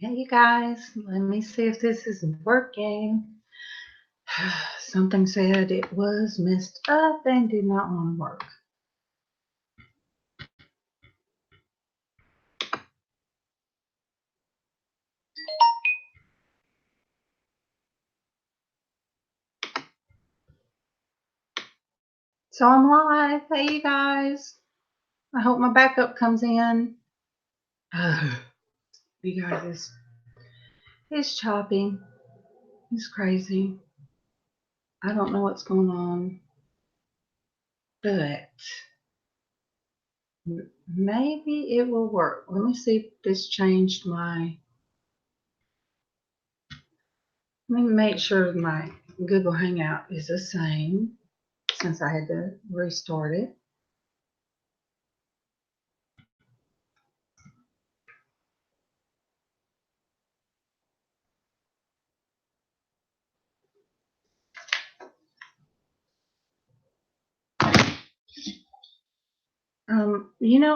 Hey, you guys, let me see if this is working. Something said it was messed up and did not want to work. So I'm live. Hey, you guys. I hope my backup comes in. You guys, it's choppy. It's crazy. I don't know what's going on, but maybe it will work. Let me see if this changed my. Let me make sure my Google Hangout is the same since I had to restart it.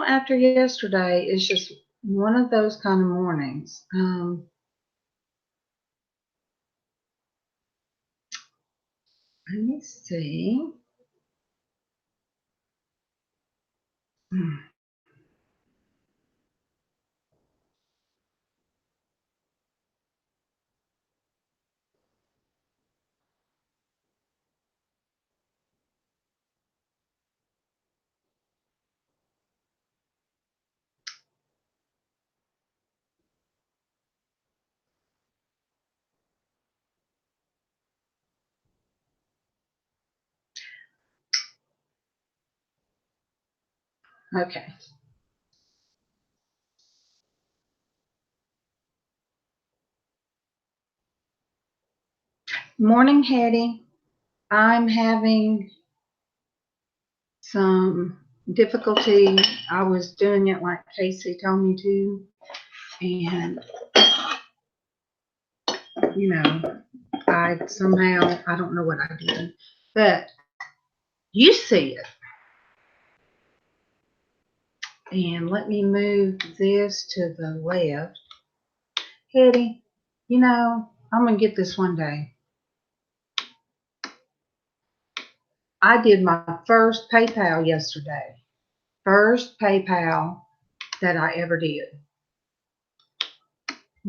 After yesterday, it's just one of those kind of mornings. Let me see. Okay. Morning, Hetty. I'm having some difficulty. I was doing it like Casey told me to, and I somehow, I don't know what I did, but you see it. And let me move this to the left. Hetty, I'm going to get this one day. I did my first PayPal yesterday. First PayPal that I ever did.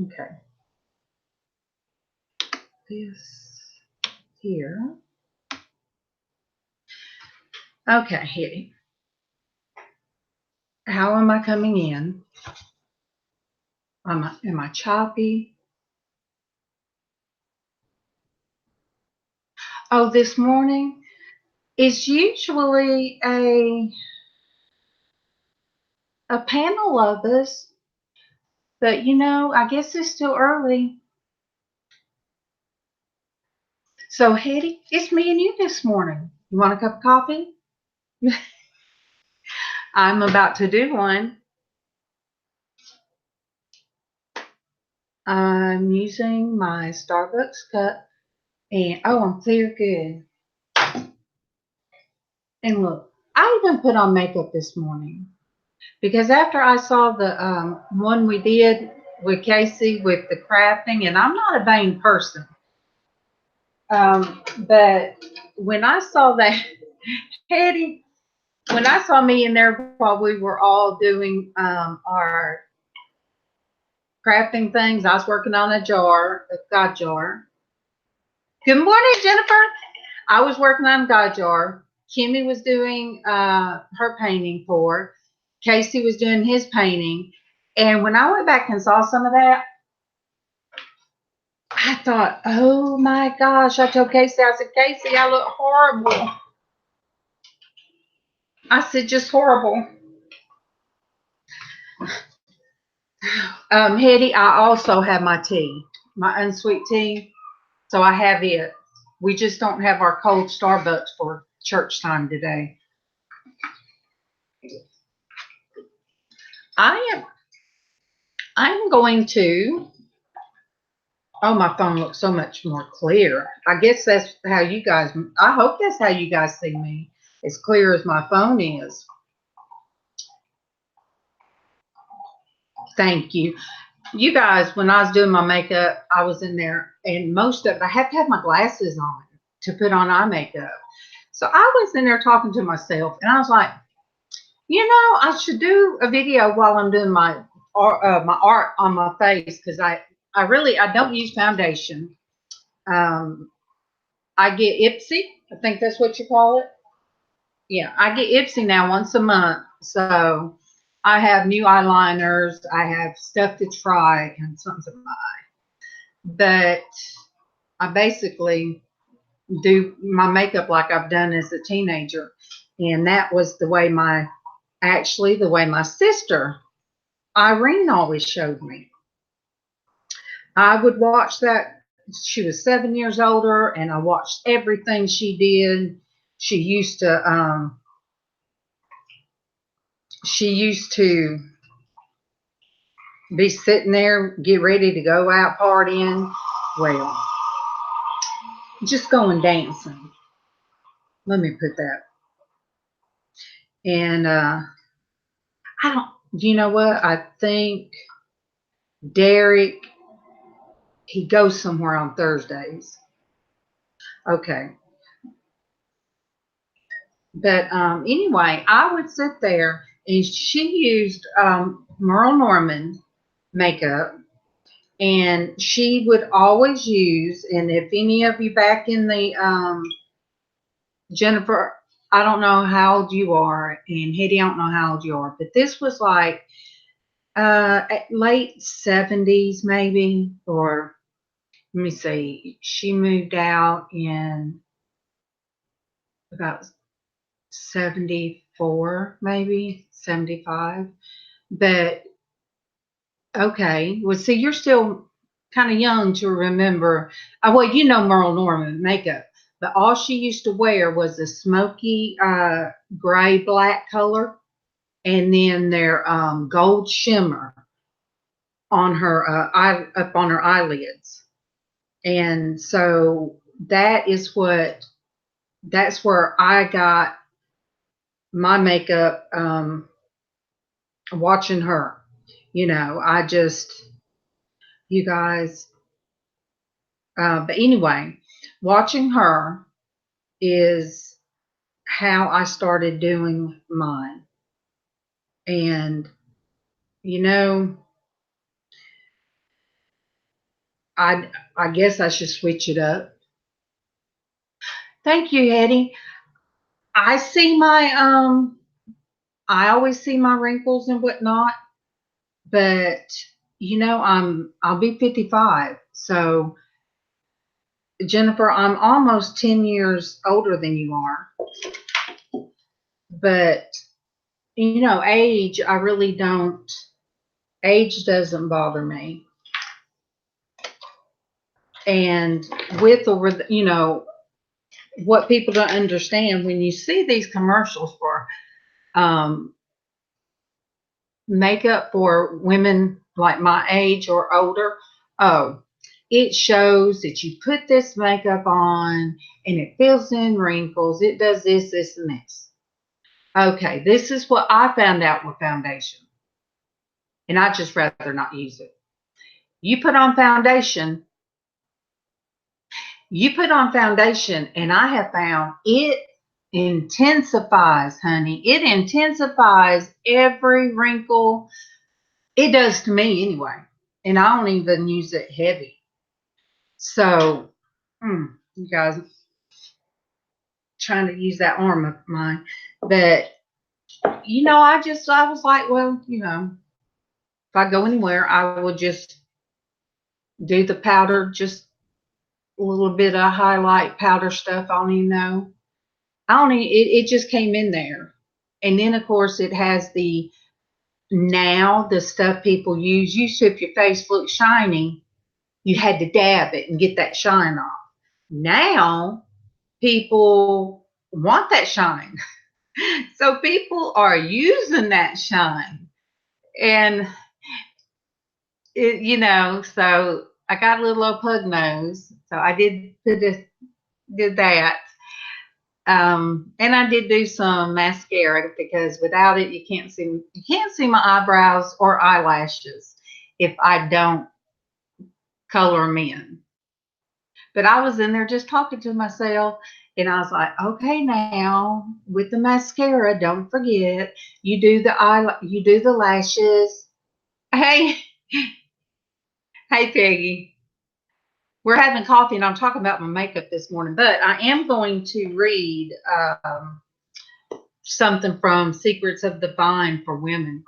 Okay. This here. Okay, Hetty. How am I coming in? Am I choppy? Oh, this morning is usually a panel of us, but I guess it's still early. So, Hetty, it's me and you this morning. You want a cup of coffee? I'm about to do one. I'm using my Starbucks cup, and I'm clear good. And look, I even put on makeup this morning because after I saw the one we did with Casey with the crafting, and I'm not a vain person, but when I saw that, Hetty, when I saw me in there while we were all doing our crafting things, I was working on a God jar. Good morning, Jennifer. I was working on God jar. Kimmy was doing her painting for. Casey was doing his painting. And when I went back and saw some of that, I thought, oh my gosh. I told Casey, I said, Casey, I look horrible. I said, just horrible. Hetty, I also have my tea, my unsweet tea. So I have it. We just don't have our cold Starbucks for church time today. I'm going to. Oh, my phone looks so much more clear. I guess that's how you guys. I hope that's how you guys see me. As clear as my phone is. Thank you. You guys, when I was doing my makeup, I was in there, and most of it, I have to have my glasses on to put on eye makeup. So I was in there talking to myself, and I was like, I should do a video while I'm doing my art on my face, because I don't use foundation. Um, I get Ipsy. I think that's what you call it. Yeah, I get Ipsy now once a month. So I have new eyeliners. I have stuff to try and something in my eye. But I basically do my makeup like I've done as a teenager. And that was the way my sister Irene always showed me. I would watch that. She was 7 years older, and I watched everything she did. She used to, um, she used to be sitting there, get ready to go out partying. Well, just going dancing. Let me put that. And I don't. You know what? I think Derek, he goes somewhere on Thursdays. Okay. But anyway, I would sit there, and she used Merle Norman makeup, and she would always use, and if any of you back in the Jennifer, I don't know how old you are, and Hetty, I don't know how old you are, but this was like late 70s maybe, or let me see, she moved out in about 74, maybe 75. But okay, well, see, you're still kind of young to remember. Well, you know Merle Norman makeup, but all she used to wear was a smoky gray black color, and then their gold shimmer on her eye, up on her eyelids. And so that's where I got my makeup, watching her. I just, you guys, but anyway, watching her is how I started doing mine. And, you know, I guess I should switch it up. Thank you, Eddie. I see I always see my wrinkles and whatnot, but I'll be 55. So Jennifer, I'm almost 10 years older than you are. But age doesn't bother me. And with or with, what people don't understand when you see these commercials for um, makeup for women like my age or older, oh, it shows that you put this makeup on and it fills in wrinkles. It does this, this, and this. Okay, this is what I found out with foundation. And I'd just rather not use it. You put on foundation, and I have found it intensifies, honey. It intensifies every wrinkle. It does to me anyway. And I don't even use it heavy. So, you guys, trying to use that arm of mine. But, I was like, well, if I go anywhere, I will just do the powder, just a little bit of highlight powder stuff. I don't even know. It just came in there. And then, of course, it has the stuff people use. Used to, if your face looked shiny, you had to dab it and get that shine off. Now, people want that shine. So people are using that shine. And, so I got a little old pug nose. So I did that. And I did do some mascara, because without it, you can't see my eyebrows or eyelashes. if I don't color them in. But I was in there just talking to myself, and I was like, okay, now with the mascara, don't forget you do the lashes. Hey, hey, Peggy. We're having coffee, and I'm talking about my makeup this morning, but I am going to read something from Secrets of the Vine for Women.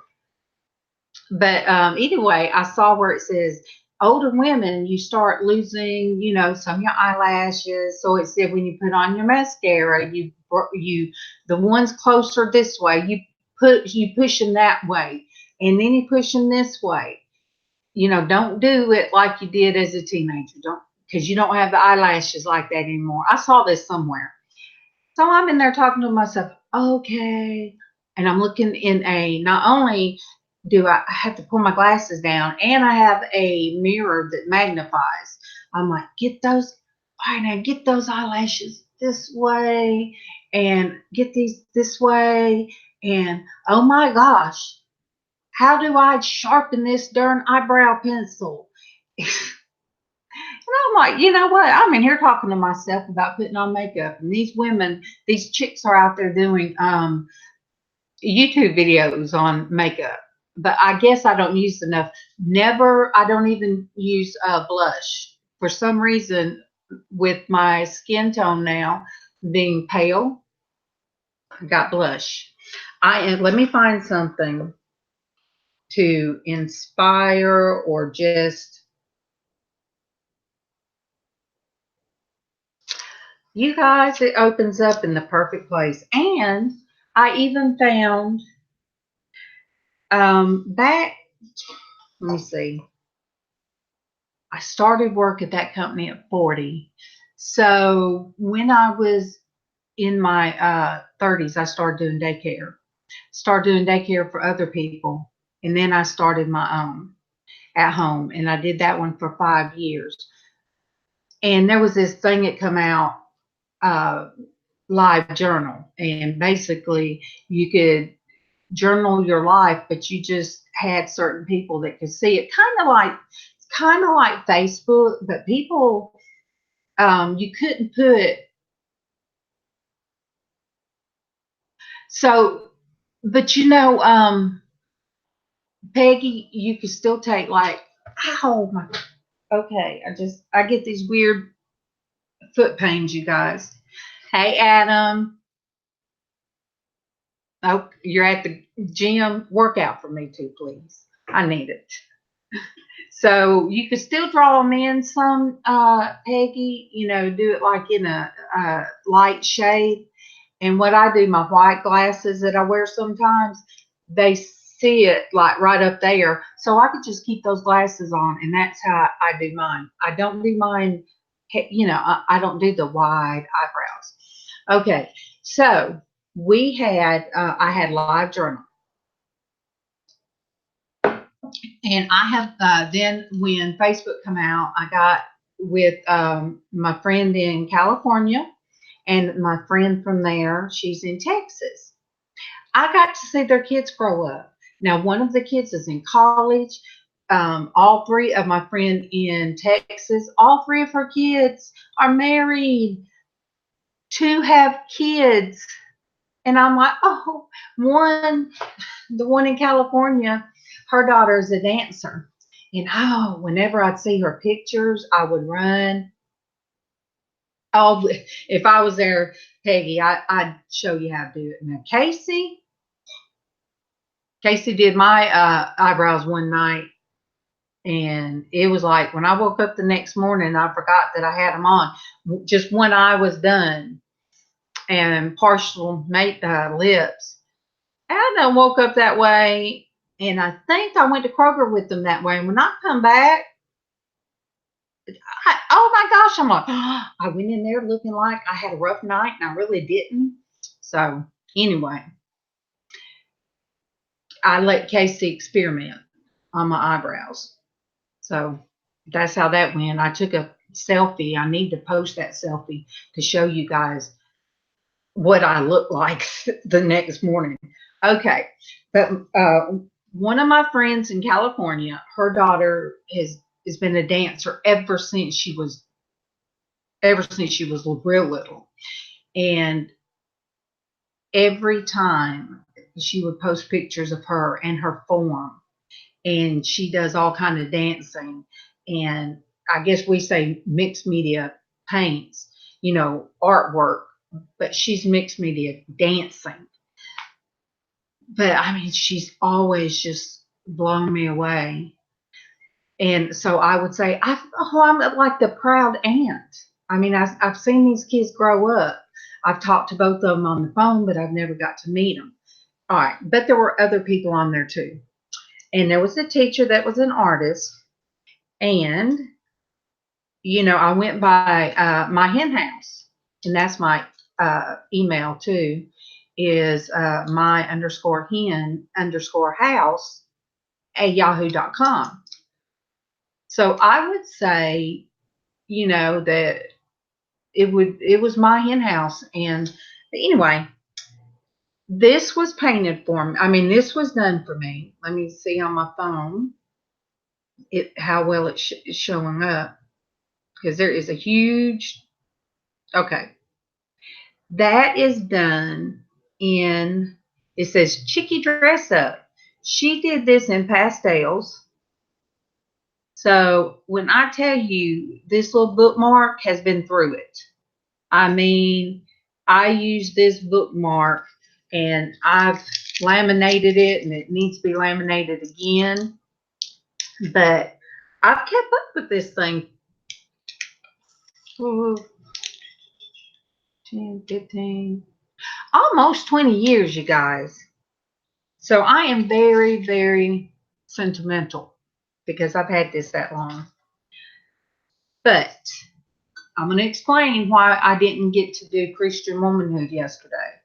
But either way, I saw where it says older women, you start losing, some of your eyelashes. So it said when you put on your mascara, you the ones closer this way, you push them that way, and then you push them this way. Don't do it like you did as a teenager. Don't, because you don't have the eyelashes like that anymore. I saw this somewhere. So I'm in there talking to myself, okay. And I'm looking not only do I have to pull my glasses down, and I have a mirror that magnifies. I'm like, get those eyelashes this way, and get these this way. And oh my gosh, how do I sharpen this darn eyebrow pencil? And I'm like, you know what? I'm in here talking to myself about putting on makeup. And these chicks are out there doing YouTube videos on makeup. But I guess I don't use enough. I don't even use blush. For some reason, with my skin tone now being pale, I got blush. Let me find something to inspire or just, you guys, it opens up in the perfect place. And I even found back, let me see, I started work at that company at 40. So when I was in my 30s, I started doing daycare. Started doing daycare for other people. And then I started my own at home. And I did that one for 5 years. And there was this thing that come out, live journal. And basically you could journal your life, but you just had certain people that could see it, kind of like Facebook, but people, you couldn't put, so, but Peggy, you could still take like, oh my, okay, I get these weird foot pains, you guys. Hey, Adam. Oh, you're at the gym. Work out for me too, please. I need it. So you could still draw them in some, Peggy, do it like in a light shade. And what I do, my white glasses that I wear sometimes, they see it like right up there. So I could just keep those glasses on, and that's how I do mine. I don't do mine, I don't do the wide eyebrows. Okay, so I had live journal. And I have then when Facebook come out, I got with my friend in California and my friend from there. She's in Texas. I got to see their kids grow up. Now, one of the kids is in college. All three of my friend in Texas, all three of her kids are married, two have kids. And I'm like, oh, the one in California, her daughter is a dancer. And whenever I'd see her pictures, I would run. Oh, if I was there, Peggy, I'd show you how to do it. Now, Casey did my eyebrows one night, and it was like when I woke up the next morning, I forgot that I had them on. Just one eye was done, and partial lips. I done woke up that way, and I think I went to Kroger with them that way. And when I come back, oh my gosh, I'm like, I went in there looking like I had a rough night, and I really didn't. So anyway, I let Casey experiment on my eyebrows. So that's how that went. I took a selfie. I need to post that selfie to show you guys what I look like the next morning. Okay, but one of my friends in California, her daughter has been a dancer ever since she was real little. And every time she would post pictures of her and her form, and she does all kind of dancing, and I guess we say mixed media paints, artwork, but she's mixed media dancing. But I mean, she's always just blown me away. And so I would say, I'm like the proud aunt. I mean, I've seen these kids grow up. I've talked to both of them on the phone, but I've never got to meet them. All right. But there were other people on there too. And there was a teacher that was an artist. And, I went by my hen house. And that's my email too, is my_hen_house at yahoo.com. So I would say, that it was my hen house. And anyway, this was painted for me. I mean, this was done for me. Let me see on my phone how well it's showing up, because there is a huge, okay, that is done in, it says Chicky Dress Up. She did this in pastels. So when I tell you this little bookmark has been through it, I mean, I use this bookmark and I've laminated it, and it needs to be laminated again. But I've kept up with this thing for 10, 15, almost 20 years, you guys. So I am very, very sentimental because I've had this that long. But I'm going to explain why I didn't get to do Christian Womanhood yesterday.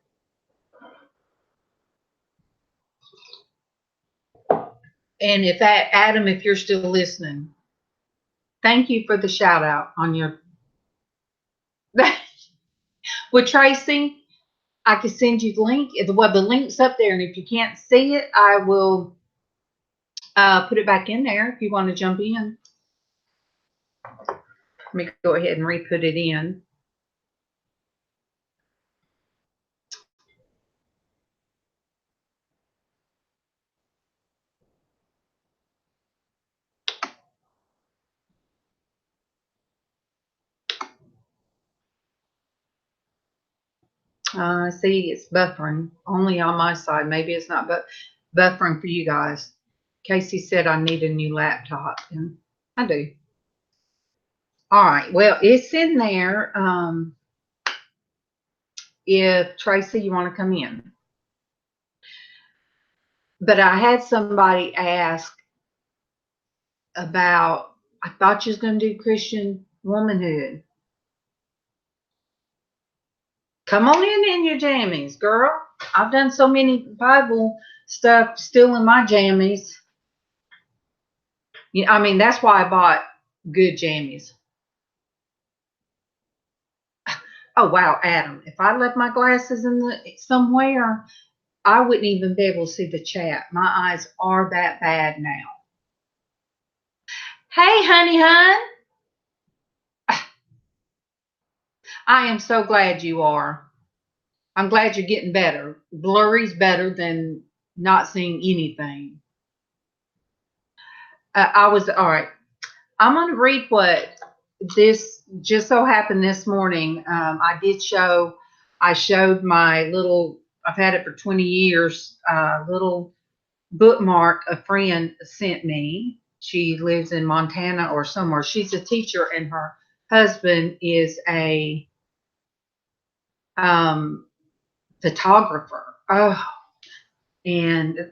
And Adam, if you're still listening, thank you for the shout out on your with Traci. I can send you the link. Well, the link's up there, and if you can't see it, I will put it back in there if you want to jump in. Let me go ahead and re-put it in. See, it's buffering only on my side. Maybe it's not, but buffering for you guys. Casey said I need a new laptop, and I do. All right. Well, it's in there. If Traci, you want to come in, but I had somebody ask about. I thought you was going to do Christian Womanhood. Come on in your jammies, girl. I've done so many Bible stuff still in my jammies. I mean, that's why I bought good jammies. Oh, wow, Adam, if I left my glasses somewhere, I wouldn't even be able to see the chat. My eyes are that bad now. Hey, honey hun. I am so glad you are. I'm glad you're getting better. Blurry's better than not seeing anything. All right. I'm going to read what this just so happened this morning. I showed my little, I've had it for 20 years, little bookmark a friend sent me. She lives in Montana or somewhere. She's a teacher, and her husband is a photographer. Oh, and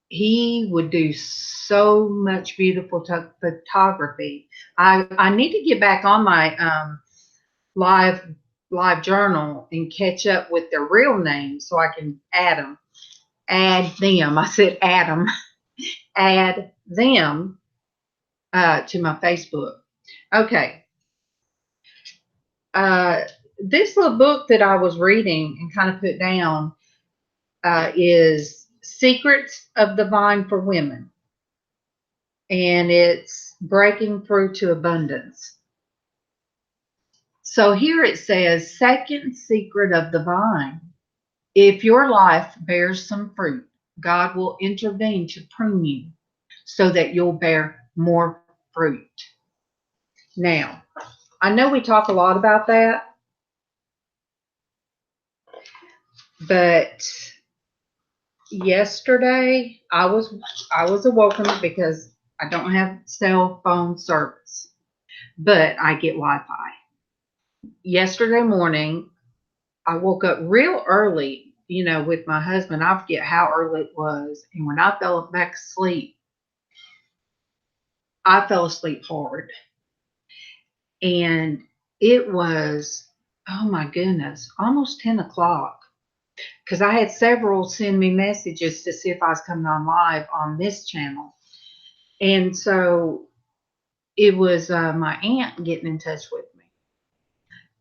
he would do so much beautiful photography. I need to get back on my live journal and catch up with their real names so I can add them. I said add them. Add them to my Facebook. Okay. This little book that I was reading and kind of put down is Secrets of the Vine for Women, and it's breaking through to abundance. So here it says, second secret of the vine. If your life bears some fruit, God will intervene to prune you so that you'll bear more fruit. Now, I know we talk a lot about that, but yesterday I was awoken because I don't have cell phone service, but I get Wi-Fi. Yesterday morning, I woke up real early, with my husband. I forget how early it was. And when I fell back asleep, I fell asleep hard. And it was, oh my goodness, almost 10 o'clock. Because I had several send me messages to see if I was coming on live on this channel. And so it was my aunt getting in touch with me.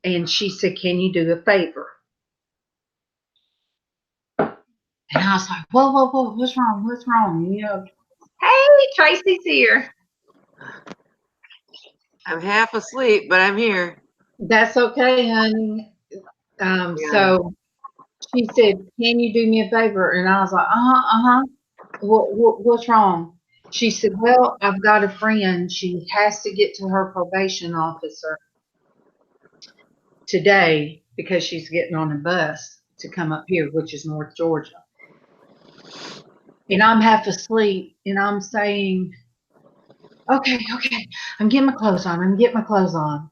And she said, can you do a favor? And I was like, whoa, what's wrong? What's wrong? Hey, Tracy's here. I'm half asleep, but I'm here. That's okay, honey. Yeah. So she said, can you do me a favor? And I was like, what's wrong? She said, well, I've got a friend. She has to get to her probation officer today because she's getting on a bus to come up here, which is North Georgia. And I'm half asleep, and I'm saying, okay, I'm getting my clothes on.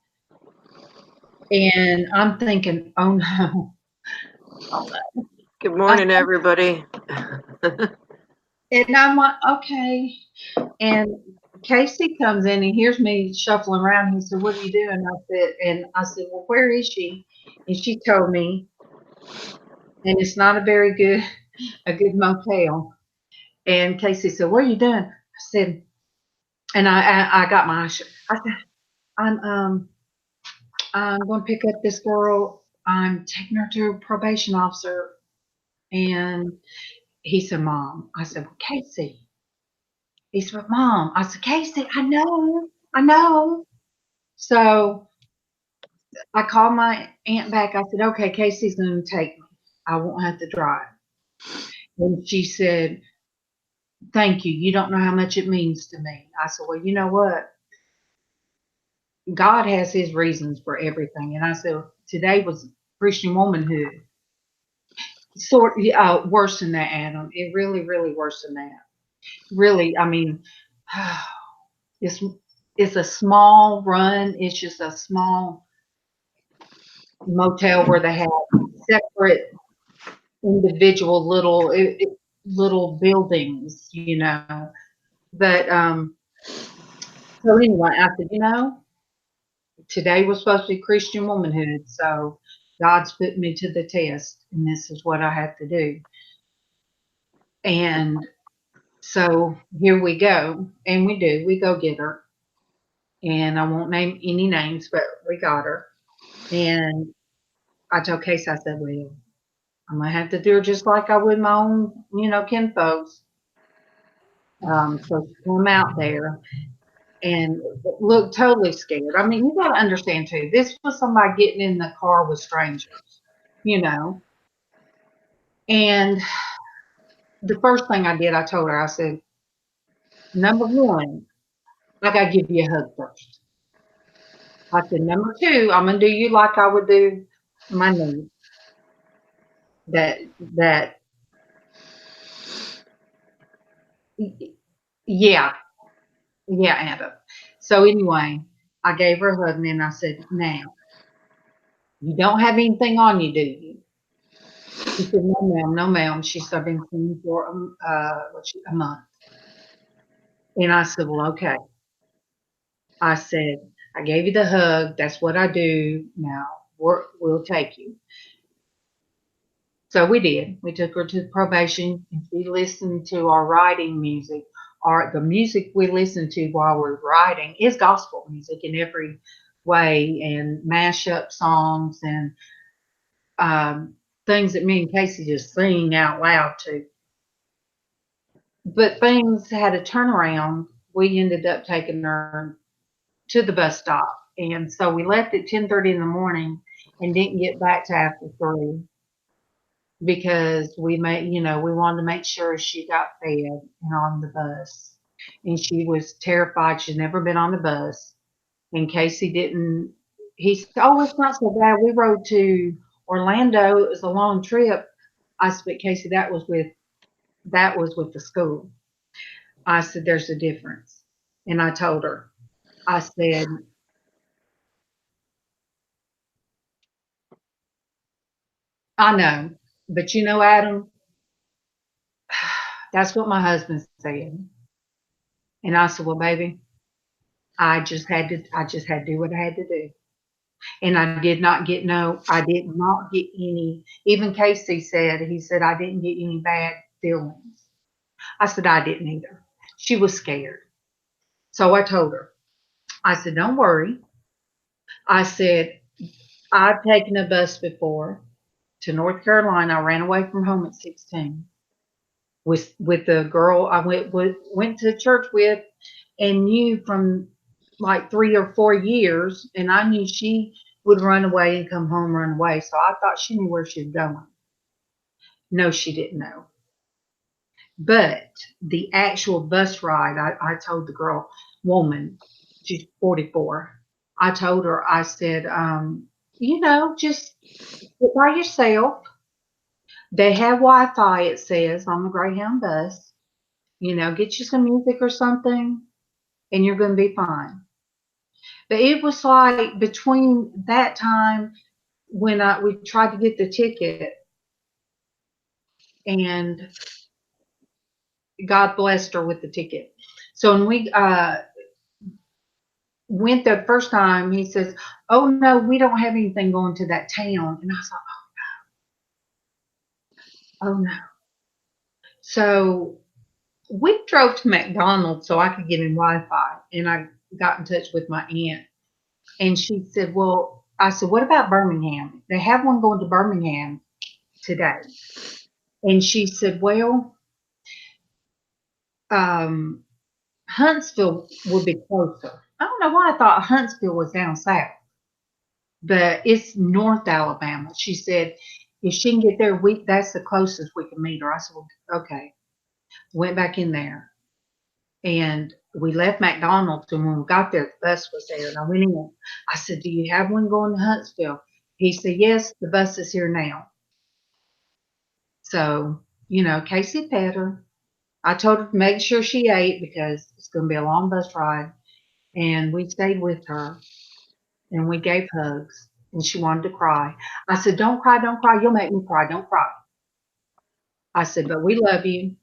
And I'm thinking, oh no. Good morning, everybody. And I'm like, okay. And Casey comes in and hears me shuffling around. He said, what are you doing? I said, well, where is she? And she told me, and it's not a good motel. And Casey said, what are you doing? I said, and I got my eyes shut. I said, I'm going to pick up this girl. I'm taking her to a probation officer. And he said, Mom. I said, well, Casey. He said, Mom. I said, Casey, I know. So I called my aunt back. I said, okay, Casey's going to take me. I won't have to drive. And she said, thank you. You don't know how much it means to me. I said, well, you know what? God has his reasons for everything. And I said, today was Christian womanhood. Worse than that, Adam. It really, really worse than that. Really, I mean, it's a small run. It's just a small motel where they have separate individual little buildings, But so anyway, I said, today was supposed to be Christian womanhood, so God's put me to the test, and this is what I have to do. And so here we go, and we go get her. And I won't name any names, but we got her. And I told Casey, I said, well, I'm gonna have to do her just like I would my own, kinfolks. So she came out there and looked totally scared. I mean, you got to understand too. This was somebody getting in the car with strangers, And the first thing I did, I told her, I said, number one, I got to give you a hug first. I said, number two, I'm gonna do you like I would do my niece. Yeah, Adam. So anyway, I gave her a hug, and then I said, now, you don't have anything on you, do you? She said, no, ma'am. She said, I've been clean for a month. And I said, well, okay. I said, I gave you the hug. That's what I do. Now, we'll take you. So we did. We took her to probation, and she listened to our writing music. The music we listened to while we're writing is gospel music in every way, and mashup songs and things that me and Casey just sing out loud to. But things had a turnaround. We ended up taking her to the bus stop. And so we left at 10:30 in the morning and didn't get back to after 3 because we wanted to make sure she got fed and on the bus. And she was terrified. She's never been on the bus. And Casey didn't, he said, oh, it's not so bad. We rode to Orlando. It was a long trip. I said, Casey, that was with the school. I said, there's a difference. And I told her, I said, I know, but Adam, that's what my husband said. And I said, well, baby, I just had to do what I had to do. And I did not get any, even Casey said, he said, I didn't get any bad feelings. I said, I didn't either. She was scared. So I told her, I said, don't worry. I said, I've taken a bus before to North Carolina. I ran away from home at 16 with the girl I went to church with and knew from like 3 or 4 years, and I knew she would run away and come home, run away. So I thought she knew where she was going. No, she didn't know. But the actual bus ride, I told the woman, she's 44. I told her, I said, just sit by yourself. They have Wi-Fi, it says, on the Greyhound bus. Get you some music or something, and you're going to be fine. But it was like between that time when we tried to get the ticket, and God blessed her with the ticket. So when we went the first time, he says, "Oh no, we don't have anything going to that town." And I thought, "Oh no." So we drove to McDonald's so I could get in Wi-Fi, and I got in touch with my aunt, and she said, "Well," I said, "What about Birmingham? They have one going to Birmingham today." And she said, "Well, um, Huntsville would be closer." I don't know why I thought Huntsville was down south, but it's North Alabama. She said, if she can get there, that's the closest we can meet her. I said, well, okay. Went back in there, and we left McDonald's, and when we got there, the bus was there, and I went in. I said, do you have one going to Huntsville? He said, yes, the bus is here now. So, Casey fed her. I told her to make sure she ate because it's going to be a long bus ride. And we stayed with her, and we gave hugs, and she wanted to cry. I said, don't cry, don't cry. You'll make me cry. Don't cry. I said, but we love you,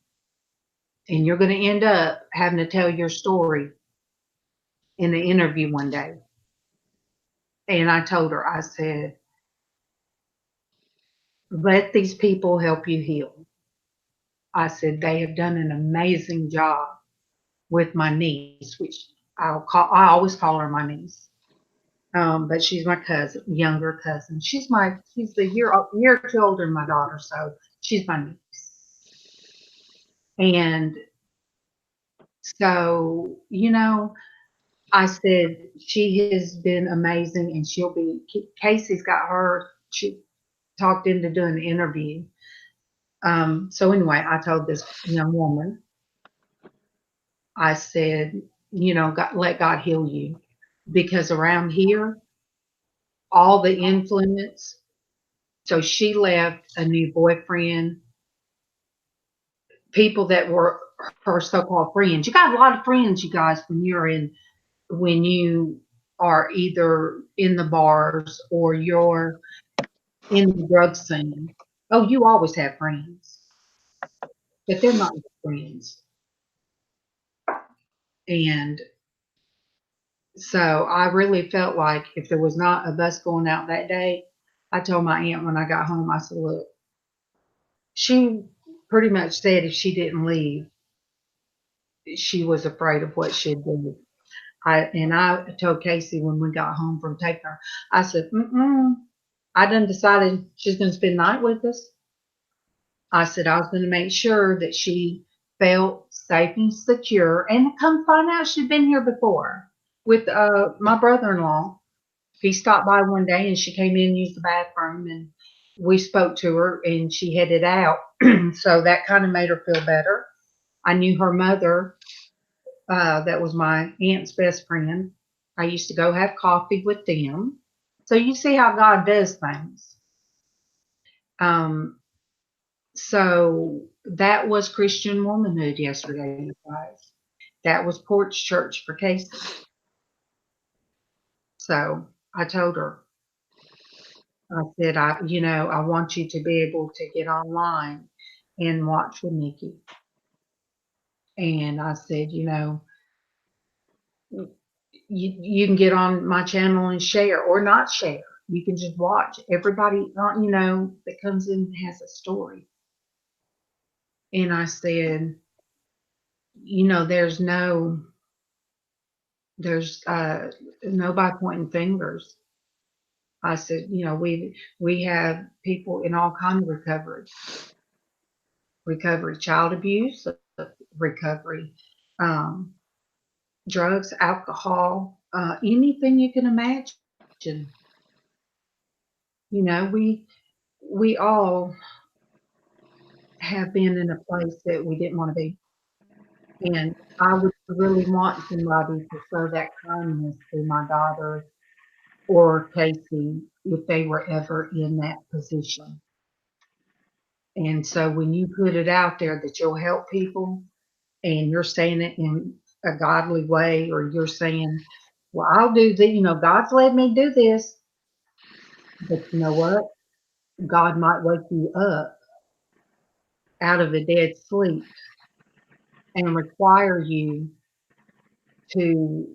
and you're going to end up having to tell your story in the interview one day. And I told her, I said, let these people help you heal. I said, they have done an amazing job with my niece, which I always call her my niece. But she's my cousin, younger cousin. She's a year or two older than my daughter, so she's my niece. And so, I said she has been amazing, and Casey's got her. She talked into doing the interview. So anyway, I told this young woman, I said, let God heal you, because around here, all the influence. So she left a new boyfriend, people that were her so-called friends. You got a lot of friends, you guys, when you are either in the bars or you're in the drug scene. Oh, you always have friends, but they're not your friends. And so I really felt like if there was not a bus going out that day, I told my aunt when I got home, I said, look, she pretty much said if she didn't leave, she was afraid of what she'd do. I told Casey when we got home from taking her, I said, I done decided she's going to spend the night with us. I said I was going to make sure that she felt safe and secure. And come find out she'd been here before with my brother-in-law. He stopped by one day and she came in and used the bathroom and we spoke to her and she headed out. So that kind of made her feel better. I knew her mother, that was my aunt's best friend. I used to go have coffee with them. So you see how God does things. Um, so that was Christian womanhood yesterday, you guys. That was Porch Church for Casey. So I told her, I said, I want you to be able to get online and watch with Nikki. And I said, you can get on my channel and share or not share. You can just watch. Everybody, that comes in has a story. And I said, there's nobody pointing fingers. I said, we have people in all kinds of recovery, child abuse, recovery, drugs, alcohol, anything you can imagine. We all have been in a place that we didn't want to be. And I would really want somebody to show that kindness to my daughter or Casey if they were ever in that position. And so when you put it out there that you'll help people and you're saying it in a godly way, or you're saying, well, I'll do that, God's led me do this. But you know what? God might wake you up out of a dead sleep and require you to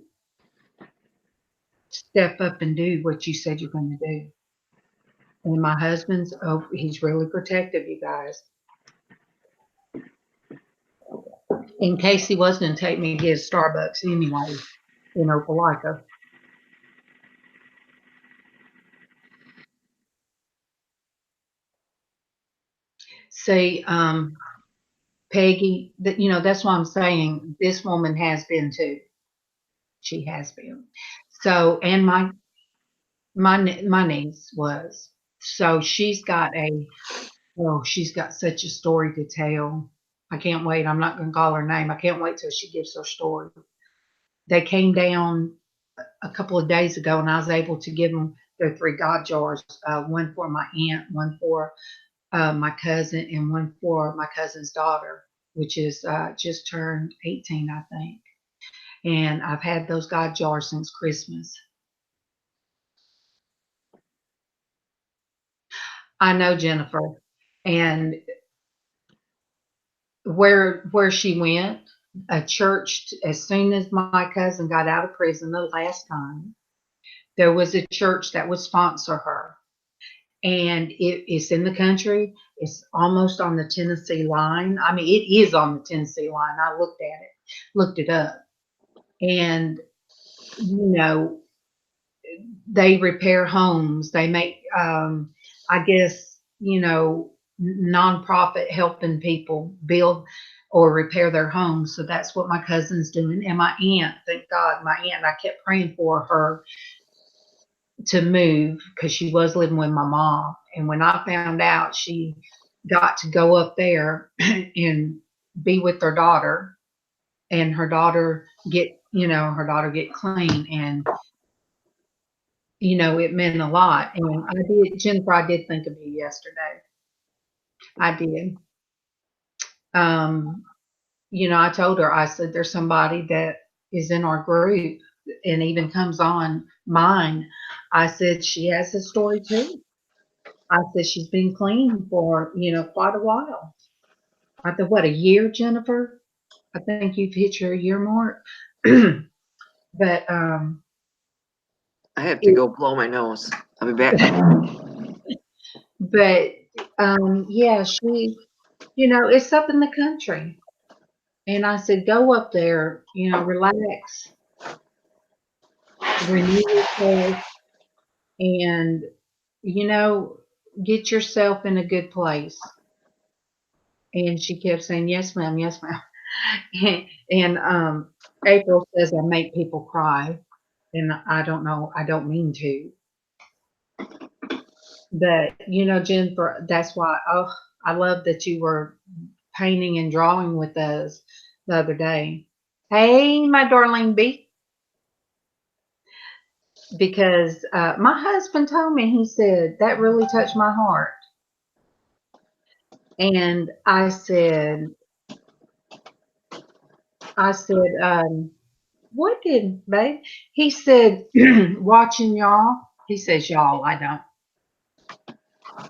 step up and do what you said you're going to do. And my husband's, he's really protective, you guys. In case he was going to take me to get Starbucks anyway in Opelika. See, Peggy, that's why I'm saying this woman has been too. She has been. So, and my niece was. So she's got such a story to tell. I can't wait. I'm not going to call her name. I can't wait till she gives her story. They came down a couple of days ago, and I was able to give them their 3 God jars, one for my aunt, one for my cousin, and one for my cousin's daughter, which is just turned 18, I think. And I've had those God jars since Christmas. I know, Jennifer. And where she went, a church, as soon as my cousin got out of prison the last time, there was a church that would sponsor her. And it's in the country. It's almost on the Tennessee line. I mean, it is on the Tennessee line. I looked it up. And, they repair homes. They make, I guess, nonprofit helping people build or repair their homes. So that's what my cousin's doing. And my aunt, thank God, I kept praying for her to move because she was living with my mom. And when I found out she got to go up there and be with her daughter, and her daughter get clean, and it meant a lot. And Jennifer, I did think of you yesterday. I did. I told her, I said, there's somebody that is in our group and even comes on mine. I said, she has a story too. I said, she's been clean for, quite a while. I said, what, a year, Jennifer? I think you've hit your year mark. But, I have to go blow my nose. I'll be back. But, yeah, she, it's up in the country. And I said, go up there, relax, renew yourself, and, get yourself in a good place. And she kept saying, yes, ma'am, yes, ma'am. And April says I make people cry, and I don't know, I don't mean to. But Jennifer, that's why I love that you were painting and drawing with us the other day. Hey, my darling bee, because my husband told me, he said that really touched my heart, and I said, what did, babe? He said, watching y'all. He says y'all, I don't.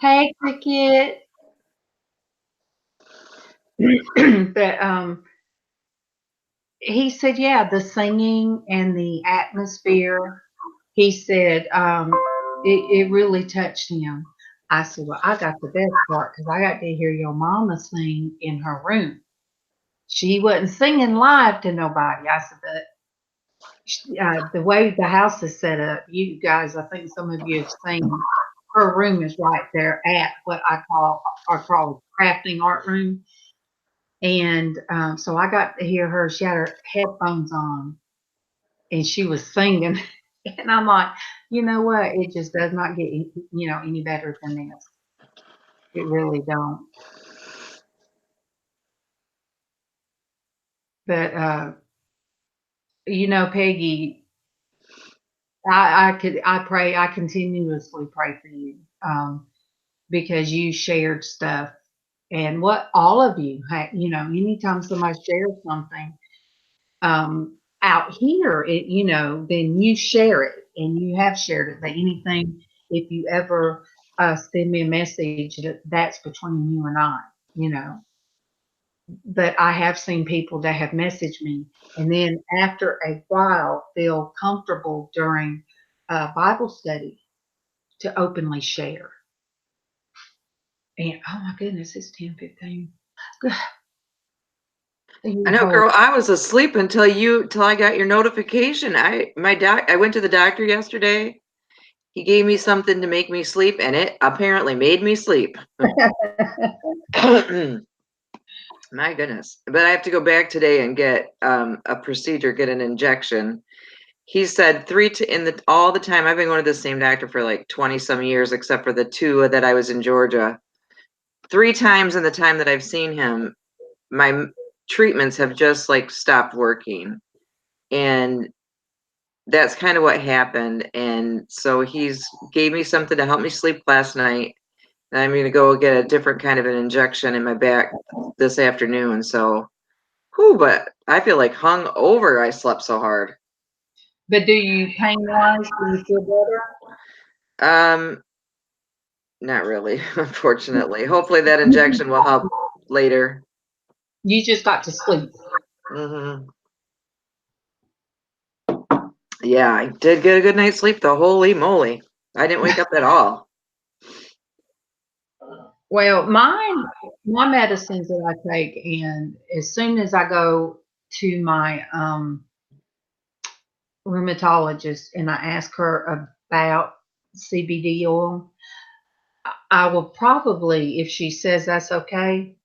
Hey, cricket. But he said, yeah, the singing and the atmosphere. He said it really touched him. I said, well, I got the best part because I got to hear your mama sing in her room. She wasn't singing live to nobody. I said, but the way the house is set up, you guys, I think some of you have seen, her room is right there at what I call crafting art room. And so I got to hear her. She had her headphones on and she was singing. And I'm like, you know what? It just does not get any better than this. It really don't. But Peggy, I continuously pray for you, because you shared stuff, and what all of you anytime somebody shares something out here, then you share it, and you have shared it. But anything, if you ever send me a message, that's between you and I, you know. But I have seen people that have messaged me, and then after a while feel comfortable during Bible study to openly share. And oh my goodness, it's 10:15. I know, girl, I was asleep until I got your notification. I went to the doctor yesterday. He gave me something to make me sleep, and it apparently made me sleep. My goodness. But I have to go back today and get a procedure, get an injection. He said all the time. I've been going to the same doctor for like 20 some years, except for the 2 that I was in Georgia. 3 times in the time that I've seen him, my treatments have just like stopped working. And that's kind of what happened. And so he's gave me something to help me sleep last night. And I'm going to go get a different kind of an injection in my back this afternoon. So, but I feel like hung over. I slept so hard. But do you pain-wise, do you feel better? Not really, unfortunately. Hopefully that injection will help later. You just got to sleep. Mm-hmm. Yeah, I did get a good night's sleep, though. Holy moly. I didn't wake up at all. Well, my medicines that I take, and as soon as I go to my rheumatologist and I ask her about CBD oil, I will probably, if she says that's okay,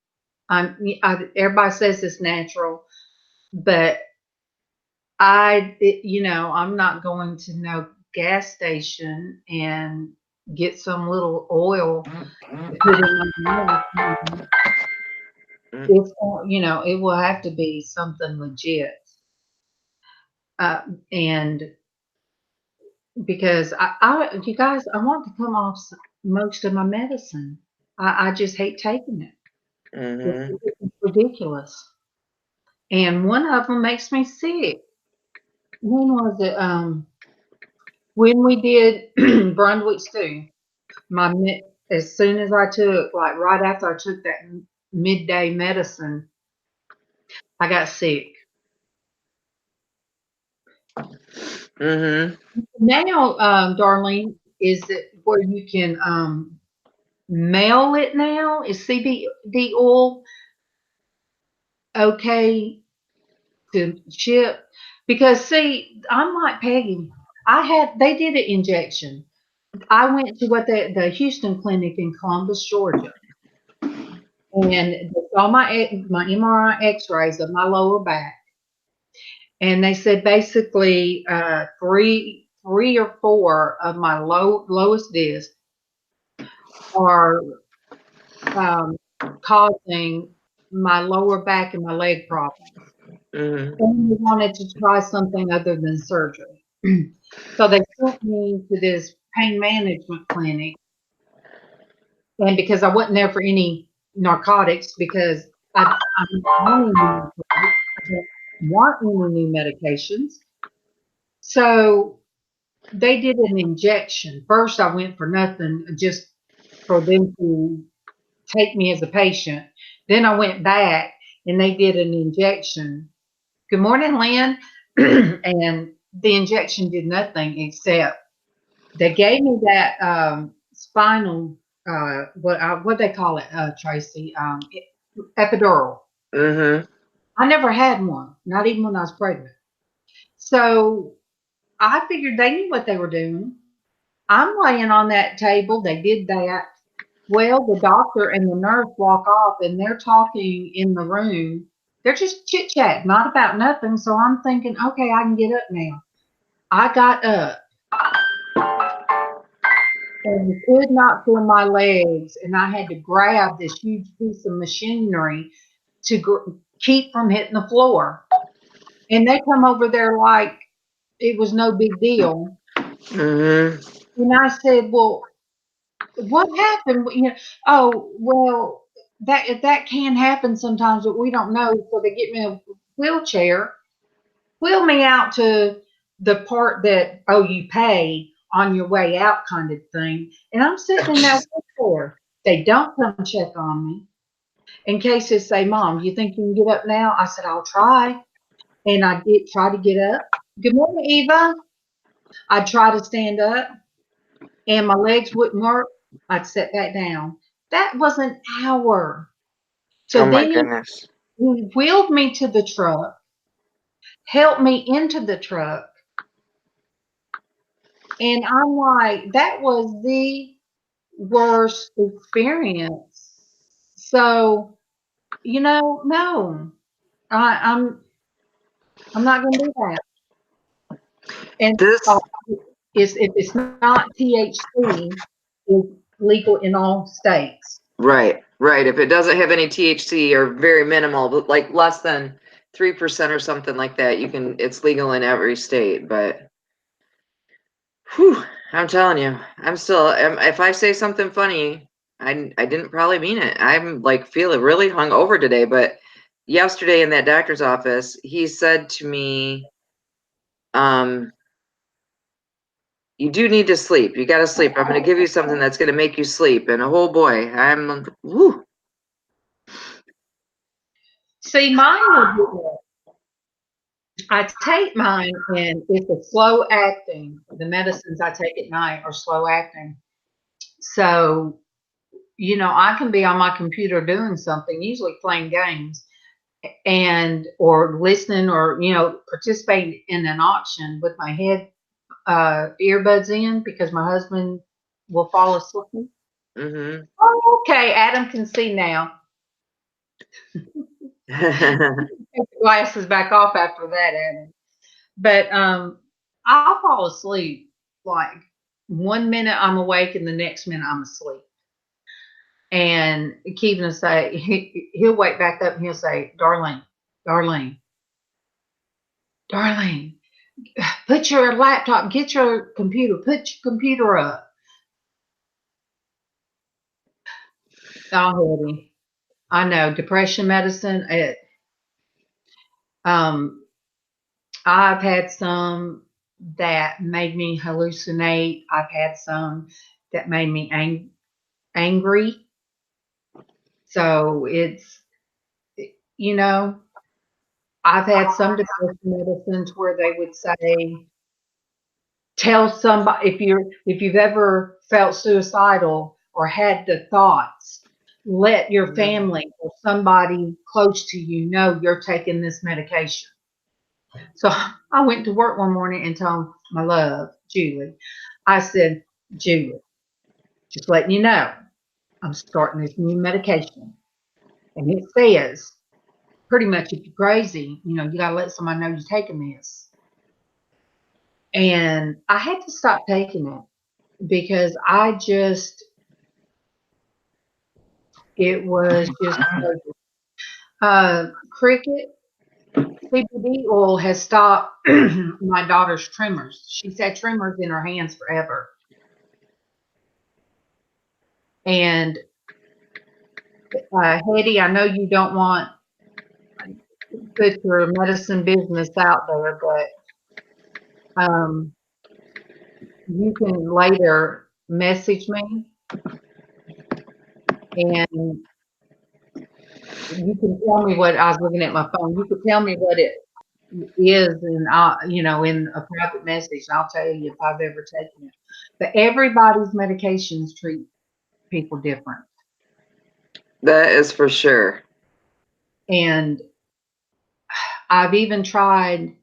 everybody says it's natural, but I'm not going to no gas station and get some little oil to put in my mouth. It's, it will have to be something legit. And because you guys, I want to come off most of my medicine. I just hate taking it. Mm-hmm. It's ridiculous. And one of them makes me sick. When was it? When we did Brunswick stew, as soon as I took, like right after I took that midday medicine, I got sick. Mm-hmm. Now, Darlene, is it where you can mail it now? Is CBD oil okay to ship? Because see, I'm like Peggy. They did an injection. I went to the Houston clinic in Columbus, Georgia, and the all my MRI X-rays of my lower back, and they said basically three or four of my lowest discs are causing my lower back and my leg problems. Mm-hmm. And we wanted to try something other than surgery. So they sent me to this pain management clinic. And because I wasn't there for any narcotics, because I don't want any new medications. So they did an injection. First, I went for nothing, just for them to take me as a patient. Then I went back and they did an injection. Good morning, Lynn. And the injection did nothing except they gave me that spinal, what they call it, Traci, epidural. Mm-hmm. I never had one, not even when I was pregnant. So I figured they knew what they were doing. I'm laying on that table. They did that. Well, the doctor and the nurse walk off and they're talking in the room. They're just chit chat, not about nothing. So I'm thinking, okay, I can get up now. I got up and could not feel my legs, and I had to grab this huge piece of machinery to keep from hitting the floor. And they come over there like it was no big deal. Mm-hmm. And I said, "Well, what happened?" Oh, well, that can happen sometimes, but we don't know. So they get me a wheelchair, wheel me out to the part that, oh, you pay on your way out kind of thing. And I'm sitting in that wheelchair. They don't come check on me in case they say, Mom, you think you can get up now? I said, I'll try. And I did try to get up. Good morning, Eva. I'd try to stand up and my legs wouldn't work. I'd sit back down. That was an hour. Oh So my then goodness. he wheeled me to the truck, helped me into the truck. And I'm like, that was the worst experience. So, no, I, I'm I'm not going to do that. And This is if it's not THC, it's legal in all states. right. If it doesn't have any THC or very minimal, but like less than 3% or something like that, it's legal in every state. But whew, I'm telling you, if I say something funny, I didn't probably mean it. I'm like feeling really hungover today, but yesterday in that doctor's office, he said to me, you do need to sleep. You got to sleep. I'm going to give you something that's going to make you sleep. And oh boy, whew. See, mine will do that. I take mine and it's a slow acting. The medicines I take at night are slow acting. So, I can be on my computer doing something, usually playing games and or listening or, participating in an auction with my head earbuds in because my husband will fall asleep. Mm-hmm. Oh, okay, Adam can see now. Take the glasses back off after that, Adam. But I'll fall asleep like 1 minute I'm awake and the next minute I'm asleep. And Kevin will say he'll wake back up and he'll say, Darlene, Darlene, Darlene, put your laptop, get your computer, put your computer up. Oh, honey, I know depression medicine. Um, I've had some that made me hallucinate. I've had some that made me angry. So you know, I've had some depression medicines where they would say, tell somebody if you've ever felt suicidal or had the thoughts, let your family or somebody close to you know you're taking this medication. So I went to work one morning and told my love, Julie, I said, Julie, just letting you know, I'm starting this new medication. And it says pretty much if you're crazy, you got to let somebody know you're taking this. And I had to stop taking it because it was just cricket. CBD oil has stopped my daughter's tremors. She's had tremors in her hands forever. And Hetty, I know you don't want to put your medicine business out there, but you can later message me and you can tell me what I was looking at my phone. You can tell me what it is, and in a private message, I'll tell you if I've ever taken it. But everybody's medications treat people different. That is for sure. And I've even tried.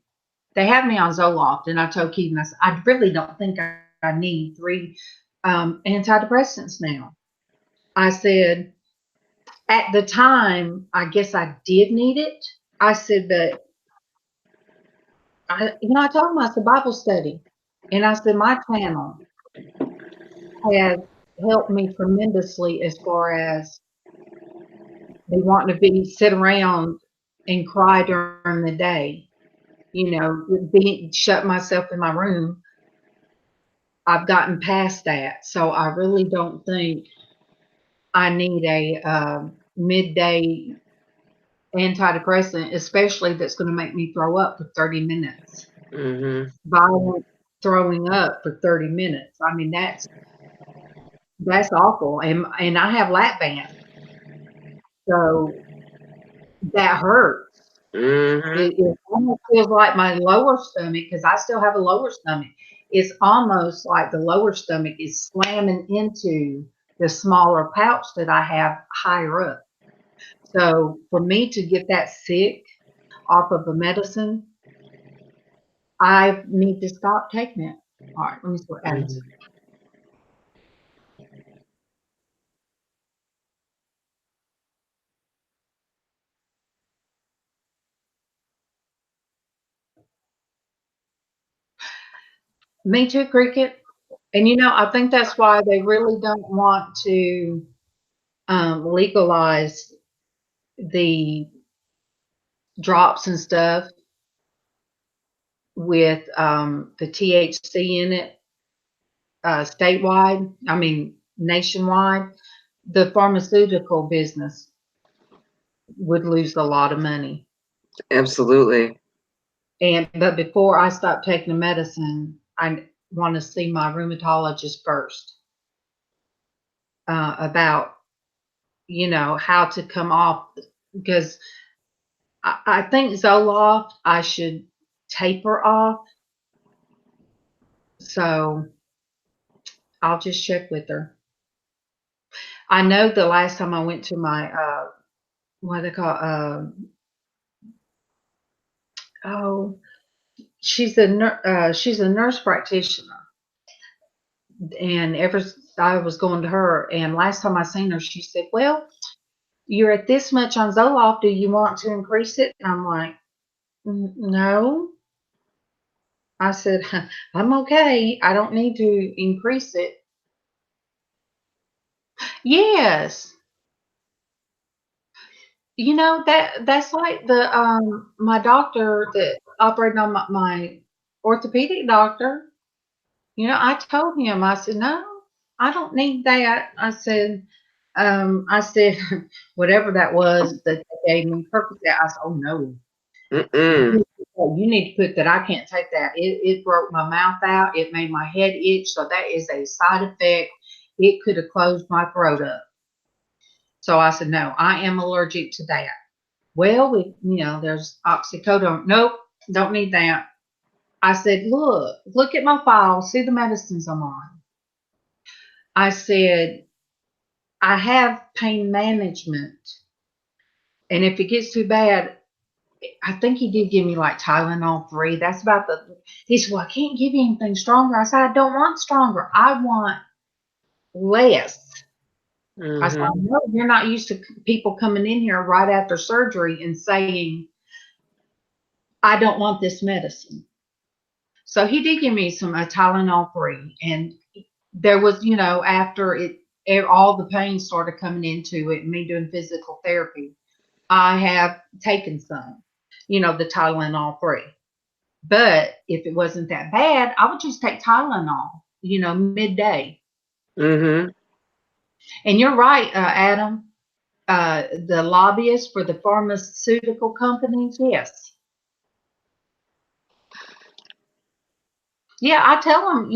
They have me on Zoloft, and I told Keaton, I said, I really don't think I need 3 antidepressants now. I said, at the time, I guess I did need it. I said, but I told him, I said, Bible study. And I said, my channel has helped me tremendously as far as they want to sit around and cry during the day, shut myself in my room. I've gotten past that. So I really don't think I need a midday antidepressant, especially that's going to make me throw up for 30 minutes. Mm-hmm. Violent throwing up for 30 minutes. I mean, that's awful. And I have lap band. So that hurts. Mm-hmm. It almost feels like my lower stomach, because I still have a lower stomach. It's almost like the lower stomach is slamming into the smaller pouch that I have higher up. So for me to get that sick off of a medicine, I need to stop taking it. All right, let me see what happens. Me too, Cricket. And I think that's why they really don't want to legalize the drops and stuff with the THC in it statewide. I mean, nationwide. The pharmaceutical business would lose a lot of money. Absolutely. But before I stop taking the medicine, I want to see my rheumatologist first about how to come off, because I think Zoloft I should taper off. So I'll just check with her. I know the last time I went to my what they call oh, she's a nurse practitioner, and ever I was going to her, and last time I seen her, she said, "Well, you're at this much on Zoloft. Do you want to increase it?" And I'm like, "No." I said, "I'm okay. I don't need to increase it." Yes. That's like the my doctor that operated on my orthopedic doctor. I told him, I said, "No, I don't need that." I said, whatever that was that they gave me, purpose that. I said, "Oh no. Mm-mm. You need to put that. I can't take that. It broke my mouth out. It made my head itch. So that is a side effect. It could have closed my throat up." So I said, "No, I am allergic to that." Well, there's oxycodone. Nope, don't need that. I said, look at my file. See the medicines I'm on. I said, I have pain management. And if it gets too bad, I think he did give me like Tylenol 3. That's about he said, well, I can't give you anything stronger. I said, I don't want stronger. I want less. I said, Mm-hmm. no, you're not used to people coming in here right after surgery and saying, I don't want this medicine. So he did give me some Tylenol 3. And there was, after all the pain started coming into it, me doing physical therapy, I have taken some, the Tylenol 3. But if it wasn't that bad, I would just take Tylenol, midday. Mm-hmm. And you're right, Adam. The lobbyists for the pharmaceutical companies, yes. Yeah, I tell them,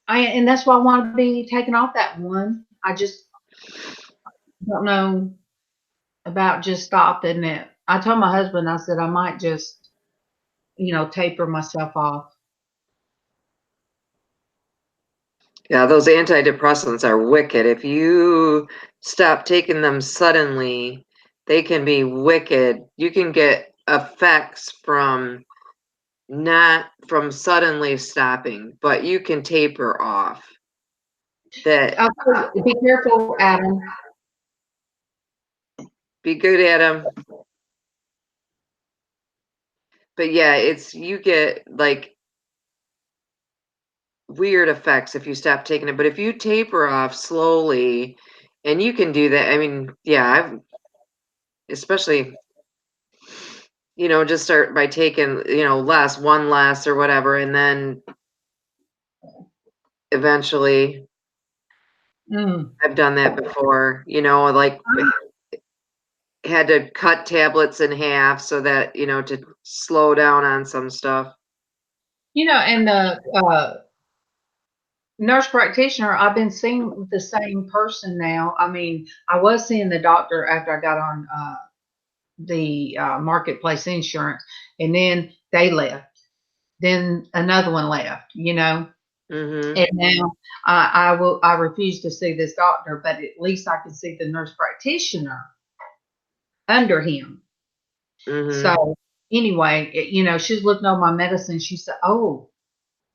and that's why I want to be taken off that one. I just don't know about just stopping it. I told my husband, I said, I might just, taper myself off. Yeah, those antidepressants are wicked. If you stop taking them suddenly, they can be wicked. You can get effects from not from suddenly stopping, but you can taper off. That Okay, be careful, Adam. be good at them. But yeah, you get like weird effects if you stop taking it. But if you taper off slowly, and you can do that. I mean, yeah, I've especially just start by taking, one less or whatever, and then eventually Mm. I've done that before, like had to cut tablets in half so that, to slow down on some stuff. And the nurse practitioner, I've been seeing the same person now. I mean, I was seeing the doctor after I got on the marketplace insurance, and then they left. Then another one left, Mm-hmm. and now I refuse to see this doctor, but at least I can see the nurse practitioner under him. Mm-hmm. So anyway, she's looking over my medicine. She said, "Oh,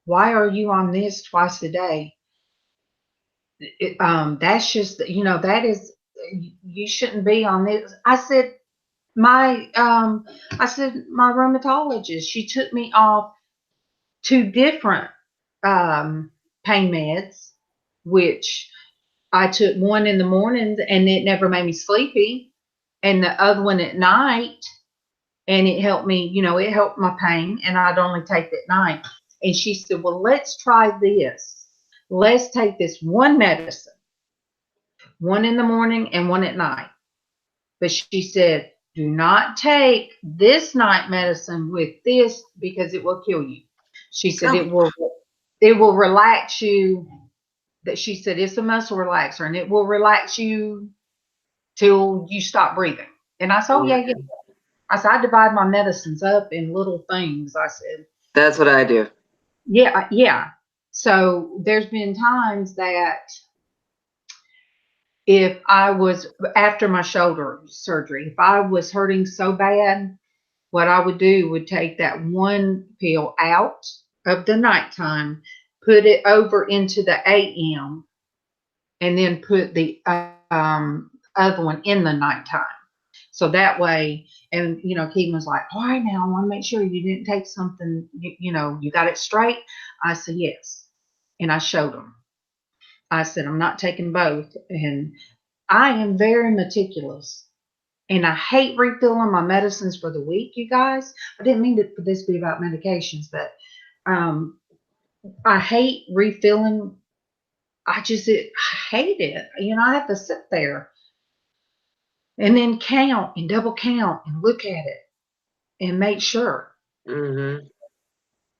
why are you on this twice a day? That's just, that is, you shouldn't be on this." My I said my rheumatologist, she took me off 2 different pain meds, which I took one in the mornings and it never made me sleepy, and the other one at night, and it helped me, it helped my pain, and I'd only take it at night. And she said, well, let's try this. Let's take this one medicine, one in the morning and one at night. But she said, do not take this night medicine with this because it will kill you. She said Oh. it will relax you. That she said it's a muscle relaxer and it will relax you till you stop breathing. And I said, oh yeah, yeah. I said, I divide my medicines up in little things. I said, That's what I do. yeah, yeah. So there's been times that if I was after my shoulder surgery, if I was hurting so bad, what I would do would take that one pill out of the nighttime, put it over into the AM, and then put the other one in the nighttime. So that way, and Keegan was like, all right, now I want to make sure you didn't take something, you got it straight. I said, yes. And I showed him. I said, I'm not taking both. And I am very meticulous. And I hate refilling my medicines for the week, you guys. I didn't mean for this to be about medications, but I hate refilling. I hate it. I have to sit there and then count and double count and look at it and make sure. Mm-hmm.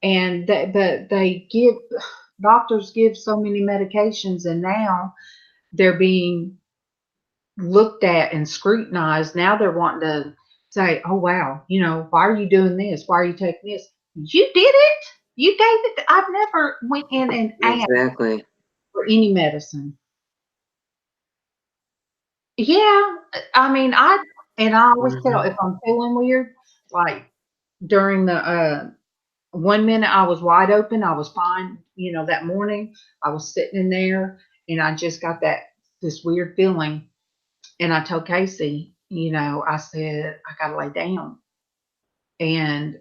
And but doctors give so many medications, and now they're being looked at and scrutinized. Now they're wanting to say, oh wow, why are you doing this? Why are you taking this? You did it. You gave it. I've never went in and asked Exactly. for any medicine. Yeah, I mean, I always tell Mm-hmm. if I'm feeling weird, like during the 1 minute I was wide open, I was fine. That morning I was sitting in there and I just got that this weird feeling. And I told Casey, I said, I got to lay down. And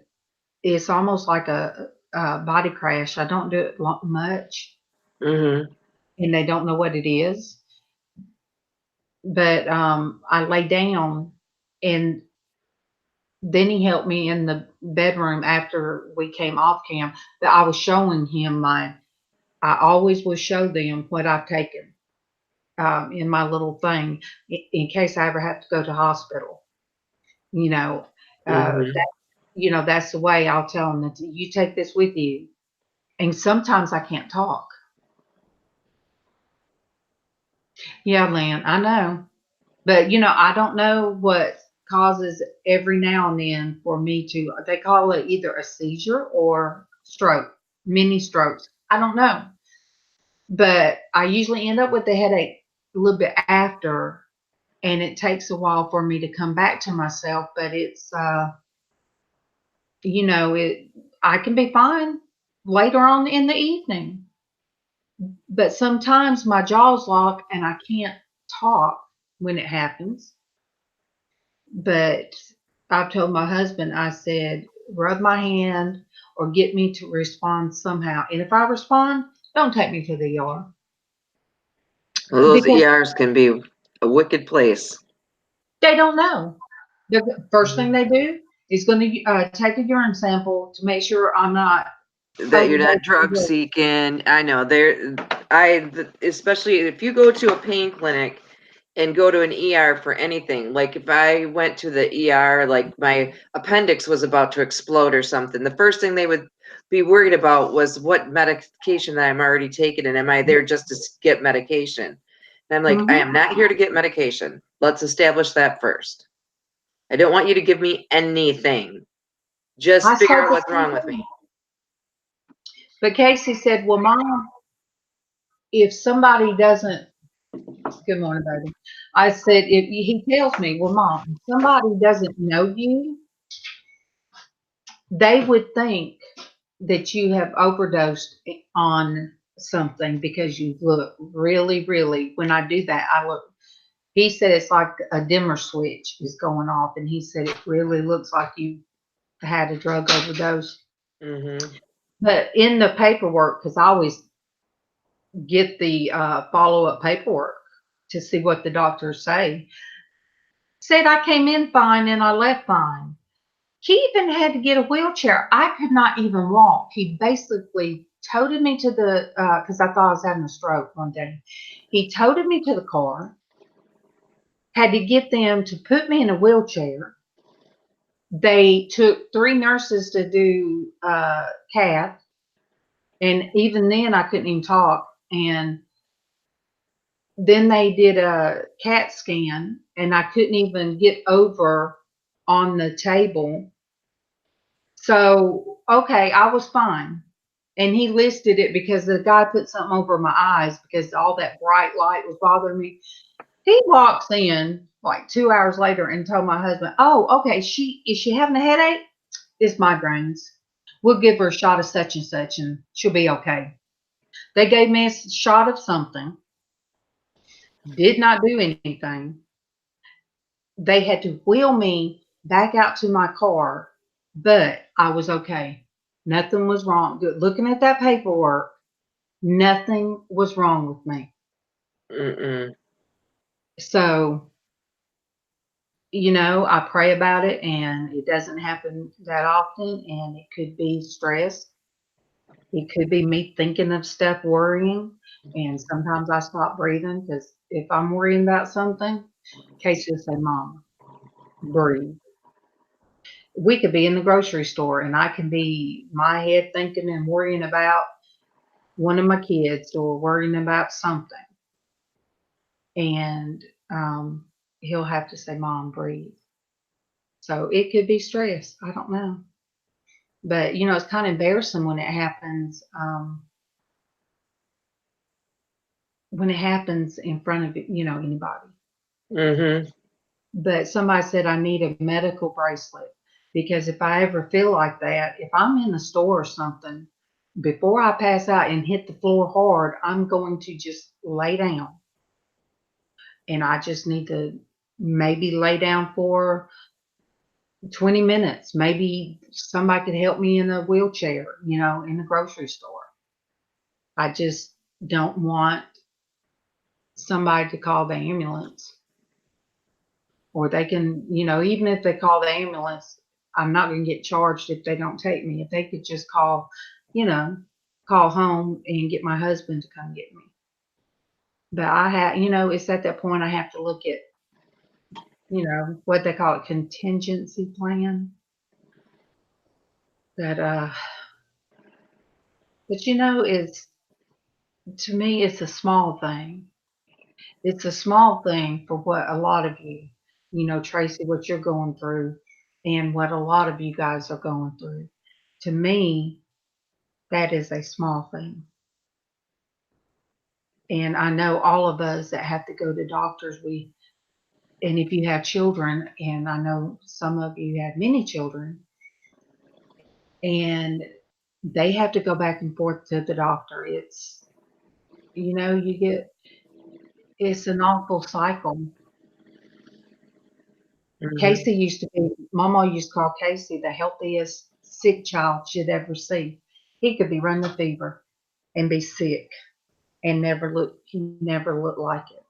it's almost like a body crash. I don't do it much, Mm-hmm. and they don't know what it is. But I lay down, and then he helped me in the bedroom after we came off cam. That I was showing him I always will show them what I've taken in my little thing in case I ever have to go to hospital. You know, Mm-hmm. that's the way I'll tell them that you take this with you. And sometimes I can't talk. Yeah, Lynn, I know. But, I don't know what causes every now and then for me to, they call it either a seizure or stroke, mini strokes. I don't know. But I usually end up with the headache a little bit after, and it takes a while for me to come back to myself. But it's, I can be fine later on in the evening. But sometimes my jaw's locked and I can't talk when it happens. But I've told my husband, I said, rub my hand or get me to respond somehow. And if I respond, don't take me to the ER. Well, those Because ERs can be a wicked place. they don't know. The first thing they do is going to take a urine sample to make sure I'm not That you're not drug overdosing. seeking. I know especially if you go to a pain clinic and go to an ER for anything. Like if I went to the ER, like my appendix was about to explode or something, the first thing they would be worried about was what medication that I'm already taking and am I there just to get medication? And I'm like, I am not here to get medication. Let's establish that first. I don't want you to give me anything. I Just figure said out the what's same wrong with thing. me. But Casey said, well, Mom, if somebody doesn't, good morning, baby. I said, if he tells me, well, Mom, if somebody doesn't know you, they would think that you have overdosed on something because you look really, really, when I do that, I look, he said it's like a dimmer switch is going off. And he said it really looks like you had a drug overdose. Mm-hmm. But in the paperwork, because I always get the follow-up paperwork to see what the doctors say, said I came in fine and I left fine. He even had to get a wheelchair. I could not even walk. He basically toted me to the, because I thought I was having a stroke one day. He toted me to the car, had to get them to put me in a wheelchair. They took 3 nurses to do cath, and even then I couldn't even talk. And then they did a CAT scan, and I couldn't even get over on the table. So, okay, I was fine. And he listed it because the guy put something over my eyes because all that bright light was bothering me. He walks in like 2 hours later and told my husband, oh, okay, is she having a headache? It's migraines. We'll give her a shot of such and she'll be okay. They gave me a shot of something, did not do anything. They had to wheel me back out to my car, but I was okay. Nothing was wrong. Looking at that paperwork, nothing was wrong with me. Mm-mm. So, I pray about it and it doesn't happen that often. And it could be stress. It could be me thinking of stuff, worrying. And sometimes I stop breathing because if I'm worrying about something, Casey will say, Mom, breathe. We could be in the grocery store and I can be my head thinking and worrying about one of my kids or worrying about something. And he'll have to say, Mom, breathe. So it could be stress. I don't know. But, it's kind of embarrassing when it happens in front of, anybody. Mm-hmm. But somebody said I need a medical bracelet because if I ever feel like that, if I'm in the store or something, before I pass out and hit the floor hard, I'm going to just lay down. and I just need to maybe lay down for 20 minutes. Maybe somebody could help me in a wheelchair, in the grocery store. I just don't want somebody to call the ambulance. Or they can, even if they call the ambulance, I'm not going to get charged if they don't take me. If they could just you know, call home and get my husband to come get me. But I have, it's at that point I have to look at, what they call a contingency plan. That, but it's, to me, it's a small thing. It's a small thing for what a lot of you, Traci, what you're going through and what a lot of you guys are going through. To me, that is a small thing. And I know all of us that have to go to doctors, and if you have children, and I know some of you have many children, and they have to go back and forth to the doctor. It's, it's an awful cycle. Casey used to be, MawMaw used to call Casey the healthiest sick child she'd ever see. He could be running a fever and be sick and he never looked like it.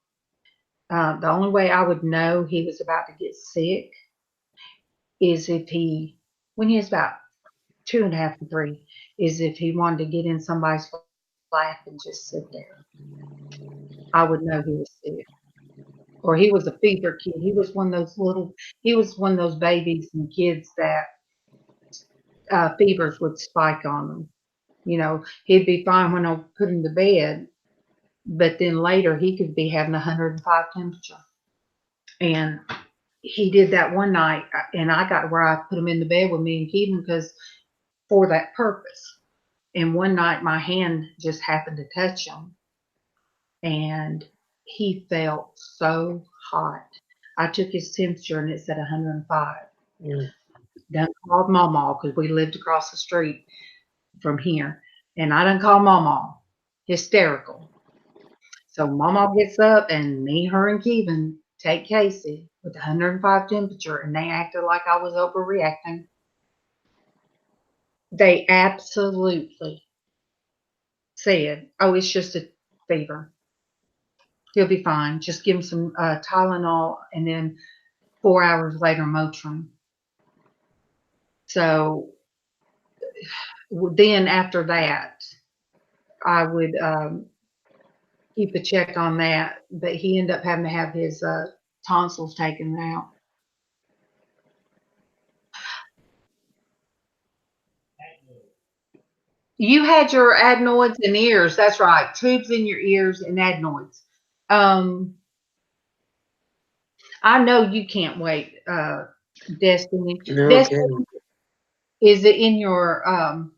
The only way I would know he was about to get sick is when he was about 2.5 to 3, is if he wanted to get in somebody's lap and just sit there. I would know he was sick. Or he was a fever kid. He was one of those babies and kids that fevers would spike on them. He'd be fine when I put him to bed, but then later he could be having 105 temperature. And he did that one night, and I got where I put him in the bed with me and Keaton because for that purpose. And one night my hand just happened to touch him, and he felt so hot. I took his temperature and it said 105. Yeah. Done called MawMaw because we lived across the street from here. And I done called MawMaw. Hysterical. So MawMaw gets up and me, her, and Kevin take Casey with 105 temperature, and they acted like I was overreacting. They absolutely said, "Oh, it's just a fever. He'll be fine. Just give him some Tylenol, and then 4 hours later, Motrin." So then after that, I would keep a check on that. But he ended up having to have his tonsils taken out. You had your adenoids and ears. That's right. Tubes in your ears and adenoids. I know you can't wait, Destiny. No Destiny, kidding. is it in your,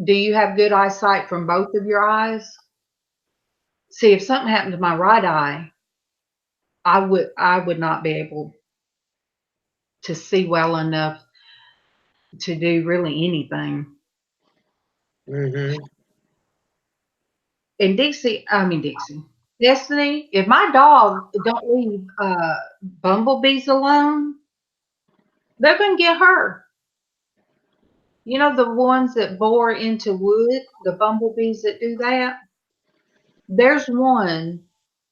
do you have good eyesight from both of your eyes? See, if something happened to my right eye, I would not be able to see well enough to do really anything. And Dixie, Destiny, if my dog don't leave bumblebees alone, they're gonna get her. The ones that bore into wood, the bumblebees that do that. There's one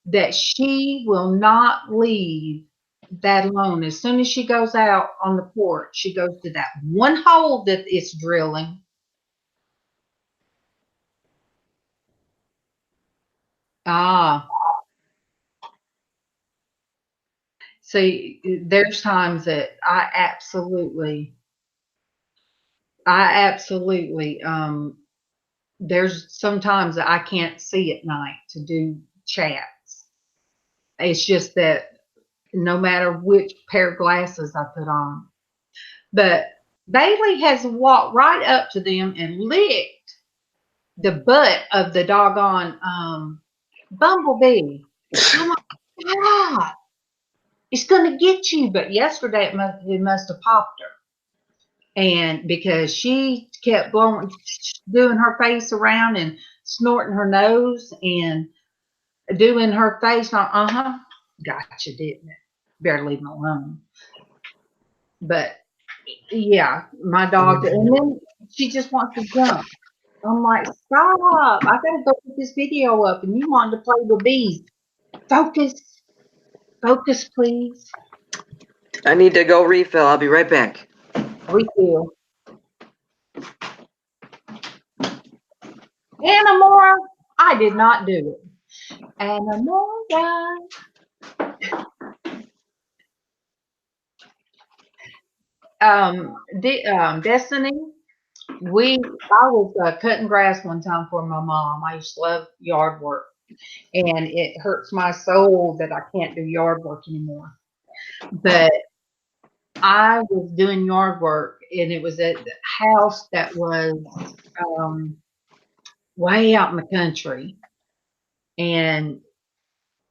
that she will not leave that alone. As soon as she goes out on the porch, she goes to that one hole that it's drilling. Ah, see, there's times that I absolutely, there's sometimes that I can't see at night to do chats. It's just that no matter which pair of glasses I put on. But Bailey has walked right up to them and licked the butt of the doggone bumblebee. Oh my God. It's gonna get you. But yesterday it must have popped her. And because she kept doing her face around and snorting her nose and doing her face on, gotcha, didn't it? Better leave him alone. But yeah, my dog, and then she just wants to jump. I'm like, stop! I gotta go put this video up, and you want to play with bees. Focus, focus, please. I need to go refill. I'll be right back. Refill. Anamora, I did not do it. Anamora. Destiny, I was cutting grass one time for my mom. I used to love yard work, and it hurts my soul that I can't do yard work anymore. But I was doing yard work, and it was at the house that was um, way out in the country. And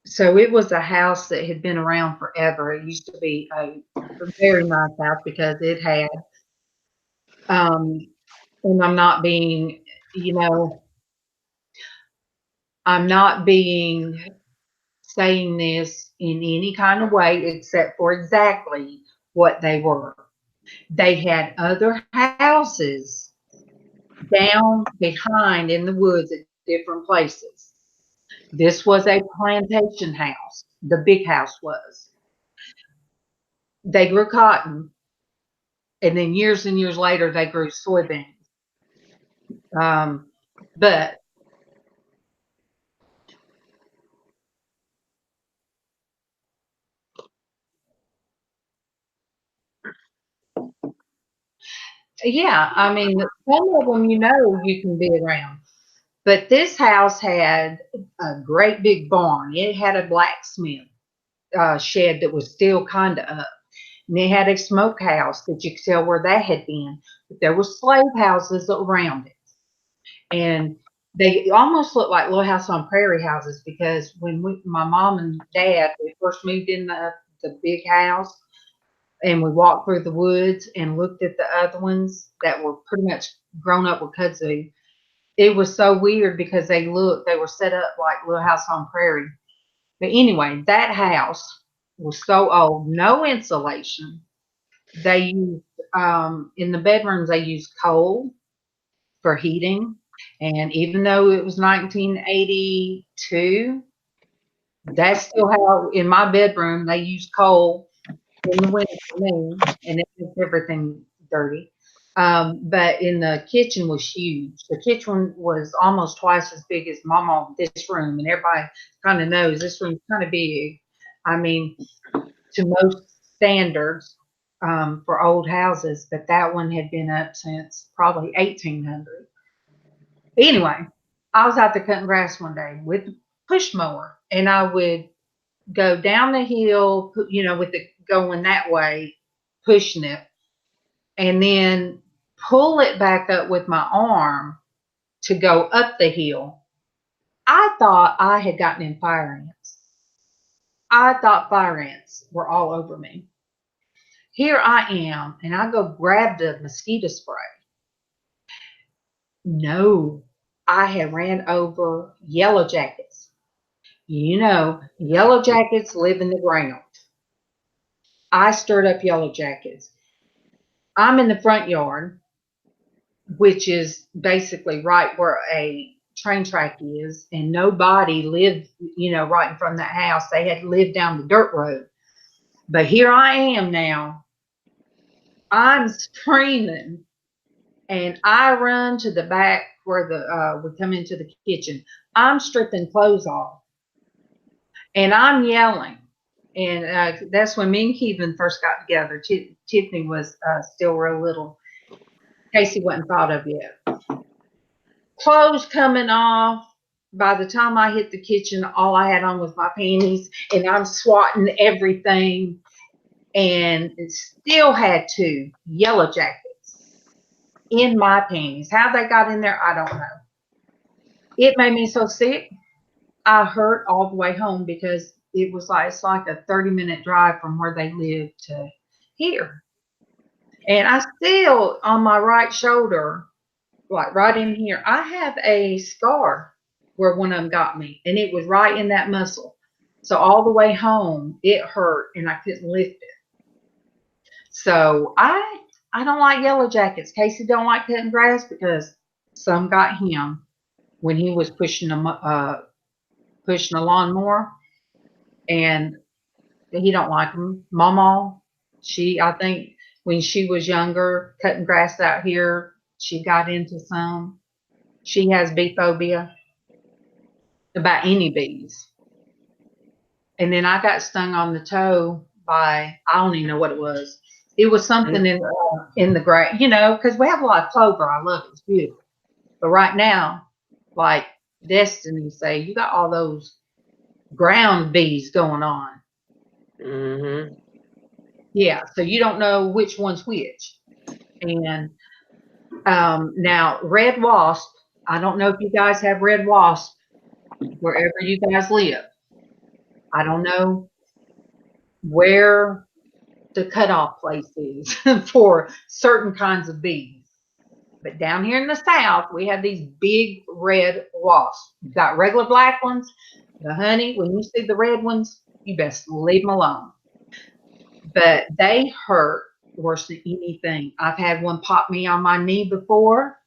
so it was a house that had been around forever. It used to be a very nice house because it had, and I'm not being, you know, I'm not being saying this in any kind of way except for exactly what they were. They had other houses down behind in the woods at different places. This was a plantation house. The big house was. They grew cotton, and then years and years later, they grew soybeans. But yeah, I mean, some of them, you can be around. But this house had a great big barn. It had a blacksmith shed that was still kind of up. And it had a smokehouse that you could tell where that had been. But there were slave houses around it. And they almost looked like Little House on Prairie houses because when my mom and dad, we first moved in the big house, and we walked through the woods and looked at the other ones that were pretty much grown up with kudzu. It was so weird because they were set up like Little House on Prairie. But anyway, that house was so old, no insulation. They used, in the bedrooms, they used coal for heating. And even though it was 1982, that's still how in my bedroom they used coal in the winter for me, and it makes everything dirty. But in the kitchen was huge. The kitchen was almost twice as big as MawMaw this room, and everybody kind of knows this room's kind of big. I mean, to most standards for old houses, but that one had been up since probably 1800. Anyway, I was out there cutting grass one day with the push mower, and I would go down the hill, with it going that way, pushing it, and then pull it back up with my arm to go up the hill. I thought I had gotten in fire ants. I thought fire ants were all over me. Here I am, and I go grab the mosquito spray. No, I had ran over yellow jackets. Yellow jackets live in the ground. I stirred up yellow jackets. I'm in the front yard, which is basically right where a train track is, and nobody lived, right in front of that house. They had lived down the dirt road. But here I am now. I'm screaming, and I run to the back where we come into the kitchen. I'm stripping clothes off, and I'm yelling. And that's when me and Kevin first got together. Tiffany was still real little. Casey wasn't thought of yet. Clothes coming off. By the time I hit the kitchen, all I had on was my panties, and I'm swatting everything, and it still had two yellow jackets in my panties. How they got in there, I don't know. It made me so sick. I hurt all the way home because it's like a 30-minute drive from where they live to here. And I still, on my right shoulder, like right in here, I have a scar where one of them got me, and it was right in that muscle. So all the way home, it hurt and I couldn't lift it. So I don't like yellow jackets. Casey don't like cutting grass because some got him when he was pushing a lawnmower, and he don't like them. MawMaw, I think when she was younger, cutting grass out here, she got into some. She has bee phobia about any bees. And then I got stung on the toe by, I don't even know what it was. It was something in the grass, because we have a lot of clover. I love it. It's beautiful. But right now, like Destiny say, you got all those ground bees going on. Mm-hmm. Yeah, so you don't know which one's which. And now red wasp, I don't know if you guys have red wasp wherever you guys live. I don't know where the cutoff place is for certain kinds of bees. But down here in the South, we have these big red wasps. You've got regular black ones. The honey, when you see the red ones, you best leave them alone. But they hurt worse than anything. I've had one pop me on my knee before.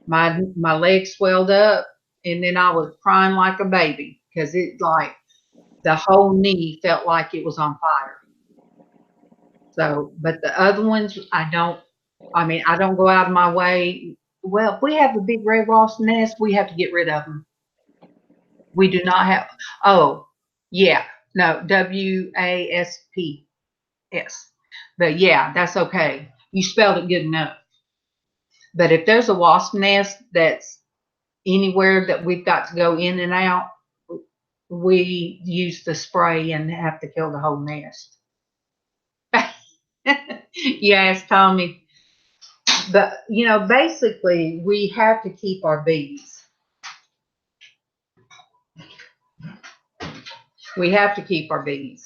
My leg swelled up, and then I was crying like a baby because it like the whole knee felt like it was on fire. So, but the other ones, I don't go out of my way. Well, if we have a big red wasp nest, we have to get rid of them. We do not have, oh, yeah, no, WASPS. But yeah, that's okay. You spelled it good enough. But if there's a wasp nest that's anywhere that we've got to go in and out, we use the spray and have to kill the whole nest. Yes, Tommy. But basically, we have to keep our bees. We have to keep our bees,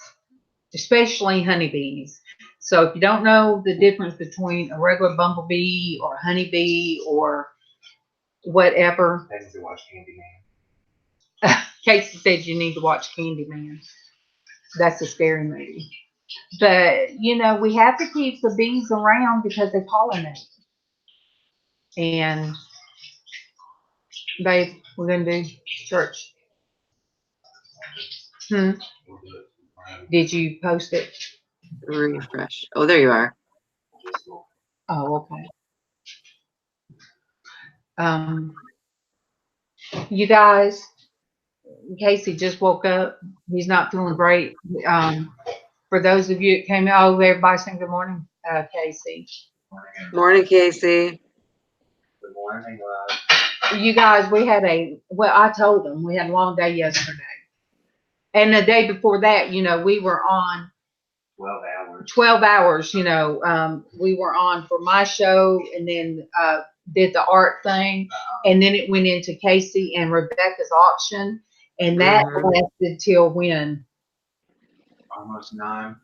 especially honeybees. So if you don't know the difference between a regular bumblebee or a honeybee or whatever, I need to watch Candyman. Casey said you need to watch Candyman. That's a scary movie. But we have to keep the bees around because they pollinate. And babe, we're gonna do church. Did you post it? Refresh. Oh, there you are. Oh, okay. You guys, Casey just woke up. He's not feeling great. For those of you that came out, everybody saying good morning, Casey. Morning, Casey. Good morning, You guys, I told them we had a long day yesterday. And the day before that, we were on 12 hours. 12 hours, we were on for my show and then did the art thing. And then it went into Casey and Rebecca's auction. And that lasted till when? Almost 9.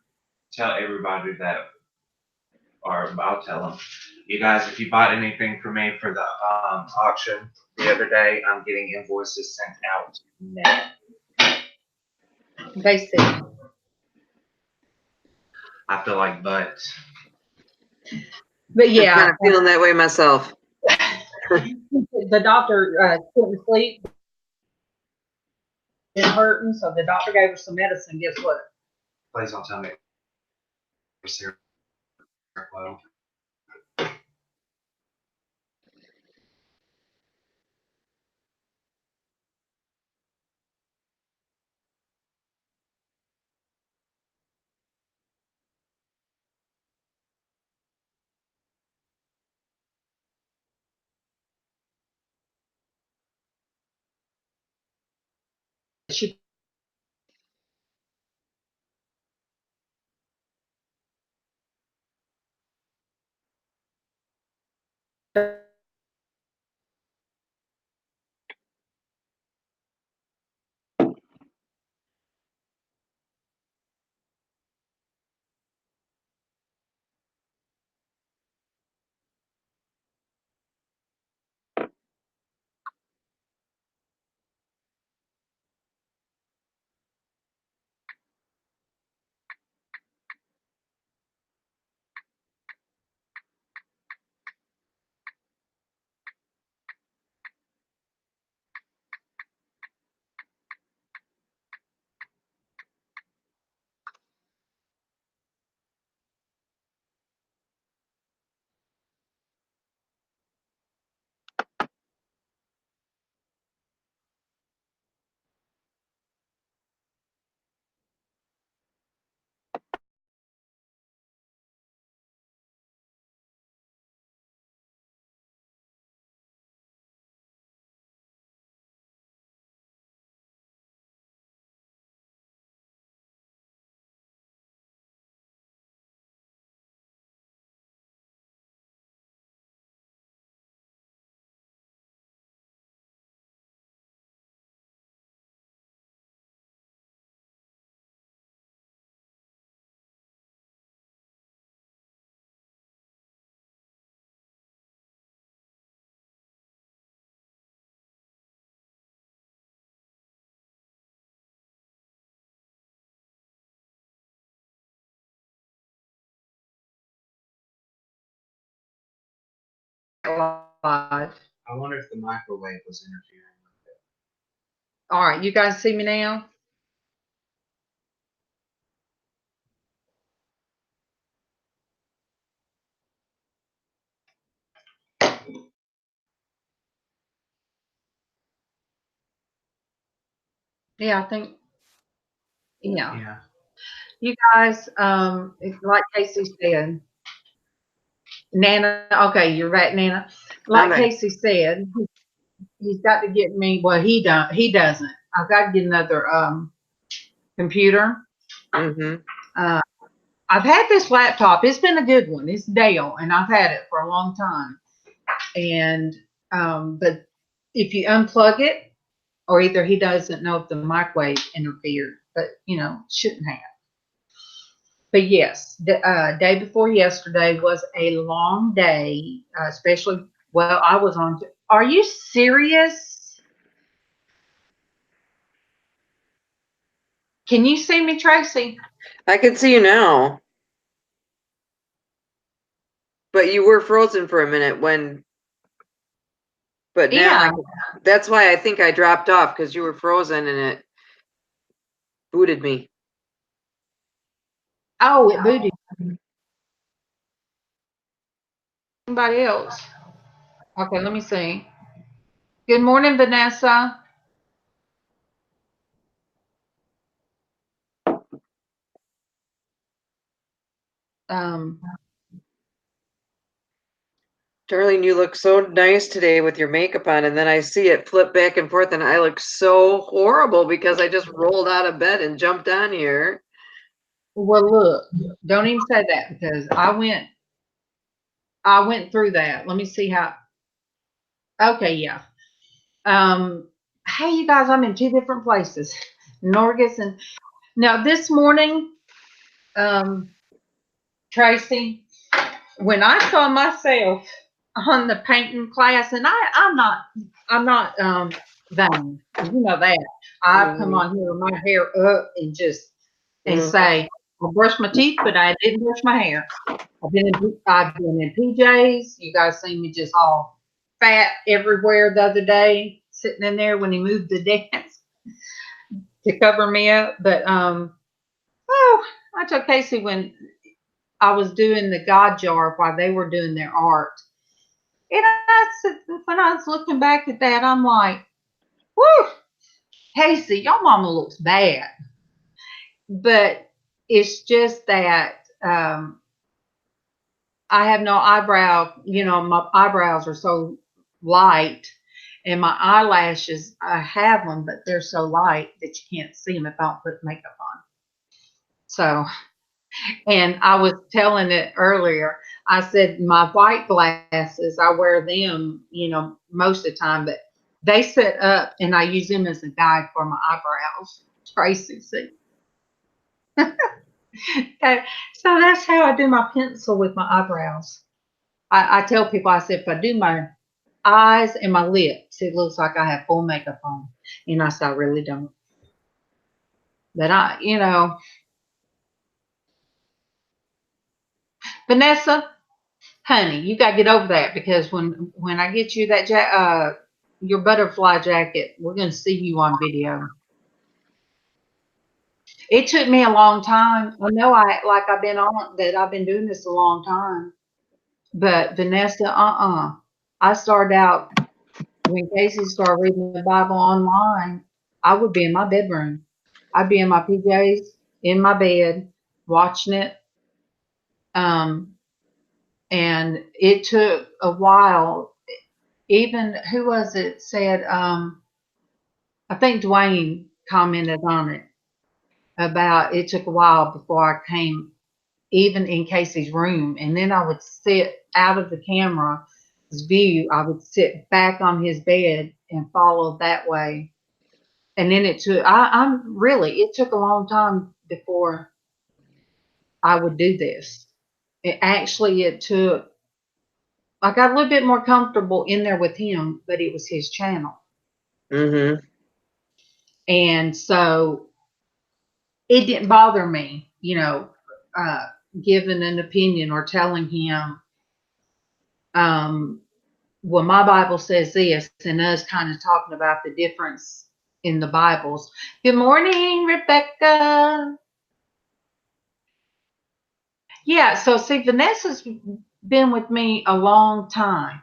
Tell everybody that, or I'll tell them. You guys, if you bought anything for me for the auction the other day, I'm getting invoices sent out now. They said. I feel like butts. But yeah. I'm kind of feeling that way myself. The doctor couldn't sleep. It hurting, so the doctor gave her some medicine. Guess what? Please don't tell me. Well, She live. I wonder if the microwave was interfering with it. All right, you guys see me now? Yeah, I think, yeah. Yeah. You guys, like Casey said, Nana, okay, you're right, Nana. Like Okay. Casey said, he's got to get me, well, he doesn't. I've got to get another computer. Mm-hmm. I've had this laptop. It's been a good one. It's Dell, and I've had it for a long time. And but if you unplug it, or either he doesn't know if the microwave interfered, but shouldn't have. But yes, the day before yesterday was a long day, especially. Well, I was on. Are you serious? Can you see me, Traci? I can see you now. But you were frozen for a minute but now Yeah. that's why I think I dropped off, because you were frozen and it booted me. Oh, it booted. Anybody else? Okay, let me see. Good morning, Vanessa. Um, Darlene, you look so nice today with your makeup on, and then I see it flip back and forth, and I look so horrible because I just rolled out of bed and jumped on here. well, look, don't even say that because I went through that. Let me see how. Okay, yeah. Hey, you guys, I'm in two different places, Norgus and now this morning, Traci, when I saw myself on the painting class, and I'm not vain, you know that. I come on here with my hair up and say, I brushed my teeth, but I didn't brush my hair. I've been in PJs. You guys seen me just all fat everywhere the other day, sitting in there when he moved the desk to cover me up. But oh, I told Casey when I was doing the God jar while they were doing their art. And when I was looking back at that, I'm like, whoo, Casey, your mama looks bad. But it's just that I have no eyebrow, my eyebrows are so light and my eyelashes, I have them, but they're so light that you can't see them if I don't put makeup on. So, and I was telling it earlier, I said my white glasses, I wear them, most of the time, but they sit up and I use them as a guide for my eyebrows. Traci, see. Okay, so that's how I do my pencil with my eyebrows. I tell people, I said, if I do my eyes and my lips, it looks like I have full makeup on. And I said, I really don't. But Vanessa, honey, you got to get over that because when I get you that your butterfly jacket, we're going to see you on video. It took me a long time. I know I've been doing this a long time. But Vanessa, I started out when Casey started reading the Bible online, I would be in my bedroom. I'd be in my PJs in my bed watching it. And it took a while. Even who was it said, I think Dwayne commented on it about it took a while before I came even in Casey's room. And then I would sit out of the camera's view. I would sit back on his bed and follow that way. And then it took, it took a long time before I would do this. It took, I got a little bit more comfortable in there with him, but it was his channel. Mm-hmm. And so it didn't bother me, giving an opinion or telling him, well, my Bible says this, and us kind of talking about the difference in the Bibles. Good morning, Rebecca. Yeah, so see, Vanessa's been with me a long time.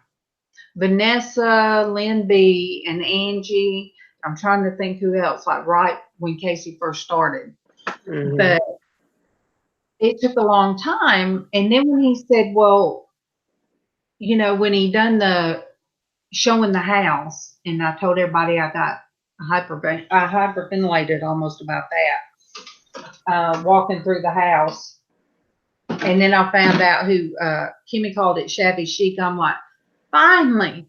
Vanessa, Lynn B, and Angie. I'm trying to think who else, like right when Casey first started. Mhm. But it took a long time. And then when he said, well, when he done the showing the house, and I told everybody I got I hyperventilated almost about that, walking through the house. And then I found out who Kimmy called it shabby chic. I'm like, finally,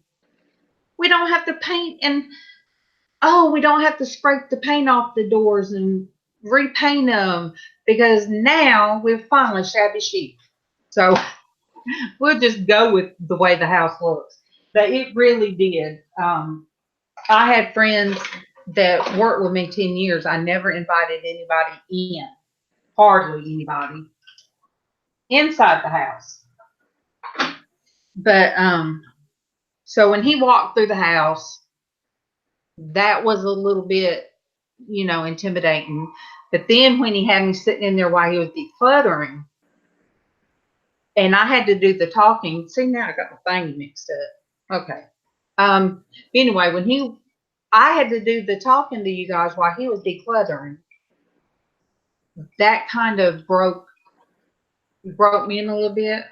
we don't have to paint and we don't have to scrape the paint off the doors and repaint them because now we're finally shabby chic. So we'll just go with the way the house looks. But it really did. I had friends that worked with me 10 years. I never invited anybody in, hardly anybody inside the house. But so when he walked through the house, that was a little bit, intimidating. But then when he had me sitting in there while he was decluttering, and I had to do the talking. See, now I got my thing mixed up. Okay. Anyway, I had to do the talking to you guys while he was decluttering. That kind of broke me in a little bit.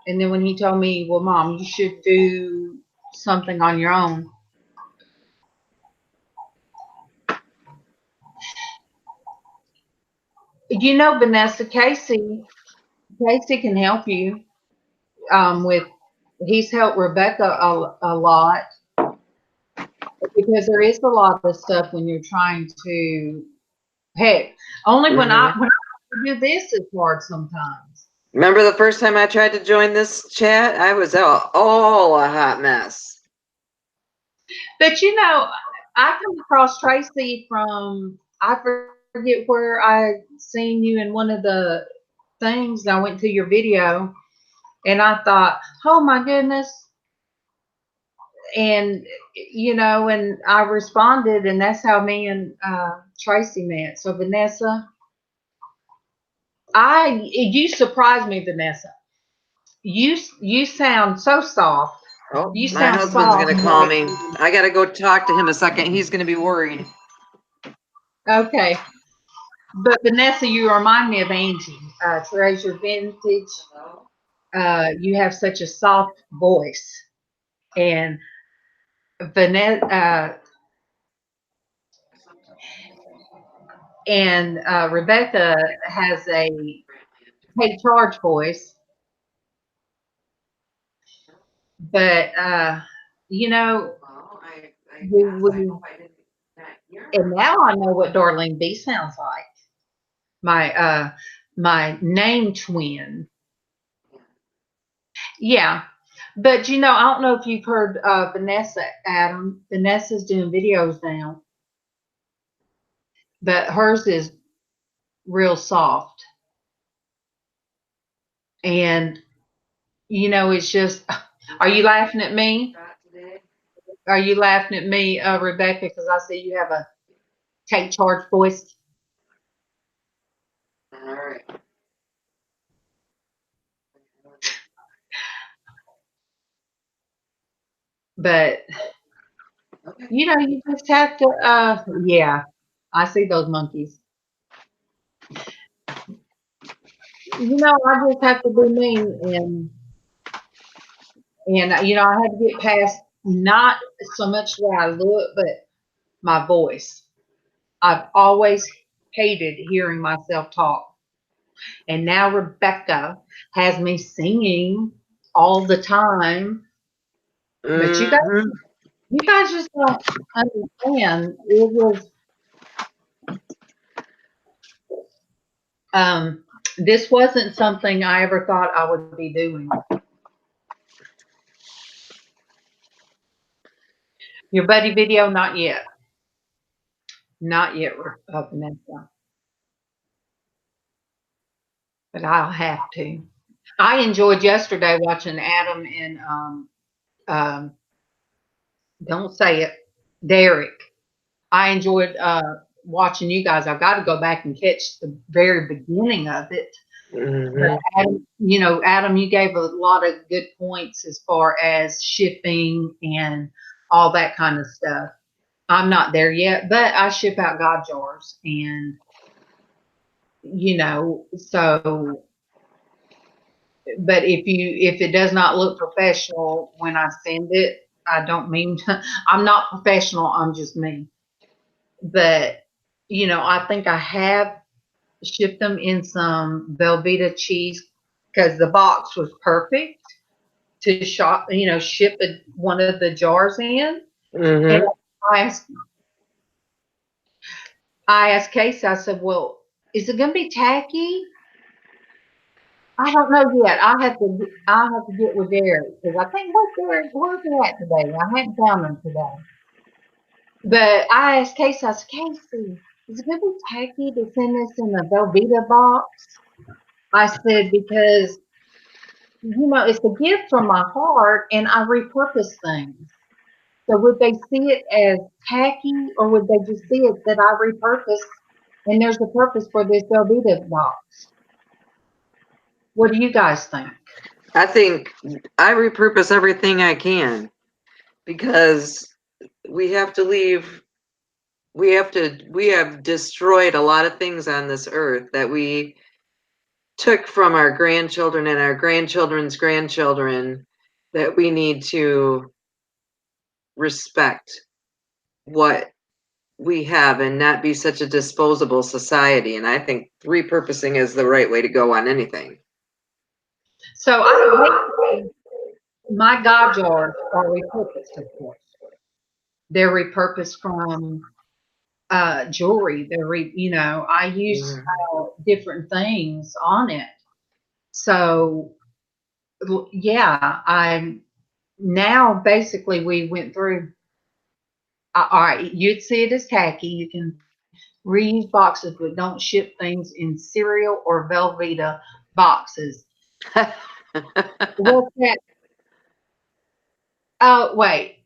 And then when he told me, well, Mom, you should do something on your own. Vanessa, Casey can help you with, he's helped Rebecca a lot because there is a lot of stuff when you're trying to, heck, only when I do this is hard sometimes. Remember the first time I tried to join this chat? I was all a hot mess. But I come across Traci from, I forget where I seen you in one of the things. I went to your video and I thought, oh my goodness. And, and I responded, and that's how me and Traci met. So Vanessa, you surprised me, Vanessa. You sound so soft. Oh, You my sound husband's soft. gonna call me. I gotta go talk to him a second. He's gonna be worried. Okay. But Vanessa, you remind me of Angie, Treasure Vintage. You have such a soft voice. And Vanessa, and Rebecca has a take charge voice. But, and now I know what Darlene B sounds like. My name twin. Yeah. But, I don't know if you've heard Vanessa, Adam. Vanessa's doing videos now. But hers is real soft. And, it's just, are you laughing at me? Are you laughing at me, Rebecca? Because I see you have a take charge voice. All right. But, you just have to, yeah, I see those monkeys. I just have to be me. And I had to get past not so much the way I look, but my voice. I've always hated hearing myself talk. And now Rebecca has me singing all the time. But you guys just don't understand. It was this wasn't something I ever thought I would be doing. Your buddy video, not yet. Not yet, Vanessa. But I'll have to. I enjoyed yesterday watching Adam and Don't say it. Derek. I enjoyed watching you guys. I've got to go back and catch the very beginning of it. But Adam, Adam, you gave a lot of good points as far as shipping and all that kind of stuff. I'm not there yet, but I ship out God jars, and so. But if it does not look professional when I send it, I don't mean I'm not professional. I'm just me. But I think I have shipped them in some Velveeta cheese because the box was perfect to ship one of the jars in. And I asked Casey, I said, well, is it going to be tacky? I don't know yet. I have to get with Derek because I think where's they at today? I hadn't found them today. But I asked Casey, I said, Casey, is it going to be tacky to send this in a Velveeta box? I said, because, it's a gift from my heart and I repurpose things. So would they see it as tacky or would they just see it that I repurpose and there's a purpose for this Velveeta box? What do you guys think? I think I repurpose everything I can because we have to leave. We have destroyed a lot of things on this earth that we took from our grandchildren and our grandchildren's grandchildren that we need to respect what we have and not be such a disposable society. And I think repurposing is the right way to go on anything. So my God jars are repurposed, of course. They're repurposed from jewelry. I use different things on it. So yeah, now basically we went through. All right, you'd see it as tacky. You can reuse boxes, but don't ship things in cereal or Velveeta boxes. What's that? Oh, wait.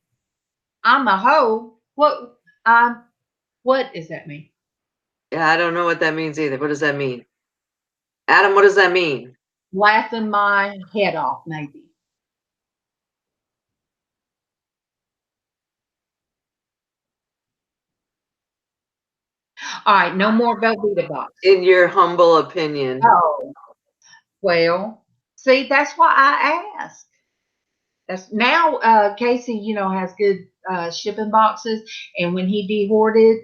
I'm a hoe. What does that mean? Yeah, I don't know what that means either. What does that mean? Adam, what does that mean? Laughing my head off, maybe. All right, no more Velveeta box. In your humble opinion. Oh, well, see, that's why I asked. That's now Casey, has good shipping boxes, and when he dehoarded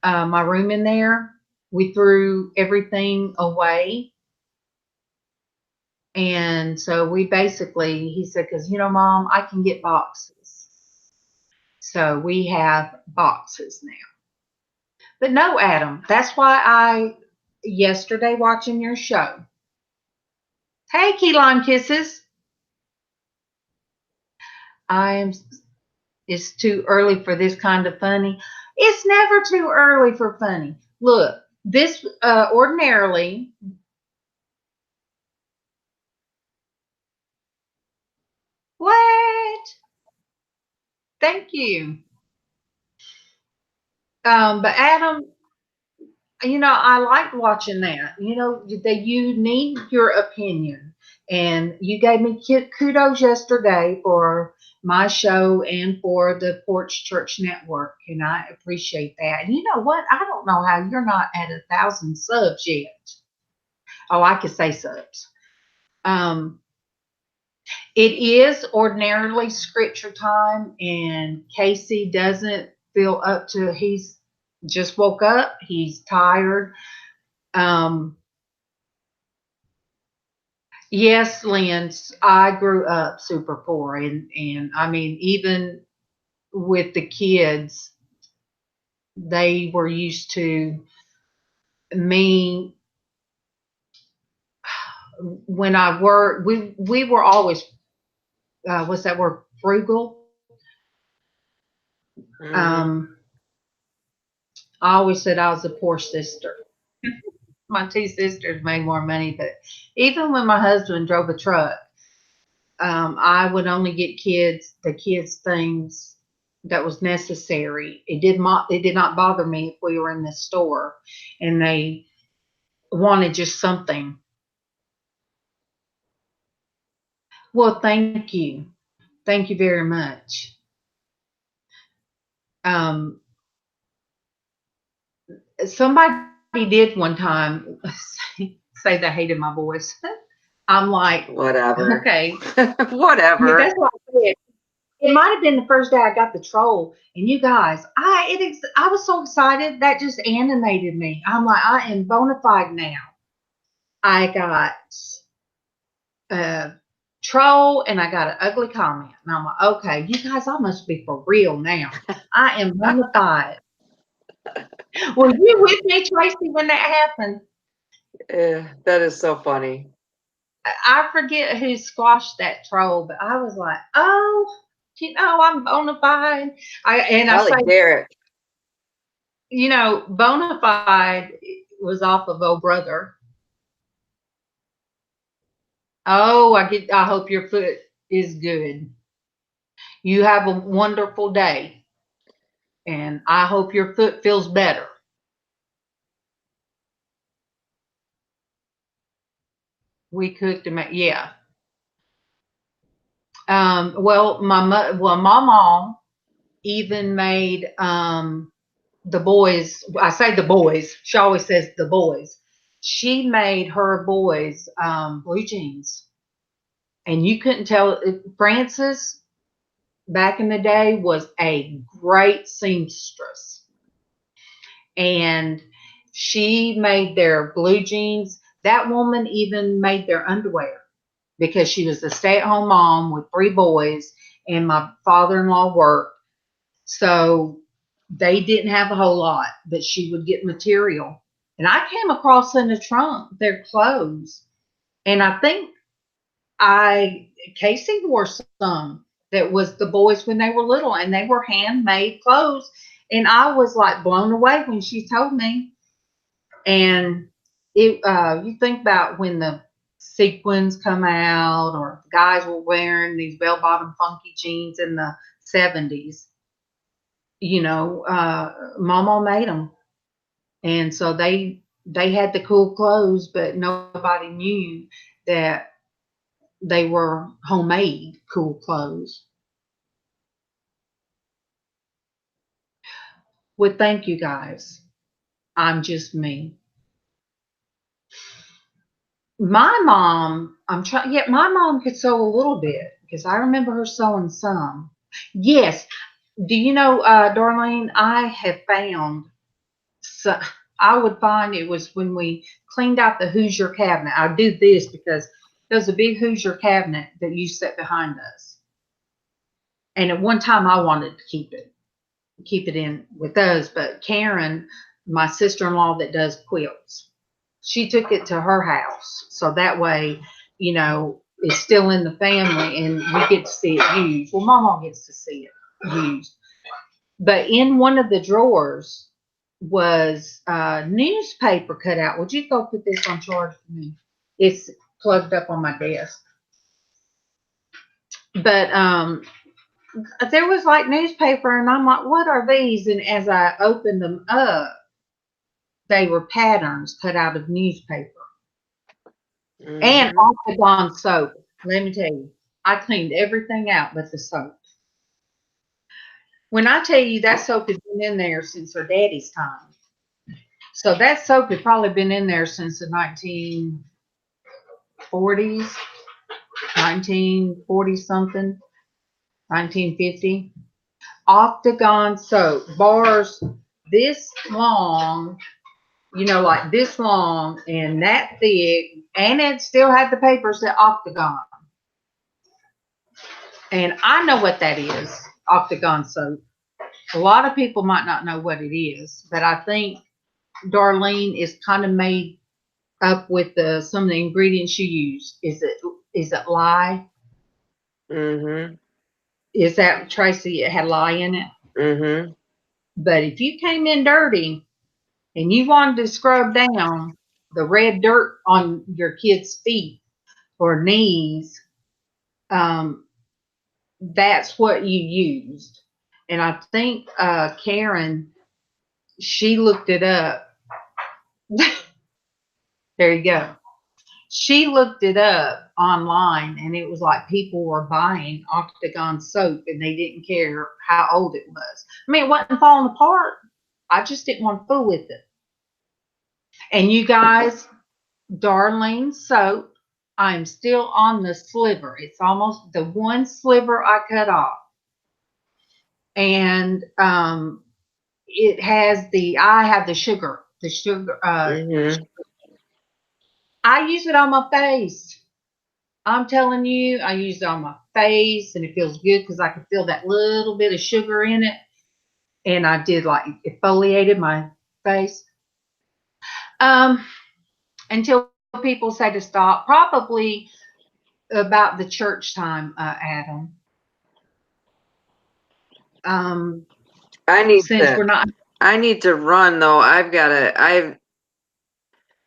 my room in there, we threw everything away. And so he said, because, Mom, I can get boxes. So we have boxes now. But no, Adam, that's why yesterday watching your show. Hey, key lime kisses. It's too early for this kind of funny. It's never too early for funny. Look, this ordinarily. What? Thank you. But Adam, I liked watching that. That you need your opinion. And you gave me kudos yesterday for my show and for the Porch Church Network. And I appreciate that. And you know what? I don't know how you're not at 1,000 subs yet. Oh, I could say subs. It is ordinarily scripture time, and Casey doesn't feel up to. He's just woke up. He's tired. Yes, Lynn, I grew up super poor, and I mean, even with the kids, they were used to me. When I worked, we were always what's that word? Frugal. I always said I was a poor sister. My two sisters made more money, but even when my husband drove a truck, I would only get the kids things that was necessary. It did not bother me if we were in the store and they wanted just something. Well, thank you. Thank you very much. Somebody did one time say they hated my voice. I'm like, Whatever. okay. Whatever. That's what I said. It might have been the first day I got the troll, and you guys, I was so excited that just animated me. I'm like, I am bona fide now. I got a troll and I got an ugly comment, and I'm like, okay, you guys, I must be for real now. I am bona fide. Were you with me, Tracy, when that happened? That is so funny. I forget who squashed that troll, but I was like, oh, I'm bona fide. I say, Garrett. bona fide was off of Oh Brother. Oh, I hope your foot is good. You have a wonderful day. And I hope your foot feels better. We cooked them, yeah. MawMaw even made the boys. I say the boys. She always says the boys. She made her boys blue jeans, and you couldn't tell. Frances back in the day was a great seamstress, and she made their blue jeans. That woman even made their underwear because she was a stay-at-home mom with 3 boys, and my father-in-law worked. So they didn't have a whole lot, but she would get material. And I came across in the trunk their clothes. And I think Casey wore some that was the boys when they were little, and they were handmade clothes. And I was like blown away when she told me. And you think about when the sequins come out, or guys were wearing these bell-bottom funky jeans in the 70s. MawMaw made them, and so they had the cool clothes, but nobody knew that they were homemade cool clothes. Well, thank you guys. I'm just me. My mom, my mom could sew a little bit because I remember her sewing some. Yes. Do you know, Darlene, I have found, so I would find it was when we cleaned out the Hoosier cabinet. I do this because there's a big Hoosier cabinet that you set behind us. And at one time I wanted to keep it in with us, but Karen, my sister-in-law that does quilts, she took it to her house. So that way, it's still in the family and we get to see it used. Well, Mama gets to see it used. But in one of the drawers was newspaper cut out. Would you go put this on charge for me? It's plugged up on my desk. But there was like newspaper, and I'm like, what are these? And as I opened them up, they were patterns cut out of newspaper. Mm-hmm. And Octagon soap. Let me tell you, I cleaned everything out but the soap. When I tell you that soap has been in there since her daddy's time. So that soap had probably been in there since the 1940s, 1940 something, 1950. Octagon soap, bars this long, like this long and that thick, and it still had the papers at Octagon. And I know what that is, Octagon soap. A lot of people might not know what it is, but I think Darlene is kind of made up with some of the ingredients you use. Is it lye? Mm-hmm. Is that, Tracy, it had lye in it? Mm-hmm. But if you came in dirty and you wanted to scrub down the red dirt on your kids' feet or knees, that's what you used. And I think Karen, she looked it up. There you go. She looked it up online, and it was like people were buying Octagon soap and they didn't care how old it was. I mean, it wasn't falling apart. I just didn't want to fool with it. And you guys, Darlene soap, I'm still on the sliver. It's almost the one sliver I cut off. And it has I have the sugar. I use it on my face. I'm telling you, I use it on my face, and it feels good because I can feel that little bit of sugar in it. And I did exfoliated my face. Until people say to stop, probably about the church time, Adam. I need Since we're not. I need to run though.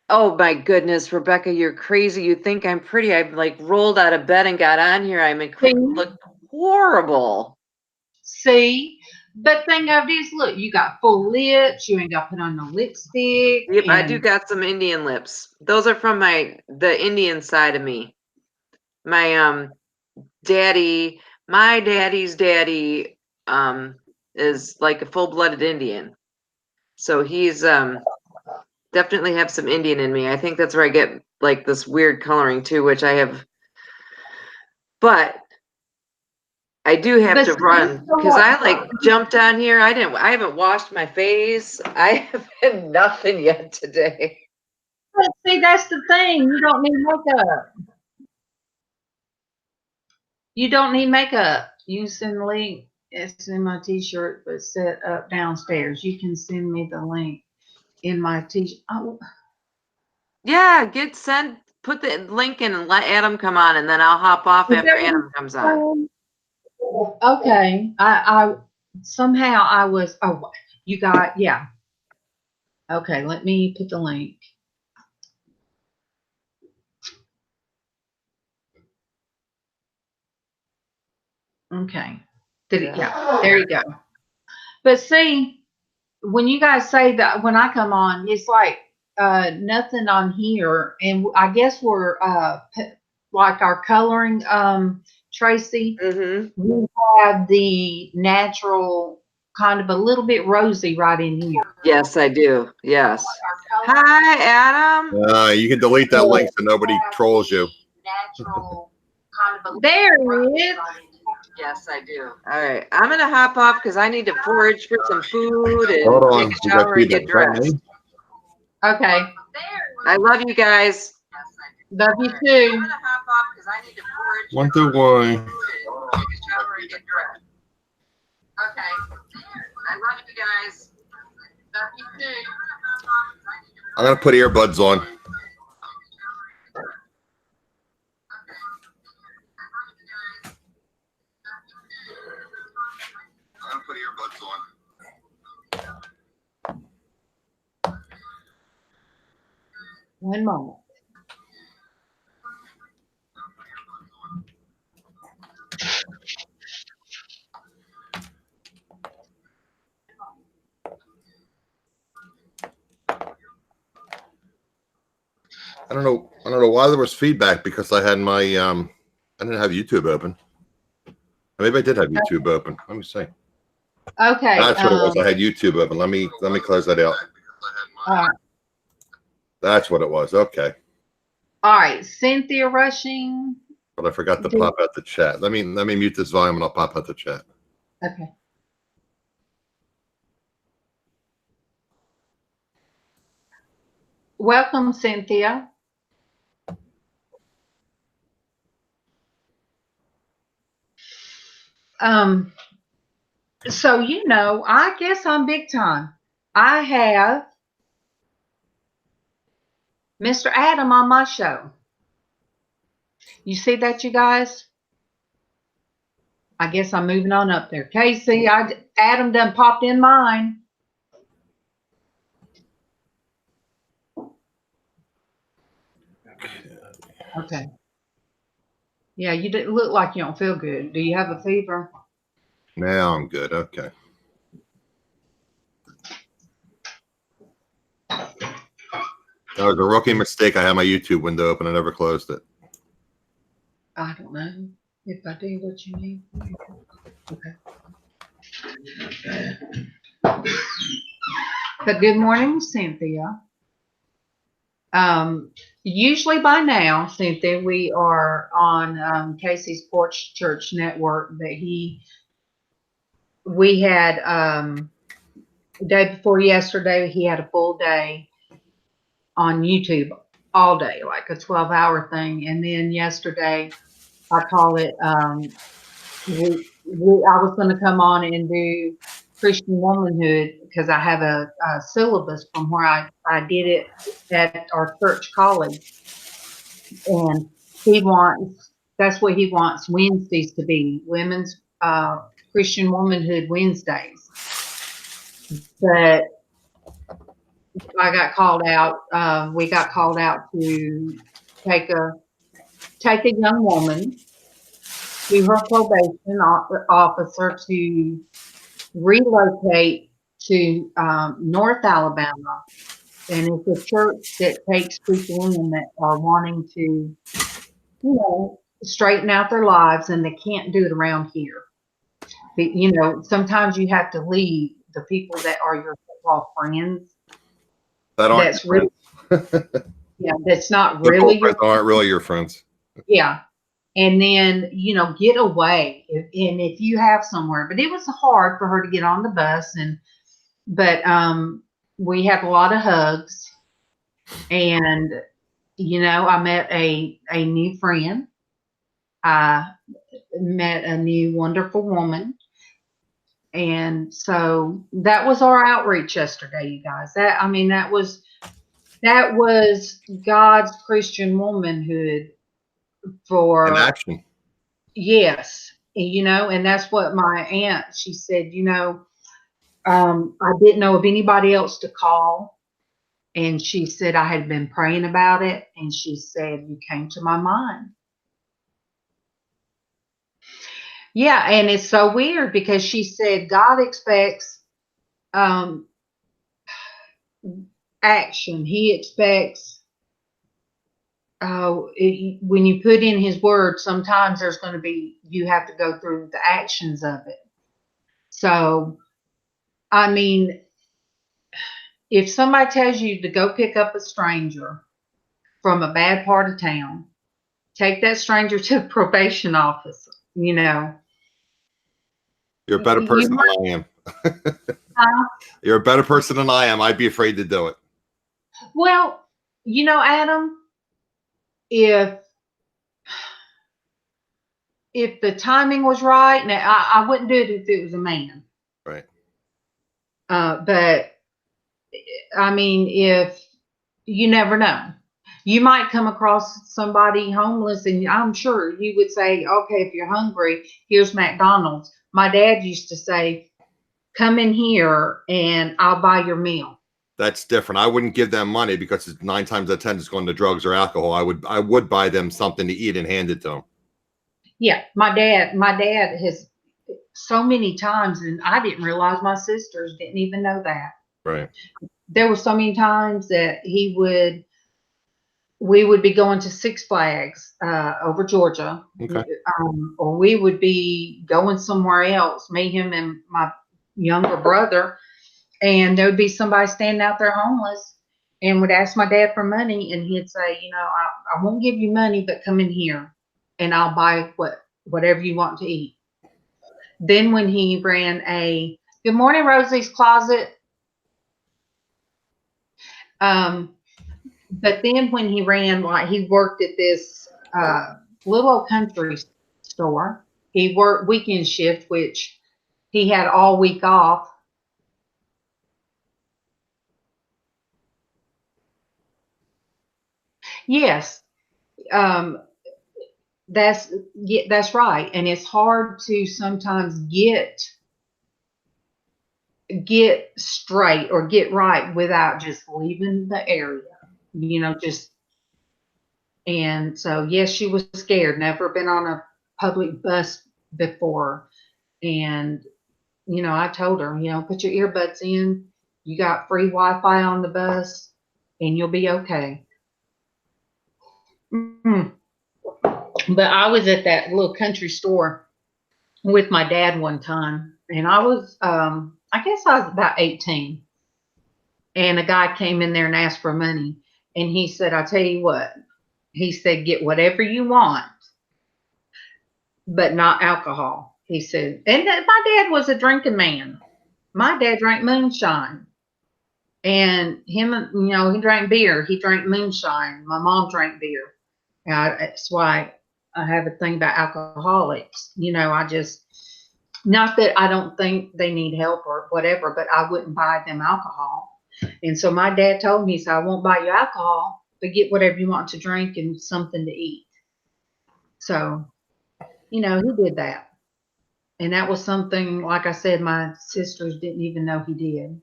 Oh my goodness, Rebecca, you're crazy. You think I'm pretty. I've like rolled out of bed and got on here. Look horrible. See, but thing of it is, look, you got full lips. You ain't got to put on no lipstick. Yep, I do got some Indian lips. Those are from the Indian side of me. My daddy's daddy is like a full-blooded Indian. So he's definitely have some Indian in me. I think that's where I get like this weird coloring too, which I have. But I do have to run because I like jumped on here. I haven't washed my face. I haven't nothing yet today. But see, that's the thing. You don't need makeup. You don't need makeup. You can send the link. It's in my t-shirt, but set up downstairs. You can send me the link in my t-shirt. Oh. Yeah, put the link in and let Adam come on, and then I'll hop off after Adam comes on. Okay. I somehow I was, you got, yeah. Okay, let me put the link. Okay. Yeah, there you go. But see, when you guys say that, when I come on, it's like nothing on here, and I guess we're like our coloring, Traci. We have the natural kind of a little bit rosy right in here. Yes, I do. Yes. Hi, Adam. You can delete that link so nobody trolls you. Natural kind of there it is. Yes, I do. All right. I'm going to hop off because I need to forage for some food and Hold on. take a shower and get dressed. Okay. I love you guys. Love you too. 1 through 1. Okay. I love you guys. Love you too. I'm going to put earbuds on. One moment. I don't know why there was feedback because I had my I didn't have YouTube open. Maybe I did have YouTube open. Let me see. Okay. That's what it was. I had YouTube open. Let me close that out. That's what it was. Okay. All right. Cynthia Rushing. But I forgot to pop out the chat. Let me mute this volume and I'll pop out the chat. Okay. Welcome, Cynthia. So, I guess I'm big time. I have Mr. Adam on my show. You see that, you guys? I guess I'm moving on up there. Casey, Adam done popped in mine. Okay. Yeah, you didn't look like you don't feel good. Do you have a fever? Now I'm good. Okay. That was a rookie mistake. I had my YouTube window open. I never closed it. I don't know if I do what you need. Okay. But good morning, Cynthia. Usually by now, Cynthia, we are on Casey's Porch Church Network. We had the day before yesterday, he had a full day on YouTube all day, like a 12-hour thing. And then yesterday, I call it, I was going to come on and do Christian womanhood because I have a syllabus from where I did it at our church college. And that's what he wants Wednesdays to be, women's Christian womanhood Wednesdays. But I got called out. We got called out to take a young woman to her probation officer to relocate to North Alabama. And it's a church that takes people in that are wanting to, straighten out their lives, and they can't do it around here. But, sometimes you have to leave the people that are your so-called friends. That's really, that's not really your friends aren't really your friends. Yeah. And then, get away. And if you have somewhere, but it was hard for her to get on the bus. But we had a lot of hugs, and, I met a new friend. I met a new wonderful woman. And so that was our outreach yesterday, you guys. That was God's Christian womanhood for in action. Yes. And that's what my aunt, she said, I didn't know of anybody else to call. And she said, I had been praying about it. And she said, you came to my mind. Yeah. And it's so weird because she said, God expects action. He expects, when you put in his word, sometimes there's going to be, you have to go through the actions of it. So, if somebody tells you to go pick up a stranger from a bad part of town, take that stranger to the probation office, You're a better person than I am. You're a better person than I am. I'd be afraid to do it. Well, Adam, if the timing was right, now I wouldn't do it if it was a man. Right. But if you never know, you might come across somebody homeless, and I'm sure you would say, okay, if you're hungry, here's McDonald's. My dad used to say, come in here and I'll buy your meal. That's different. I wouldn't give them money because 9 times out of 10 it's going to drugs or alcohol. I would buy them something to eat and hand it to them. Yeah, my dad has so many times, and I didn't realize my sisters didn't even know that. Right. There were so many times that we would be going to Six Flags over Georgia, okay. Or we would be going somewhere else, me, him, and my younger brother, and there would be somebody standing out there homeless and would ask my dad for money, and he'd say, I won't give you money, but come in here and I'll buy whatever you want to eat. Then when he ran a Good Morning Rosie's Closet, but then when he ran, he worked at this little old country store. He worked weekend shift, which he had all week off. Yes. That's right. And it's hard to sometimes get straight or get right without just leaving the area, and so, yes, she was scared, never been on a public bus before. And, I told her, put your earbuds in. You got free Wi-Fi on the bus and you'll be okay. But I was at that little country store with my dad one time, and I was, I guess I was about 18. And a guy came in there and asked for money. And he said, I tell you what, he said, get whatever you want, but not alcohol. He said, and my dad was a drinking man. My dad drank moonshine. And him, he drank beer. He drank moonshine. My mom drank beer. That's why I have a thing about alcoholics. I just, not that I don't think they need help or whatever, but I wouldn't buy them alcohol. And so my dad told me, he said, I won't buy you alcohol, but get whatever you want to drink and something to eat. So, he did that. And that was something, like I said, my sisters didn't even know he did.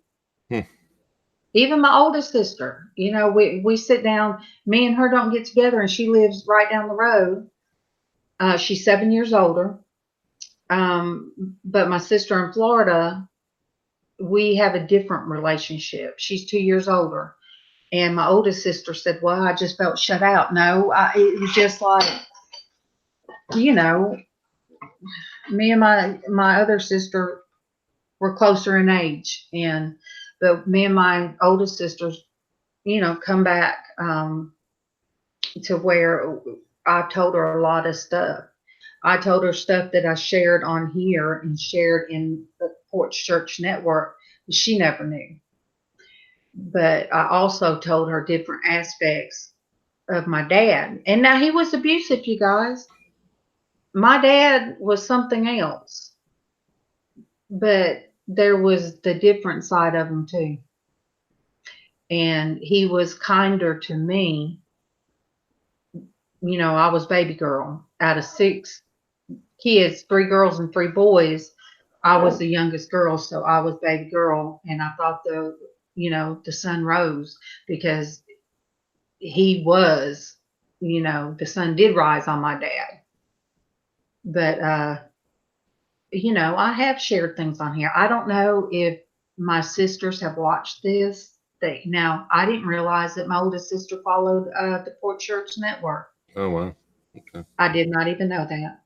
Even my oldest sister, we sit down, me and her don't get together, and she lives right down the road. She's 7 years older. But my sister in Florida, we have a different relationship. She's 2 years older. And my oldest sister said, well, I just felt shut out. No, it was just like, me and my other sister were closer in age. But me and my oldest sisters, come back to where I told her a lot of stuff. I told her stuff that I shared on here and shared in the Porch Church Network that she never knew. But I also told her different aspects of my dad. And now he was abusive, you guys. My dad was something else. But there was the different side of him too. And he was kinder to me. I was baby girl. Out of 6 kids, 3 girls and 3 boys, I was the youngest girl, so I was baby girl. And I thought the sun rose because he was, the sun did rise on my dad. But, I have shared things on here. I don't know if my sisters have watched this. Now, I didn't realize that my oldest sister followed the Porch Church Network. Oh, wow. Okay. I did not even know that.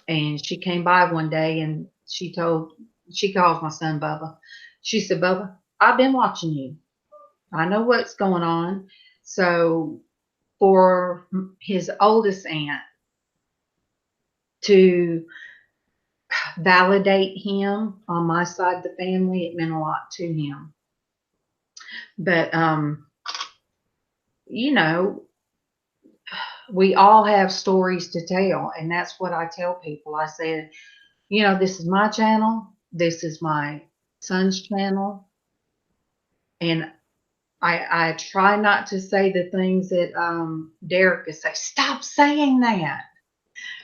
And she came by one day and she calls my son Bubba. She said, Bubba, I've been watching you. I know what's going on. So for his oldest aunt to validate him on my side of the family, it meant a lot to him. But, we all have stories to tell. And that's what I tell people. I said, this is my channel. This is my son's channel. And I try not to say the things that Derek is saying. Stop saying that.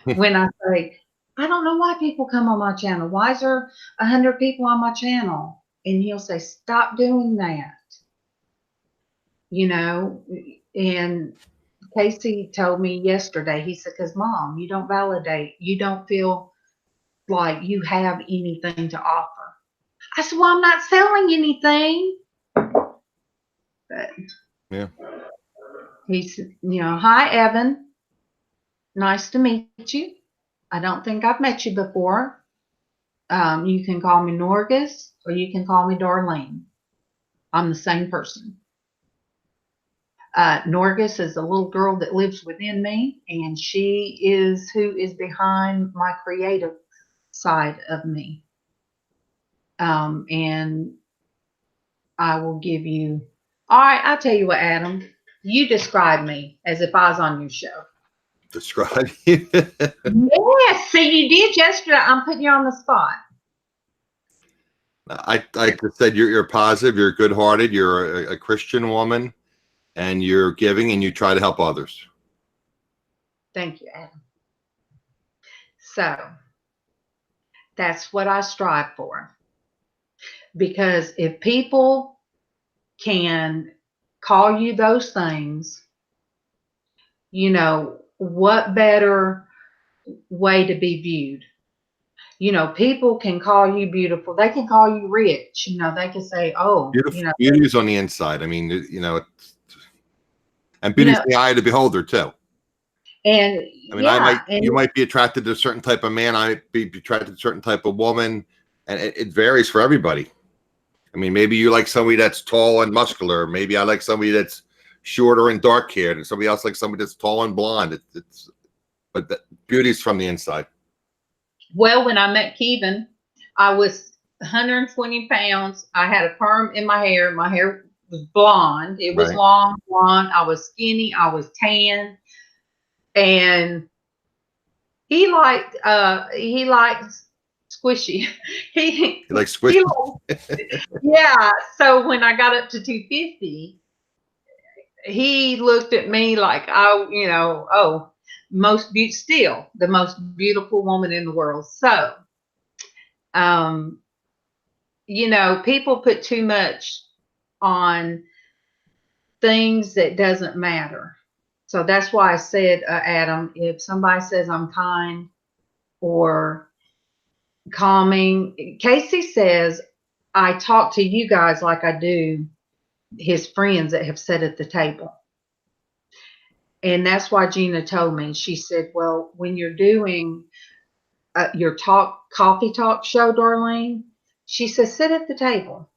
When I say, I don't know why people come on my channel. Why is there 100 people on my channel? And he'll say, stop doing that. And Casey told me yesterday, he said, because Mom, you don't validate. You don't feel like you have anything to offer. I said, well, I'm not selling anything. But yeah. He said, hi, Evan. Nice to meet you. I don't think I've met you before. You can call me Norgus or you can call me Darlene. I'm the same person. Norgus is a little girl that lives within me, and she is who is behind my creative side of me. And I will give you, all right, I'll tell you what, Adam, you describe me as if I was on your show. Describe you? Yes, see, you did yesterday. I'm putting you on the spot. I just said you're positive, you're good-hearted, you're a Christian woman, and you're giving, and you try to help others. Thank you, Adam. So that's what I strive for. Because if people can call you those things, what better way to be viewed? you know, people can call you beautiful. They can call you rich. You know, they can say, oh, Beautiful, you know, beauty is on the inside. I mean, you know, and you beauty's know, in the eye of the beholder too. and I mean, yeah, you and might be attracted to a certain type of man. I might be attracted to a certain type of woman, and it varies for everybody. I mean, maybe you like somebody that's tall and muscular. Maybe I like somebody that's shorter and dark haired, and somebody else likes somebody that's tall and blonde. But the beauty's from the inside. well, when I met Kevin, I was 120 pounds. I had a perm in my hair. My hair was blonde. It was Right. long blonde. I was skinny. I was tan. And he liked squishy. He You like he squish. yeah. So when I got up to 250, he looked at me like oh, still the most beautiful woman in the world. So um you know, people put too much on things that doesn't matter. So that's why I said, Adam, if somebody says I'm kind or calming, Casey says I talk to you guys like I do his friends that have sat at the table. And that's why Gina told me. She said, well, when you're doing your coffee talk show, Darlene, she says, sit at the table.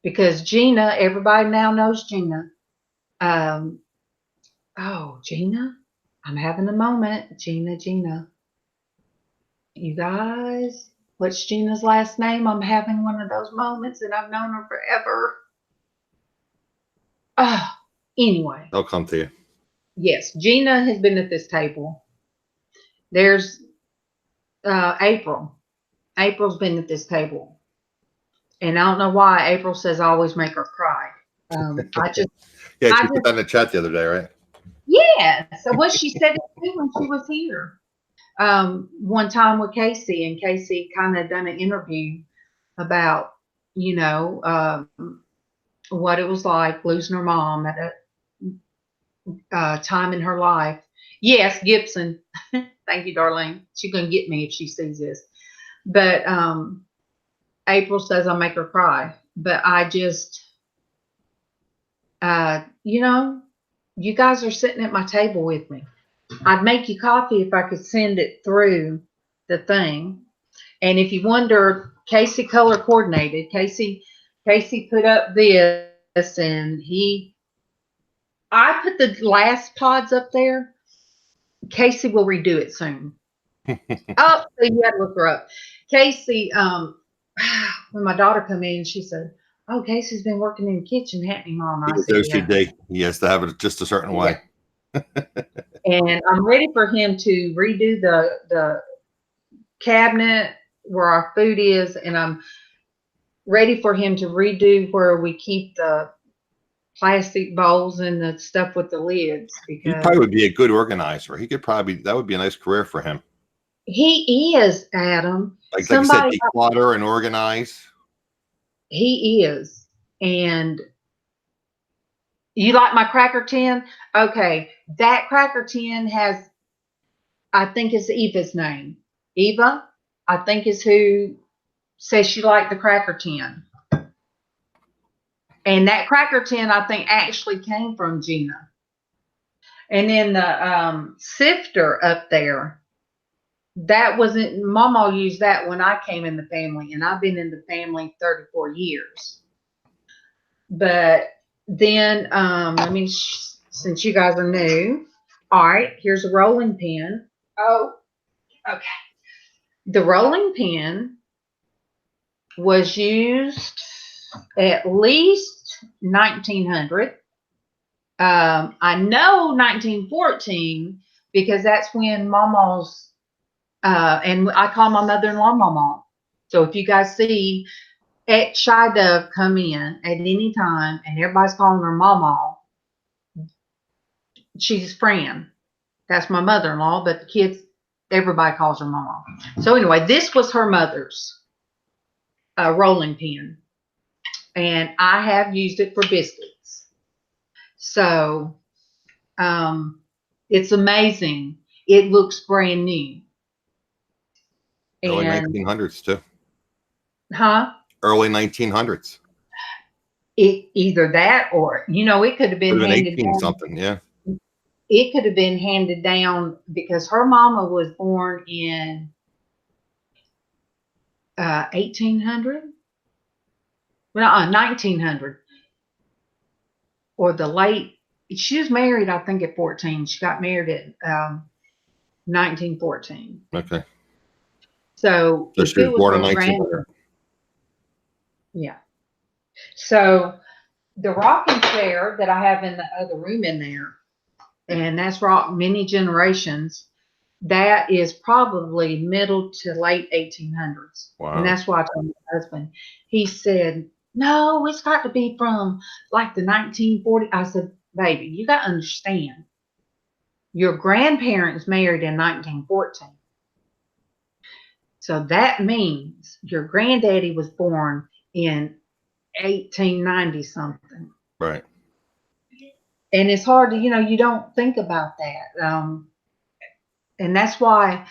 Because Gina, everybody now knows Gina. Oh, Gina, I'm having a moment. Gina. You guys, what's Gina's last name? I'm having one of those moments and I've known her forever. Anyway. They'll come to you. Yes, Gina has been at this table. There's April. April's been at this table. And I don't know why April says I always make her cry. Yeah, she put that in the chat the other day, right? Yeah. So what she said it too when she was here. One time with Casey, and Casey kind of done an interview about, you know, what it was like losing her mom at a time in her life. Yes, Gibson. Thank you, Darlene. She's gonna get me if she sees this. But April says I make her cry. But I just, you know, you guys are sitting at my table with me. I'd make you coffee if I could send it through the thing. And if you wonder, Casey color coordinated. Casey put up this, and I put the last pods up there. Casey will redo it soon. Oh, so you had to look her up. Casey, when my daughter come in, she said, oh, Casey's been working in the kitchen, hasn't he, Mom? I said, OCD. He has to have it just a certain way. And I'm ready for him to redo the cabinet where our food is, and I'm ready for him to redo where we keep the plastic bowls and the stuff with the lids. He Because probably would be a good organizer. He could probably, that would be a nice career for him. he is, Adam. Like I said, declutter and organize. He is. And you like my cracker tin? Okay. That cracker tin has, I think it's Eva's name. Eva, I think, is who says she liked the cracker tin. And that cracker tin, I think, actually came from Gina. And then the sifter up there, that wasn't, MawMaw used that when I came in the family, and I've been in the family 34 years. But then, since you guys are new, all right, here's a rolling pin. Oh, okay. The rolling pin was used at least 1900. I know 1914 because that's when MawMaw's, and I call my mother-in-law MawMaw. So if you guys see Xshydovex come in at any time and everybody's calling her MawMaw, she's Fran. That's my mother-in-law, but the kids, everybody calls her MawMaw. So anyway, this was her mother's rolling pin, and I have used it for biscuits. So it's amazing. It looks brand new. Early And 1900s too. Early 1900s. Either that or, it could have been Could have been handed 18 down. something. Yeah. It could have been handed down because her mama was born in 1800. Well, 1900 or the late. She was married, I think, at 14. She got married at 1914. Okay. So if She was it was born in her 1900. grandmother, yeah. So the rocking chair that I have in the other room in there, and that's rocked many generations. That is probably middle to late 1800s. Wow. And that's why I told my husband. He said, no, it's got to be from like the 1940s. I said, baby, you got to understand. Your grandparents married in 1914. So that means your granddaddy was born in 1890 something. Right. And it's hard to, you don't think about that. And that's why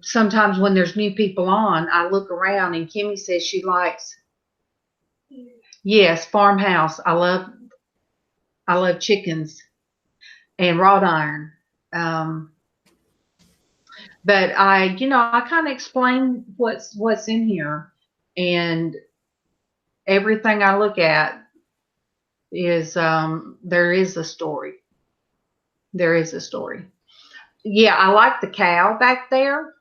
sometimes when there's new people on, I look around and Kimmy says she likes, yes, farmhouse. I love chickens and wrought iron. But I kind of explain what's in here, and everything I look at is, there is a story. There is a story. Yeah, I like the cow back there.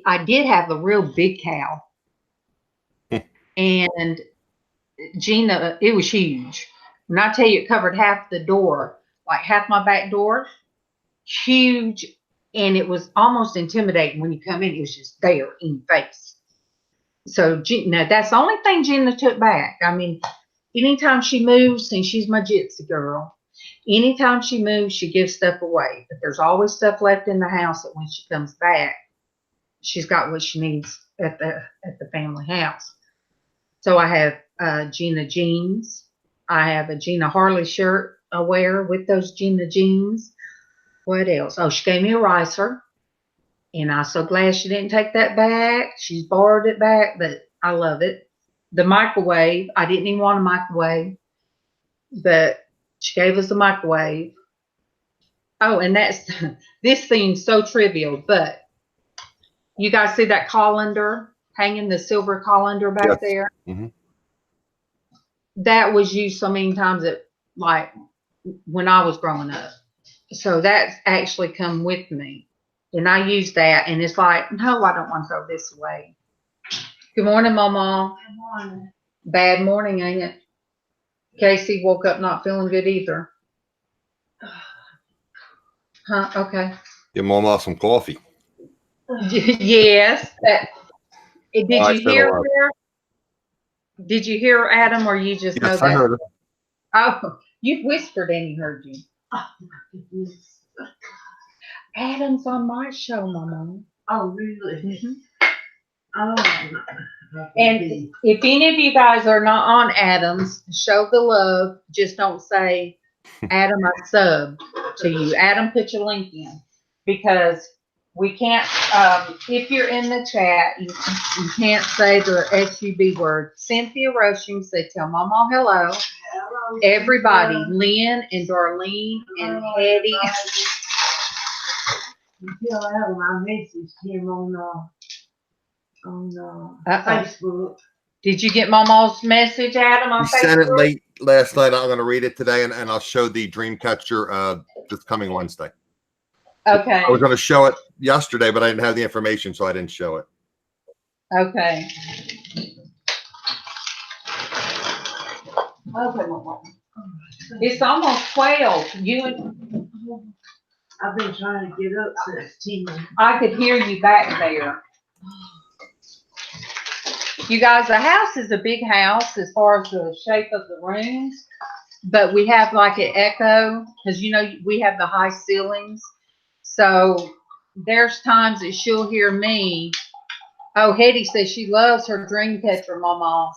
I did have a real big cow. And Gina, it was huge. When I tell you it covered half the door, like half my back door, huge. And it was almost intimidating when you come in. It was just there in your face. So Gina, that's the only thing Gina took back. I mean, anytime she moves, and she's my gypsy girl, anytime she moves, she gives stuff away. But there's always stuff left in the house that when she comes back, she's got what she needs at the family house. So I have Gina jeans. I have a Gina Harley shirt I wear with those Gina jeans. What else? Oh, she gave me a ricer. And I'm so glad she didn't take that back. She's borrowed it back, but I love it. The microwave, I didn't even want a microwave, but she gave us a microwave. Oh, and this seems so trivial, but you guys see that colander hanging, the silver colander back there? Mm-hmm. That was used so many times like when I was growing up. So that's actually come with me. And I use that, and it's like, no, I don't want to throw this away. Good morning, MawMaw. Good morning. Bad morning, ain't it? Casey woke up not feeling good either. Huh? Okay. Give MawMaw some coffee. Yes. Did you hear her? Did you hear Adam, or you just know Yes, that? I heard her. Oh, you whispered and he heard you. Oh, my goodness. Adam's on my show, MawMaw. Oh, really? Mm-hmm. Oh, and if any of you guys are not on Adam's, show the love. Just don't say, Adam, I subbed to you. Adam, put your link in, because we can't, if you're in the chat, you can't say the SUB word. Cynthia Roshing said, tell MawMaw hello. Hello. Everybody, Lynn and Darlene and Hetty. Until my message came on Facebook. Did you get MawMaw's message, Adam, on You Facebook? sent it late last night. I'm going to read it today, and I'll show the dream catcher this coming Wednesday. Okay. I was going to show it yesterday, but I didn't have the information, so I didn't show it. Okay. It's almost 12. I've been trying to get up since 10. I could hear you back there. You guys, the house is a big house as far as the shape of the rooms, but we have like an echo because, we have the high ceilings. So there's times that she'll hear me. Oh, Hetty says she loves her dream catcher, MawMaw.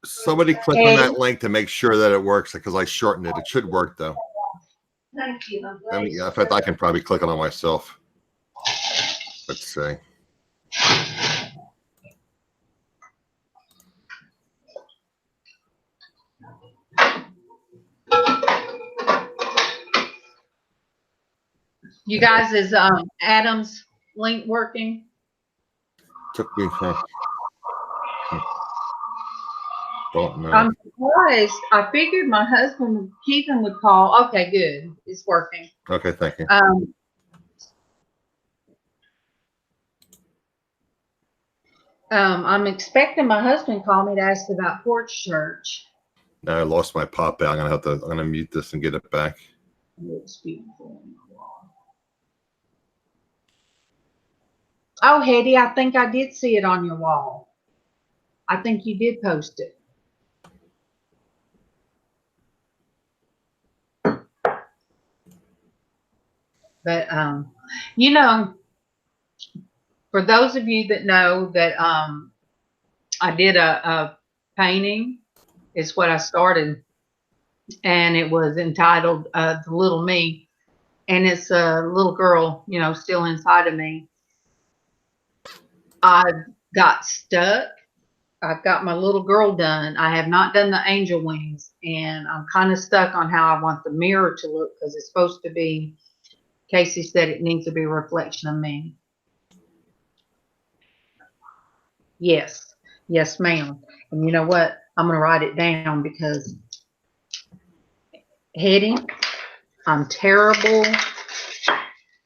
Somebody click on that link to make sure that it works, because I shortened it. It should work, though. Thank you. In fact, I can probably click it on myself. Let's see. You guys, is Adam's link working? Took me from. Don't know. I'm surprised. I figured my husband, Keegan, would call. Okay, good. It's working. Okay, thank you. I'm expecting my husband to call me to ask about Porch Church. Now I lost my pop out. I'm gonna mute this and get it back. It's beautiful. Oh, Hetty, I think I did see it on your wall. I think you did post it. But, you know, for those of you that know that I did a painting, is what I started, and it was entitled The Little Me, and it's a little girl, you know, still inside of me. I got stuck. I've got my little girl done. I have not done the angel wings, and I'm kind of stuck on how I want the mirror to look, because it's supposed to be, Casey said it needs to be a reflection of me. Yes. Yes, ma'am. And you know what? I'm going to write it down, because Hetty, I'm terrible.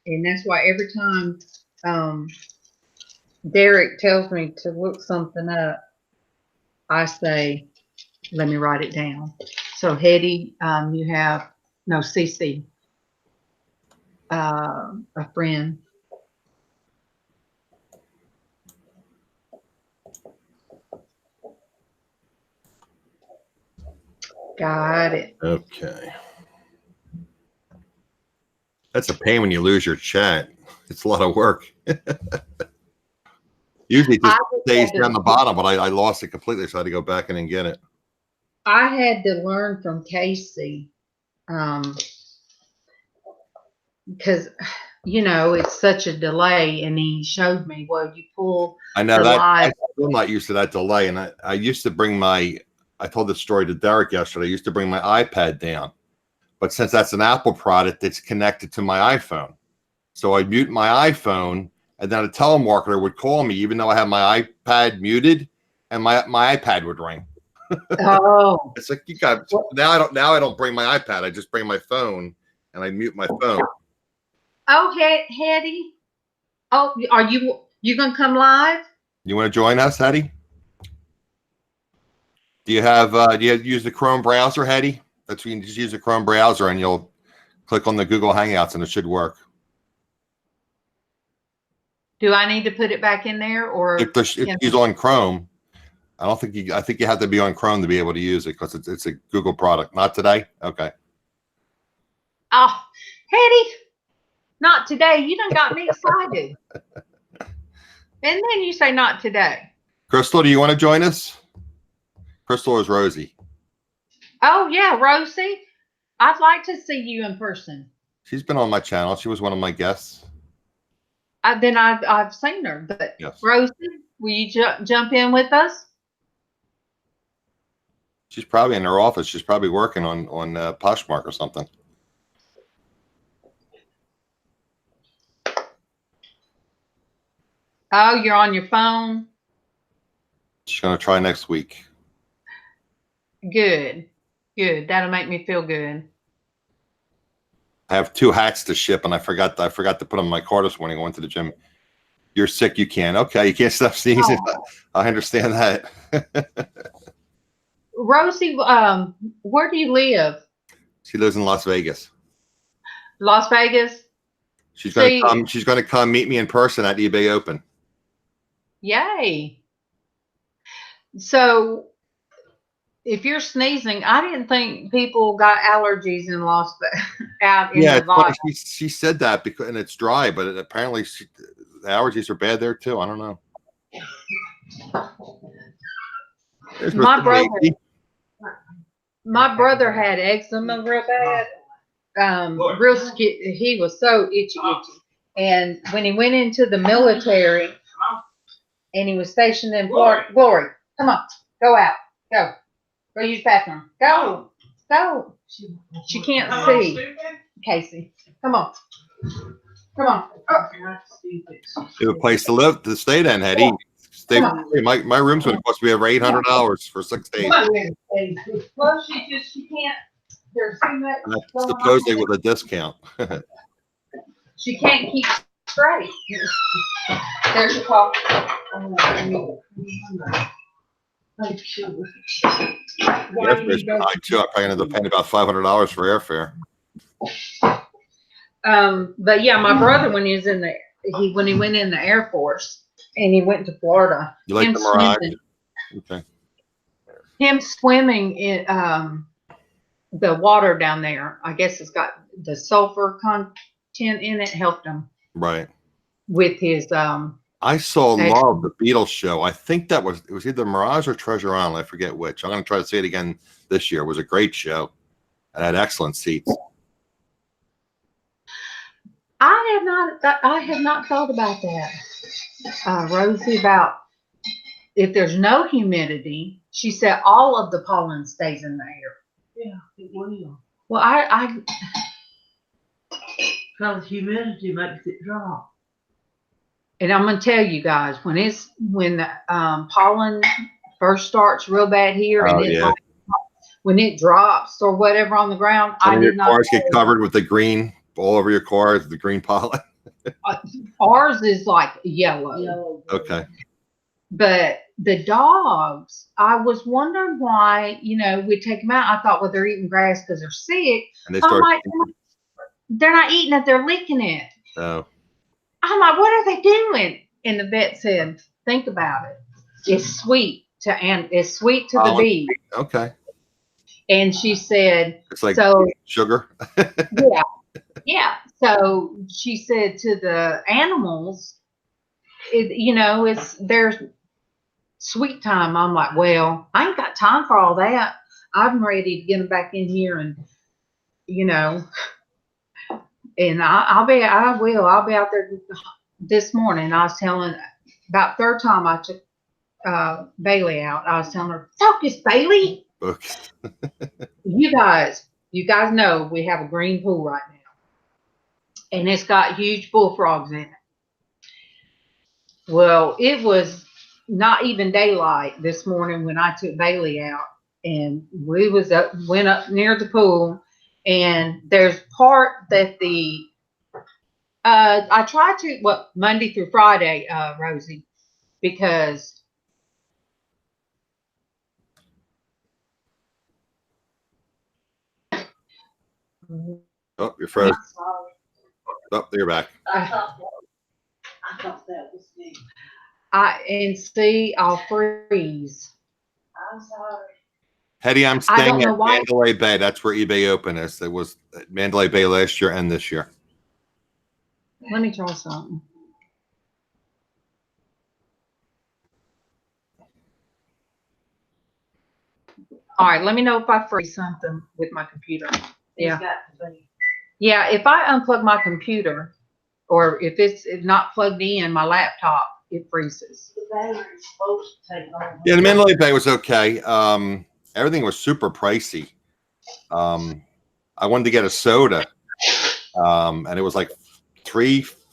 And that's why every time Derek tells me to look something up, I say, let me write it down. So Hetty, you have, no, CC, a friend. Got it. Okay. That's a pain when you lose your chat. It's a lot of work. Usually it just stays down the bottom, but I lost it completely, so I had to go back in and get it. I had to learn from Casey, because, you know, it's such a delay, and he showed me, well, you pull I know the that live. I'm still not used to that delay. And I used to bring I told this story to Derek yesterday. I used to bring my iPad down, but since that's an Apple product, it's connected to my iPhone. So I'd mute my iPhone, and then a telemarketer would call me, even though I have my iPad muted, and my iPad would ring. Oh, It's like, you got, now I don't bring my iPad. I just bring my phone and I mute my phone. oh, Hetty. Oh, are you gonna come live? You want to join us, Hetty? Do you use the Chrome browser, Hetty? That's when you just use the Chrome browser and you'll click on the Google Hangouts and it should work. Do I need to put it back in there, or If he's on Chrome, I think you have to be on Chrome to be able to use it, because it's a Google product. Not today? Okay. Oh, Hetty, not today. You done got me excited. And then you say not today. Crystal, do you want to join us? Crystal is Rosie. Oh yeah, Rosie. I'd like to see you in person. She's been on my channel. She was one of my guests. Then I've seen her, but Yes. Rosie, will you jump in with us? She's probably in her office. She's probably working on Poshmark or something. Oh, you're on your phone? She's going to try next week. Good. Good. That'll make me feel good. I have 2 hats to ship, and I forgot to put them in my car this morning. I went to the gym. You're sick. You can't. Okay. You can't stop sneezing. Oh. I understand that. Rosie, where do you live? She lives in Las Vegas. Las Vegas? She's going to come. She's going to come meet me in person at eBay Open. Yay. So if you're sneezing, I didn't think people got allergies in Las out in Nevada. She said that because, and it's dry, but apparently the allergies are bad there too. I don't know. My brother had eczema real bad. He was so itchy. And when he went into the military, and he was stationed in Florida. Glory, come on, go out, go use the bathroom, go. She can't Come on, see. stupid. Casey, come on. Oh, You have a place to live, to stay then, Hetty. Stay. Come My room's going to cost me over $800 for 6 days. well, she can't. There's too much That's going on. supposedly with a discount. She can't keep straight. There's your call. Airfare's been high too. I probably ended up paying about $500 for airfare. But yeah, my brother, when he was in when he went in the Air Force and he went to Florida. You like him the Mirage? swimming- Okay. Him swimming in the water down there, I guess it's got the sulfur content in it, helped him Right. with his I saw Hey. Love, the Beatles show. I think it was either Mirage or Treasure Island. I forget which. I'm going to try to see it again this year. It was a great show. It had excellent seats. I have not thought about that, Rosie, about if there's no humidity. She said all of the pollen stays in the air. Yeah, it will. Well, Because humidity makes it drop. and I'm gonna tell you guys, when the pollen first starts real bad here, Oh, and it's yeah. like, when it drops or whatever on the ground, Some I of your did not. cars get covered with the green all over your car, the green pollen. Ours is like yellow. Yellow. Okay. But the dogs, I was wondering why, we take them out. I thought, well, they're eating grass because they're sick. And they I'm start. like, they're not eating it, they're licking it. Oh, I'm like, what are they doing? And the vet said, think about it. It's sweet it's sweet to the Pollen. bee. okay. And she said, It's like so sugar. yeah. So she said to the animals, it's their sweet time. I'm like, well, I ain't got time for all that. I'm ready to get them back in here and, and I'll be out there this morning. I was telling about third time I took Bailey out. I was telling her, focus, Bailey. Okay. You guys know we have a green pool right now, and it's got huge bullfrogs in it. Well, it was not even daylight this morning when I took Bailey out, and we went up near the pool, and there's part that I try to Monday through Friday, Rosie, because Oh, you're frozen. I'm sorry. Oh, you're back. I thought that was me. I'll freeze. I'm sorry. Hetty, I'm I staying don't know at why. Mandalay Bay. That's where eBay Open is. It was at Mandalay Bay last year and this year. Let me try something. All right, let me know if I freeze something with my computer. Yeah. It's got to be. Yeah, if I unplug my computer, or if it's not plugged in, my laptop, it freezes. The battery's supposed to take long. Yeah, the Mandalay Bay was okay. Everything was super pricey. I wanted to get a soda, and it was like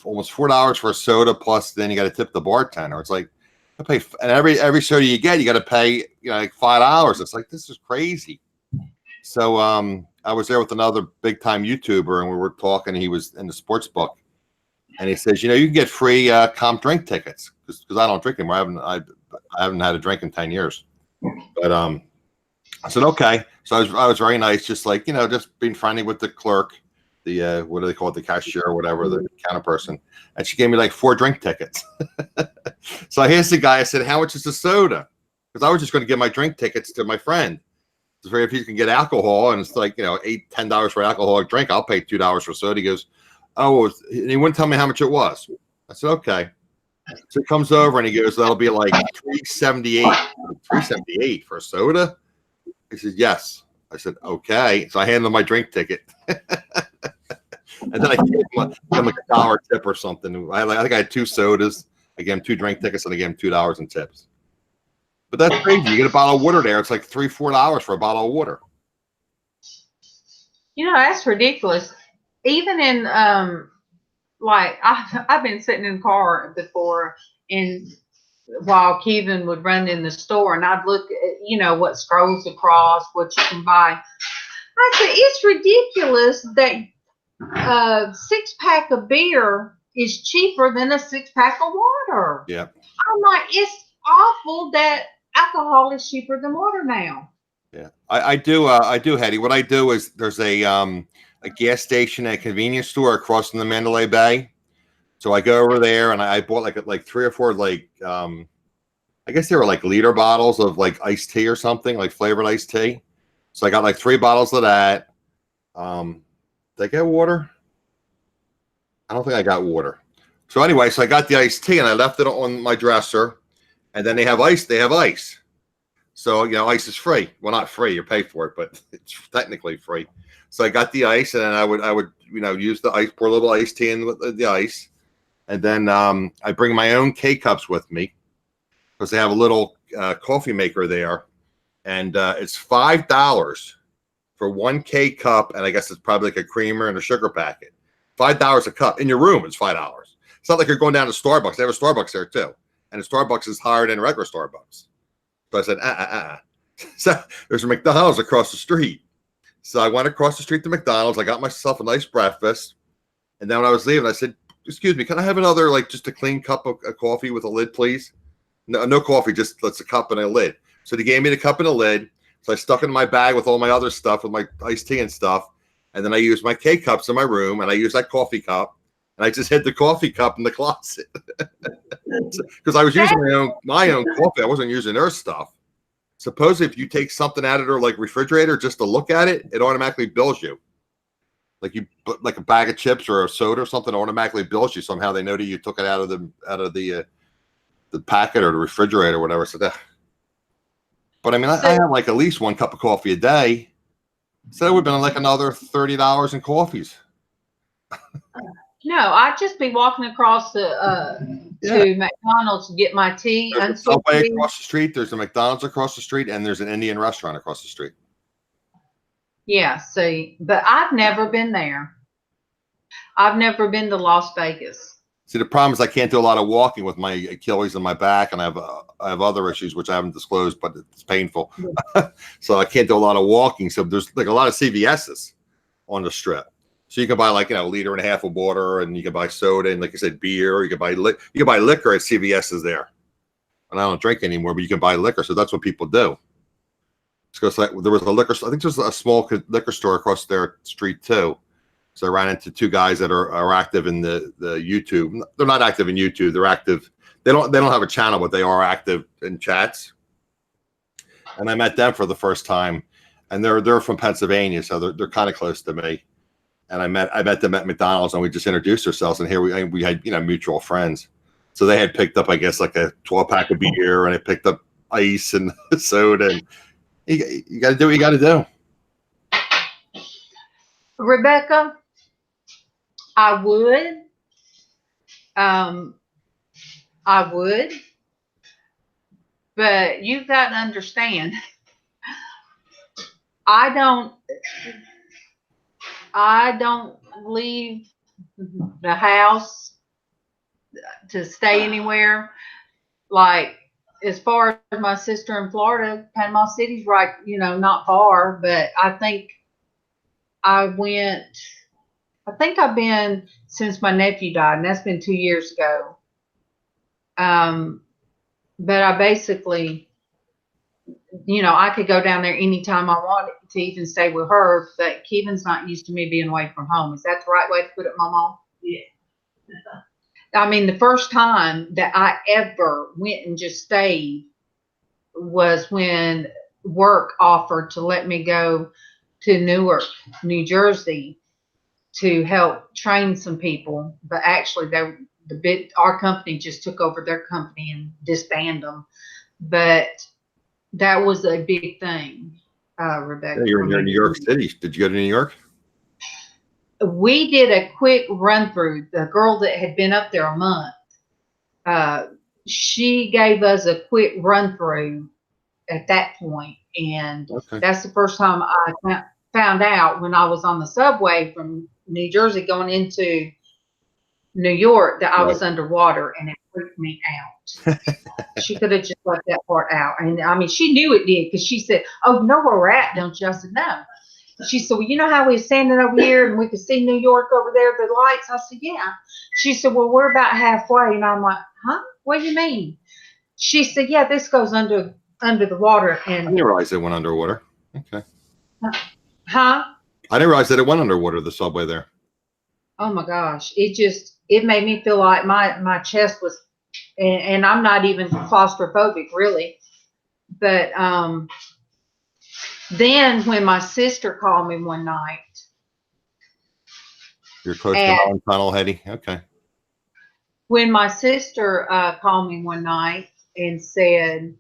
almost $4 for a soda. Plus, then you got to tip the bartender. It's like I pay, and every soda you get, you got to pay, like $5. It's like, this is crazy. So I was there with another big time YouTuber, and we were talking. He was in the sports book, and he says, you can get free comp drink tickets because I don't drink anymore. I haven't had a drink in 10 years. But I said, okay. So I was very nice, just like, just being friendly with the clerk, the what do they call it, the cashier or whatever, the counter person. And she gave me like 4 drink tickets. So I asked the guy, I said, how much is the soda? Because I was just going to give my drink tickets to my friend. So if he can get alcohol, and it's like, $8-10 for an alcoholic drink, I'll pay $2 for soda. He goes, oh, and he wouldn't tell me how much it was. I said, okay. So he comes over and he goes, that'll be like $3.78 for a soda. He said, yes. I said, okay. So I handed him my drink ticket. And then I gave him like $1 tip or something. I think I had 2 sodas. I give them 2 drink tickets and I give them $2 in tips. But that's crazy. You get a bottle of water there. It's like $3, $4 for a bottle of water. You know, that's ridiculous. Even in like I've been sitting in the car before, and while Kevin would run in the store, and I'd look at, you know, what scrolls across, what you can buy. I said, it's ridiculous that a 6-pack of beer is cheaper than a 6-pack of water. Yeah. I'm like, it's awful that alcohol is cheaper than water now. Yeah, I do, Hetty. What I do is there's a gas station and a convenience store across from the Mandalay Bay. So I go over there and I bought like 3 or 4 like I guess they were like liter bottles of like iced tea or something, like flavored iced tea. So I got like 3 bottles of that. Did I get water? I don't think I got water. So anyway, so I got the iced tea and I left it on my dresser. And then they have ice. They have ice. So, you know, ice is free. Well, not free. You pay for it, but it's technically free. So I got the ice, and then I would, you know, use the ice, pour a little iced tea in with the ice. And then I bring my own K-cups with me because they have a little coffee maker there. And it's $5 for 1 K-cup. And I guess it's probably like a creamer and a sugar packet. $5 a cup. In your room, it's $5. It's not like you're going down to Starbucks. They have a Starbucks there, too. And the Starbucks is higher than regular Starbucks. So I said, So there's a McDonald's across the street. So I went across the street to McDonald's. I got myself a nice breakfast. And then when I was leaving, I said, excuse me, can I have another, like, just a clean cup of coffee with a lid, please? No coffee, just a cup and a lid. So they gave me the cup and a lid. So I stuck it in my bag with all my other stuff, with my iced tea and stuff. And then I used my K-cups in my room, and I used that coffee cup. And I just hid the coffee cup in the closet. Because I was using my own coffee. I wasn't using their stuff. Suppose if you take something out of their like refrigerator just to look at it, it automatically bills you. Like you put like a bag of chips or a soda or something, automatically bills you. Somehow they know that you took it out of the packet or the refrigerator or whatever. So but I mean, I have like at least 1 cup of coffee a day. So it would have been like another $30 in coffees. No, I'd just be walking across to McDonald's to get my tea. There's a Subway across the street. There's a McDonald's across the street, and there's an Indian restaurant across the street. Yeah, see, but I've never been there. I've never been to Las Vegas. See, the problem is I can't do a lot of walking with my Achilles and my back, and I have other issues which I haven't disclosed, but it's painful. So I can't do a lot of walking. So there's like a lot of CVS's on the strip. So you can buy like, you know, 1.5 liters of water, and you can buy soda, and like I said, beer. You can buy liquor at CVS's there. And I don't drink anymore, but you can buy liquor. So that's what people do. Because like there was a liquor. I think there's a small liquor store across their street too. So I ran into 2 guys that are active in the YouTube. They're not active in YouTube. They're active. They don't have a channel, but they are active in chats. And I met them for the first time, and they're from Pennsylvania, so they're kind of close to me. And I met them at McDonald's, and we just introduced ourselves. And here we had, you know, mutual friends. So they had picked up, I guess, like a 12-pack of beer, and I picked up ice and soda. And you got to do what you got to do. Rebecca, I would, but you've got to understand, I don't leave the house to stay anywhere. Like, as far as my sister in Florida, Panama City's right, you know, not far, but I think I've been since my nephew died, and that's been 2 years ago. But I basically, you know, I could go down there anytime I wanted to even stay with her, but Kevin's not used to me being away from home. Is that the right way to put it, MawMaw? Yeah. I mean, the first time that I ever went and just stayed was when work offered to let me go to Newark, New Jersey, to help train some people. But actually, our company just took over their company and disbanded them. But that was a big thing, Rebecca. Yeah, you're in New York City. Did you go to New York? We did a quick run through. The girl that had been up there a month, she gave us a quick run through at that point, and Okay. that's the first time I found out when I was on the subway from New Jersey going into New York that I was underwater, and it freaked me out. She could have just left that part out. And I mean, she knew it did, because she said, "Oh, you know where we're at, don't you?" I said, "No." She said, "Well, you know how we were standing over here and we could see New York over there, the lights?" I said, "Yeah." She said, "Well, we're about halfway." And I'm like, "Huh? What do you mean?" She said, "Yeah, this goes under the water." I And didn't realize it went underwater. Okay. huh? I didn't realize that it went underwater, the subway there. Oh my gosh. It made me feel like my chest was, and I'm not even claustrophobic really. But then when my sister called me one night, You're close to Holland Tunnel, Hetty. Okay. when my sister called me one night and said,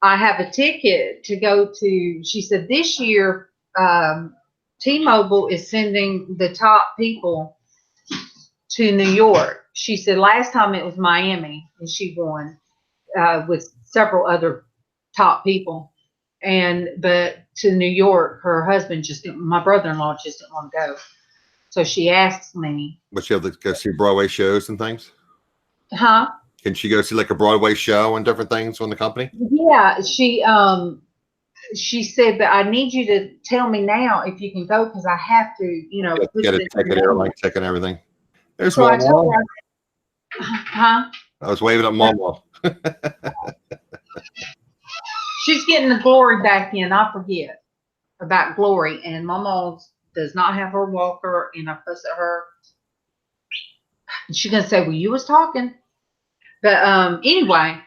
"I have a ticket to go to," she said, "this year, T-Mobile is sending the top people to New York." She said, "Last time it was Miami and she won with several other top people. But to New York, her husband my brother-in-law just didn't want to go." So she asked me, But she have to go see Broadway shows and things? huh? Can she go see like a Broadway show and different things on the company? Yeah, she said, "But I need you to tell me now if you can go, because I have to, put Get a it ticket, airline ticket, and everything. There's So I told MawMaw. her, huh? I was waving at MawMaw. She's getting the Glory back in. I forget about Glory, and Mama does not have her walker, and I fuss at her. And she's gonna say, "Well, you was talking." But anyway,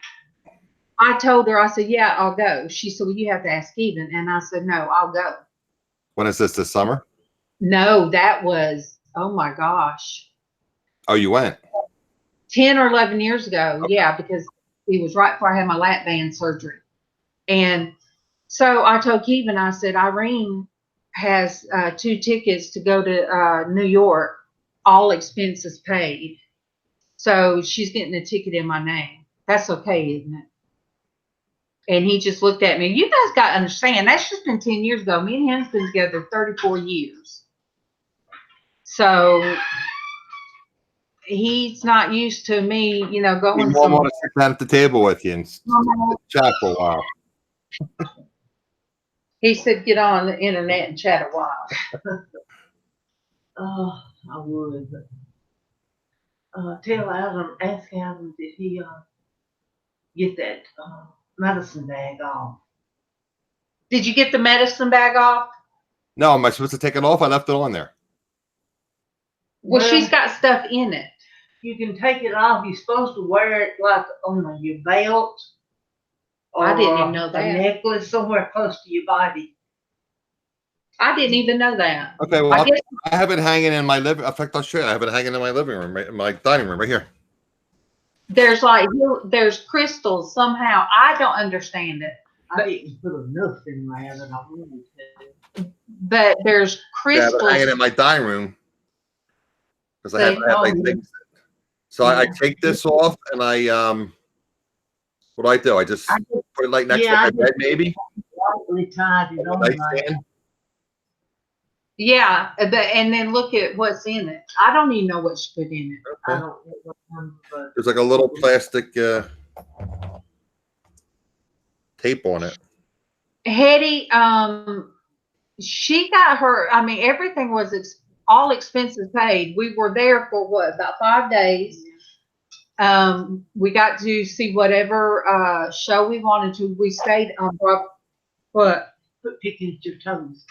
I told her, I said, "Yeah, I'll go." She said, "Well, you have to ask Steven." And I said, "No, I'll go." When is this summer? No, that was, oh my gosh, Oh, you went? 10 or 11 years ago. Okay. Yeah, because it was right before I had my lap band surgery. And so I told Kevin, I said, "Irene has 2 tickets to go to New York, all expenses paid. So she's getting a ticket in my name. That's okay, isn't it?" And he just looked at me. "You guys got to understand, that's just been 10 years ago. Me and him's been together 34 years. So he's not used to me, going Mom somewhere." want to sit down at the table with you and chat for a while. He said, "Get on the internet and chat a while." Oh, I would, but tell Adam, ask Adam, did he get that medicine bag off? Did you get the medicine bag off? No, am I supposed to take it off? I left it on there. Well, she's got stuff in it. You can take it off. You're supposed to wear it like on your belt. I didn't even know a that. necklace somewhere close to your body. I didn't even know that. Okay, well, I guess I have it hanging in my living. In fact, I'll show you. I have it hanging in my living room, in my dining room, right here. there's crystals somehow. I don't understand it. I didn't put enough in there that I wanted to. But there's Yeah, I crystals. have it hanging in my dining room because I haven't had my things. So I take this off and I what do I do? I just put it like next to my bed, maybe. Lightly tied it on Nightstand. Yeah, and then look at what's in it. I don't even know what she put in it. I Okay. don't know what number, but There's like a little plastic tape on it. Hetty, she got her. I mean, everything was all expenses paid. We were there for what, about 5 days. We got to see whatever show we wanted to. We stayed on what? put picking at your toes.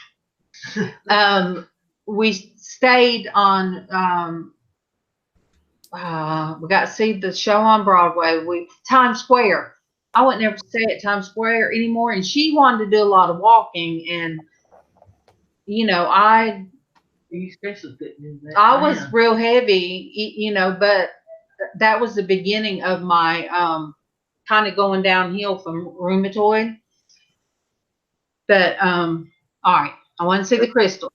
We stayed on. We got to see the show on Broadway. Times Square. I wouldn't ever stay at Times Square anymore. And she wanted to do a lot of walking, and I was real heavy, but that was the beginning of my kind of going downhill from rheumatoid. But all right, I want to see the crystals.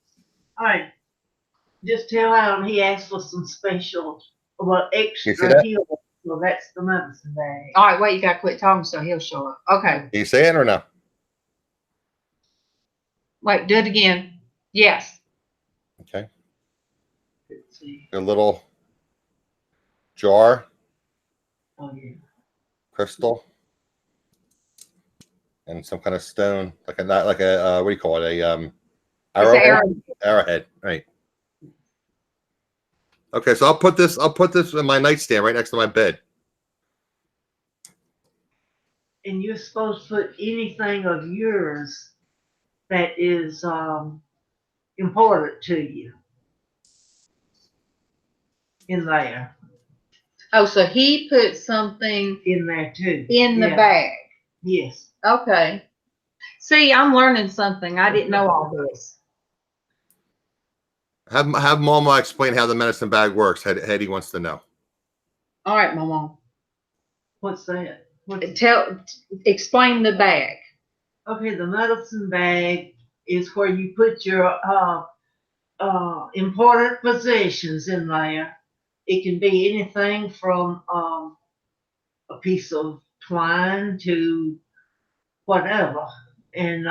All right. Just tell Adam he asked for some special, see extra that? heels. So that's the medicine bag. All right, wait, you gotta quit talking so he'll show up. Okay, Can you say it or no? wait, do it again. Yes. Okay. Let's see. A little jar, Oh, yeah. crystal, and some kind of stone, like a not like a what do you call it? It's Arrowhead. an arrow. Arrowhead, right? Okay, so I'll put this in my nightstand right next to my bed. And you're supposed to put anything of yours that is important to you in there. Oh, so he put something In there too. in the Yeah. bag. Yes. Okay. See, I'm learning something. I didn't know all this. Have MawMaw explain how the medicine bag works. Hetty wants to know. All right, MawMaw. What's that? Explain the bag. Okay, the medicine bag is where you put your important possessions in there. It can be anything from a piece of twine to whatever. And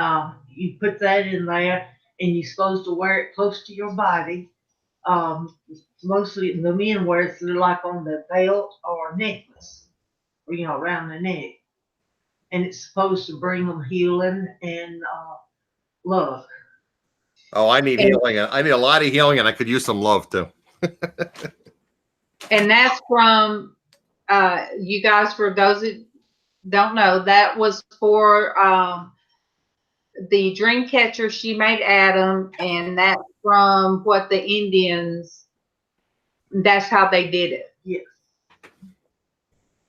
you put that in there, and you're supposed to wear it close to your body. Mostly the men wear it like on the belt or necklace, or, around the neck. And it's supposed to bring them healing and love. Oh, I need healing. I need a lot of healing, and I could use some love too. And that's from you guys, for those that don't know, that was for the dream catcher she made Adam, and that's from what the Indians, that's how they did it. Yes.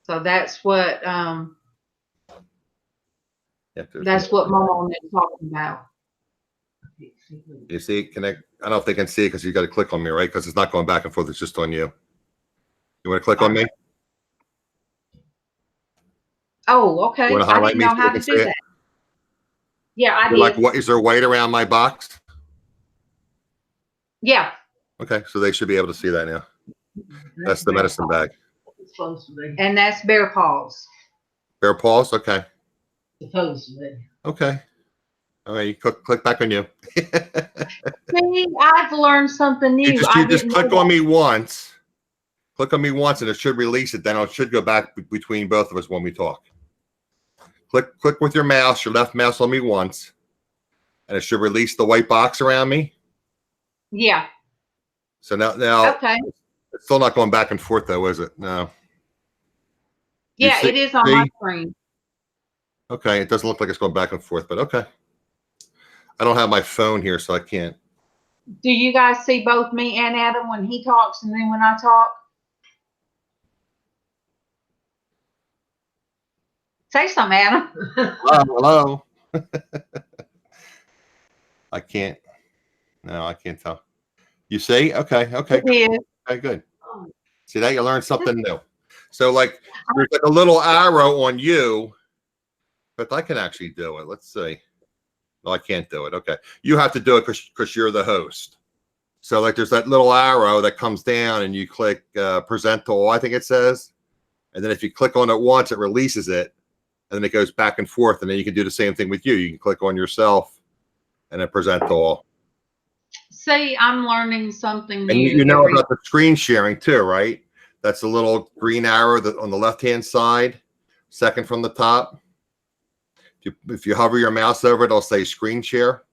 So that's what that's what MawMaw is talking about. You see, connect. I don't know if they can see it because you got to click on me, right? Because it's not going back and forth. It's just on you. You want to click on me? Oh, okay. You want to I highlight didn't me know so how you to can do see that. it? Yeah, I You're did. like, what is there white around my box? Yeah. Okay, so they should be able to see that now. That's the medicine bag. It's supposed to be. And that's bear paws. Bear paws. Okay. Supposed to be. Okay. All right. You click back on you. See, I've learned something new. You just click on me once. Click on me once, and it should release it. Then it should go back between both of us when we talk. Click with your mouse, your left mouse on me once, and it should release the white box around me. Yeah. So now Okay. it's still not going back and forth though, is it? No. Yeah, it is on my screen. Okay, it doesn't look like it's going back and forth, but okay. I don't have my phone here, so I can't. Do you guys see both me and Adam when he talks and then when I talk? Say something, Adam. Hello. I can't. No, I can't tell. You see? Okay. Okay. It is. Okay, good. See that? You learned something new. So like there's like a little arrow on you, but I can actually do it. Let's see. No, I can't do it. Okay. You have to do it because you're the host. So like there's that little arrow that comes down and you click present to all, I think it says. And then if you click on it once, it releases it. And then it goes back and forth. And then you can do the same thing with you. You can click on yourself and then present to all. See, I'm learning something new. And you know about the screen sharing too, right? That's a little green arrow on the left-hand side, second from the top. If you hover your mouse over it, it'll say screen share.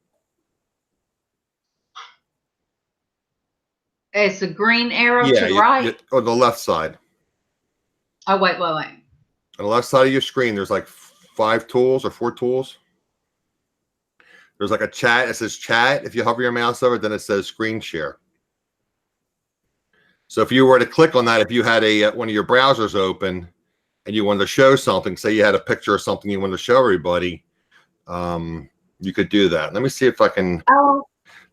It's a green arrow to the right. On the left side. Oh, wait. On the left side of your screen, there's like 5 tools or 4 tools. There's like a chat. It says chat. If you hover your mouse over it, then it says screen share. So if you were to click on that, if you had one of your browsers open and you wanted to show something, say you had a picture or something you wanted to show everybody, you could do that. Let me see if I can.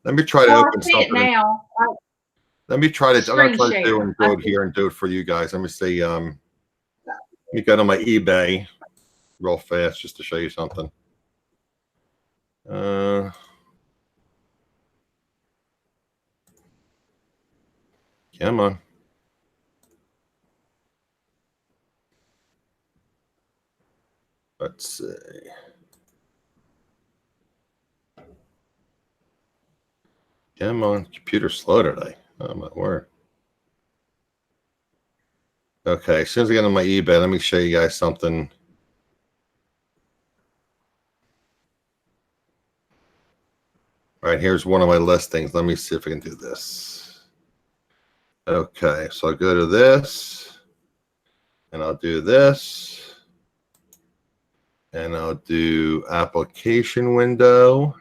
Let me try to open something. Now. Let me try to. I'm going to try to do it here and do it for you guys. Let me see. Let me go to my eBay real fast just to show you something. Come on. Let's see. Yeah, my computer's slow today. Oh my word. Okay, as soon as I get on my eBay, let me show you guys something. All right, here's one of my listings. Let me see if I can do this. Okay, so I'll go to this, and I'll do this, and I'll do application window.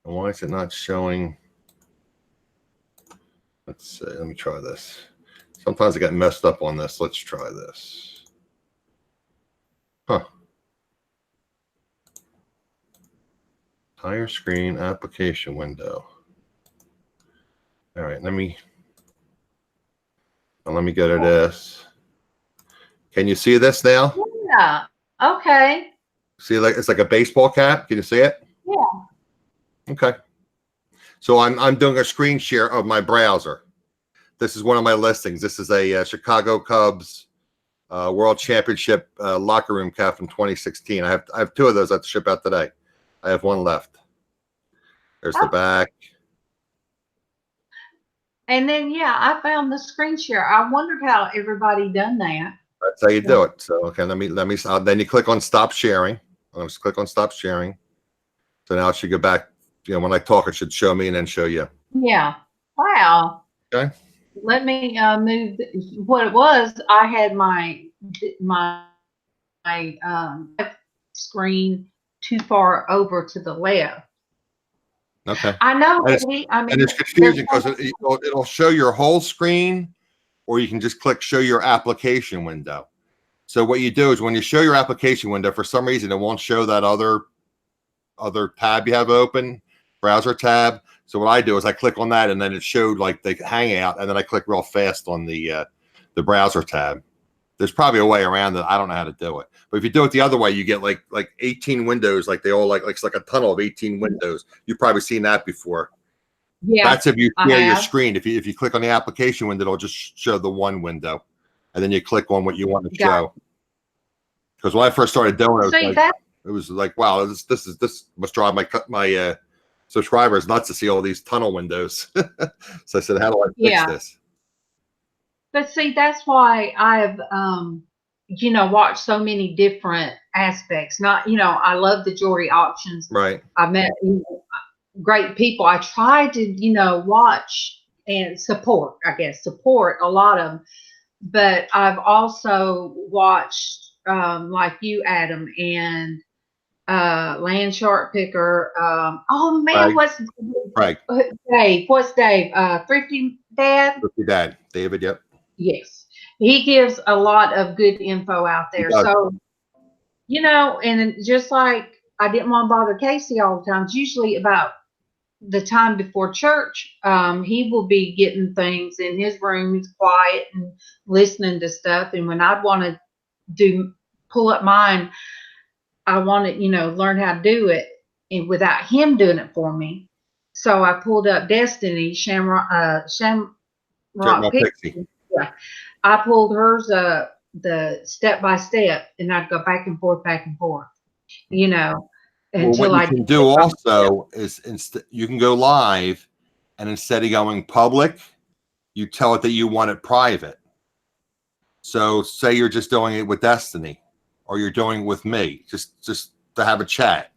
And why is it not showing? Let's see. Let me try this. Sometimes I get messed up on this. Let's try this. Huh. Entire screen application window. All right, let me go to this. Can you see this now? Yeah. Okay. See, like it's like a baseball cap. Can you see it? Yeah. Okay. So I'm doing a screen share of my browser. This is one of my listings. This is a Chicago Cubs World Championship locker room cap from 2016. I have two of those I have to ship out today. I have one left. There's the back. And then, yeah, I found the screen share. I wondered how everybody done that. That's how you do it. So, okay, let me, then you click on stop sharing. I'll just click on stop sharing. So now it should go back. You know, when I talk, it should show me and then show you. Yeah. Wow. Okay. Let me move. What it was, I had my screen too far over to the left. Okay. I know. And it's confusing because it'll show your whole screen, or you can just click show your application window. So what you do is when you show your application window, for some reason, it won't show that other tab you have open, browser tab. So what I do is I click on that, and then it showed like the Hangout, and then I click real fast on the browser tab. There's probably a way around it. I don't know how to do it. But if you do it the other way, you get like 18 windows, like they all like it's like a tunnel of 18 windows. You've probably seen that before. Yeah. That's if you share your screen. If you click on the application window, it'll just show the one window, and then you click on what you want to show. Because when I first started doing it, it was like, wow, this must drive my subscribers nuts to see all these tunnel windows. So I said, how do I fix this? But see, that's why I've, watched so many different aspects. Not, I love the jewelry auctions. Right. I met great people. I try to, watch and support a lot of them. But I've also watched, like you, Adam, and Land Shark Picker. Oh man, Dave? What's Dave? Thrifty Dad. Thrifty Dad, David. Yep. Yes, he gives a lot of good info out there. So, and just like I didn't want to bother Casey all the time. It's usually about the time before church. He will be getting things in his room. He's quiet and listening to stuff. And when I'd want to pull up mine, I wanted, learn how to do it and without him doing it for me. So I pulled up Destiny Shamrock Pixie. Yeah. I pulled hers the step by step, and I'd go back and forth, until what you can do also is you can go live, and instead of going public, you tell it that you want it private. So say you're just doing it with Destiny, or you're doing it with me, just to have a chat.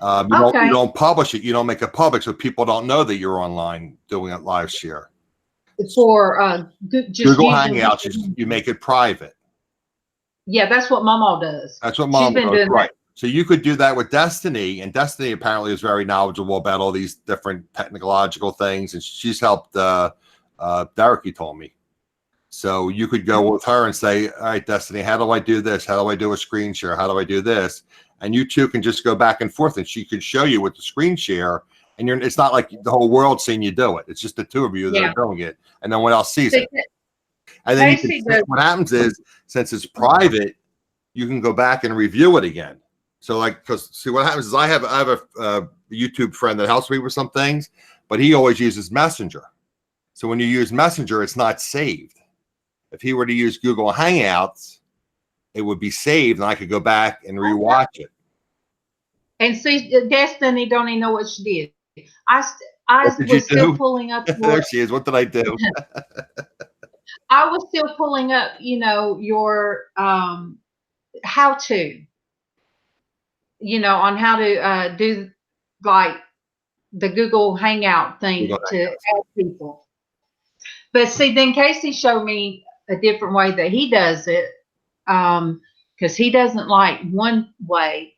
You don't publish it. You don't make it public, so people don't know that you're online doing a live share. For Google Hangouts, you make it private. Yeah, that's what MawMaw does. That's what MawMaw does, right? So you could do that with Destiny, and Destiny apparently is very knowledgeable about all these different technological things, and she's helped Derek, he told me. So you could go with her and say, all right, Destiny, how do I do this? How do I do a screen share? How do I do this? And you two can just go back and forth, and she could show you with the screen share. And it's not like the whole world seeing you do it. It's just the two of you that are doing it. And then one else sees it. And then what happens is, since it's private, you can go back and review it again. So because see what happens is I have a YouTube friend that helps me with some things, but he always uses Messenger. So when you use Messenger, it's not saved. If he were to use Google Hangouts, it would be saved and I could go back and rewatch it. And see, Destiny don't even know what she did. I What did you was still do? pulling up. There she is. What did I do? I was still pulling up, your how to, on how to do like the Google Hangout thing Google to add people. But see, then Casey showed me a different way that he does it, because he doesn't like one way.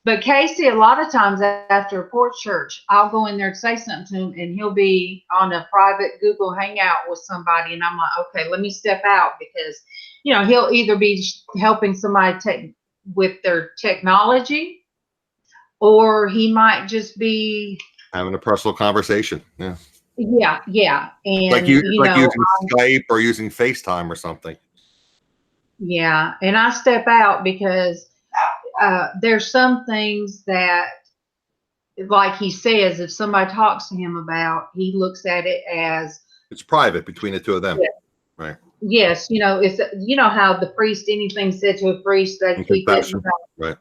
But Casey, a lot of times after a porch church, I'll go in there and say something to him, and he'll be on a private Google Hangout with somebody, and I'm like, okay, let me step out, because he'll either be helping somebody with their technology, or he might just be Having a personal conversation. Yeah. Yeah, and Like using Skype or using FaceTime or something. Yeah, and I step out because there's some things that, like he says, if somebody talks to him about, he looks at it as it's private between the two of them. Yeah. Right. Yes, it's how the priest, anything said to a priest, they keep it. Right.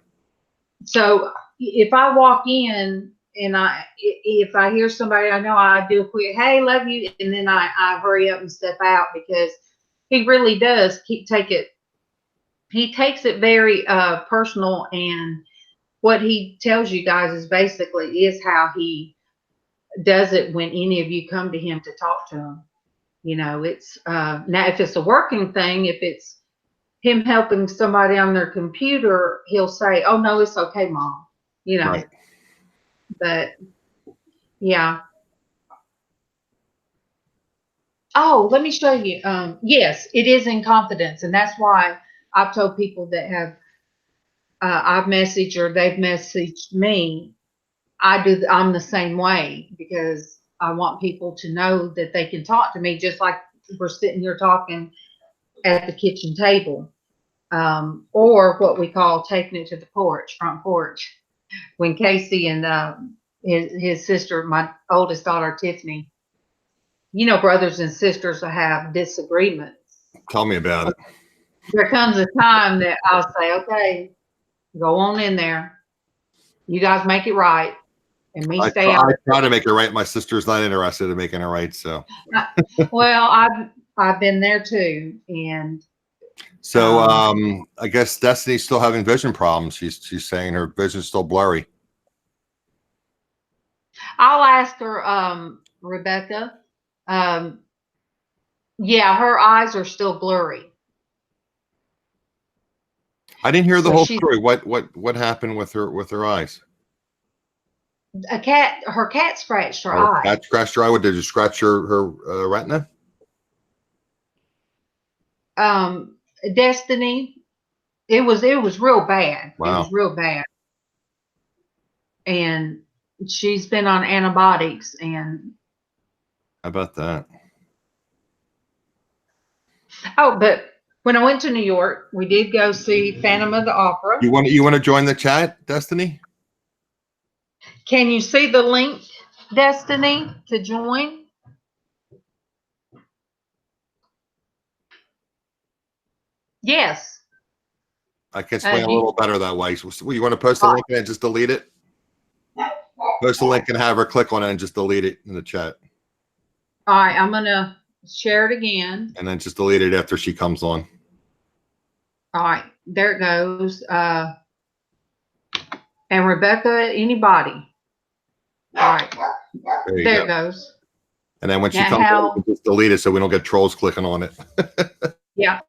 So if I walk in and if I hear somebody I know, I do a quick, hey, love you, and then I hurry up and step out, because he really does he takes it very personal, and what he tells you guys is how he does it when any of you come to him to talk to him. It's now if it's a working thing, if it's him helping somebody on their computer, he'll say, oh no, it's okay, Mom. Right. But yeah. Oh, let me show you. Yes, it is in confidence, and that's why I've told people that have I've messaged or they've messaged me. I'm the same way, because I want people to know that they can talk to me, just like we're sitting here talking at the kitchen table, or what we call taking it to the front porch. When Casey and his sister, my oldest daughter Tiffany, brothers and sisters will have disagreements. Tell me about it. There comes a time that I'll say, okay, go on in there. You guys make it right, and me stay out. I try to make it right. My sister's not interested in making it right, so. Well, I've been there too, and so I guess Destiny's still having vision problems. She's saying her vision's still blurry. I'll ask her, Rebecca. Yeah, her eyes are still blurry. I didn't hear the whole story. What happened with her eyes? Her cat scratched her eye. Cat scratched her eye. What, did you scratch her retina? Destiny, it was real bad. Wow. It was real bad. And she's been on antibiotics, and how about that? Oh, but when I went to New York, we did go see Phantom of the Opera. You want to join the chat, Destiny? Can you see the link, Destiny, to join? Yes. I can explain a little better that way. So, you want to post the link and then just delete it? Post the link and have her click on it and just delete it in the chat. All right, I'm gonna share it again. And then just delete it after she comes on. All right, there it goes. And Rebecca, anybody? All right, there it goes. And then when she comes on, just delete it so we don't get trolls clicking on it. Yeah.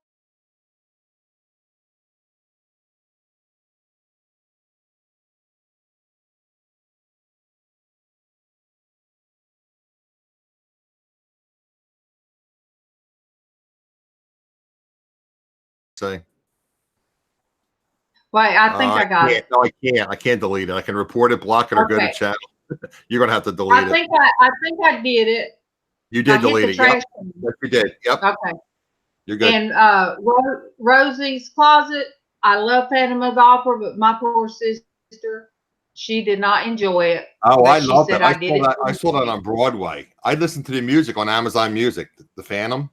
Say. Wait, I think I got it. No, I can't. I can't delete it. I can report it, block it, or go to channel. You're gonna have to delete it. I think I did it. You did delete it. Yep. Yes, you did. Yep. Okay. You're good. And Rosie's Closet. I love Phantom of the Opera, but my poor sister, she did not enjoy it. Oh, I love that. I saw that on Broadway. I listened to the music on Amazon Music. The Phantom.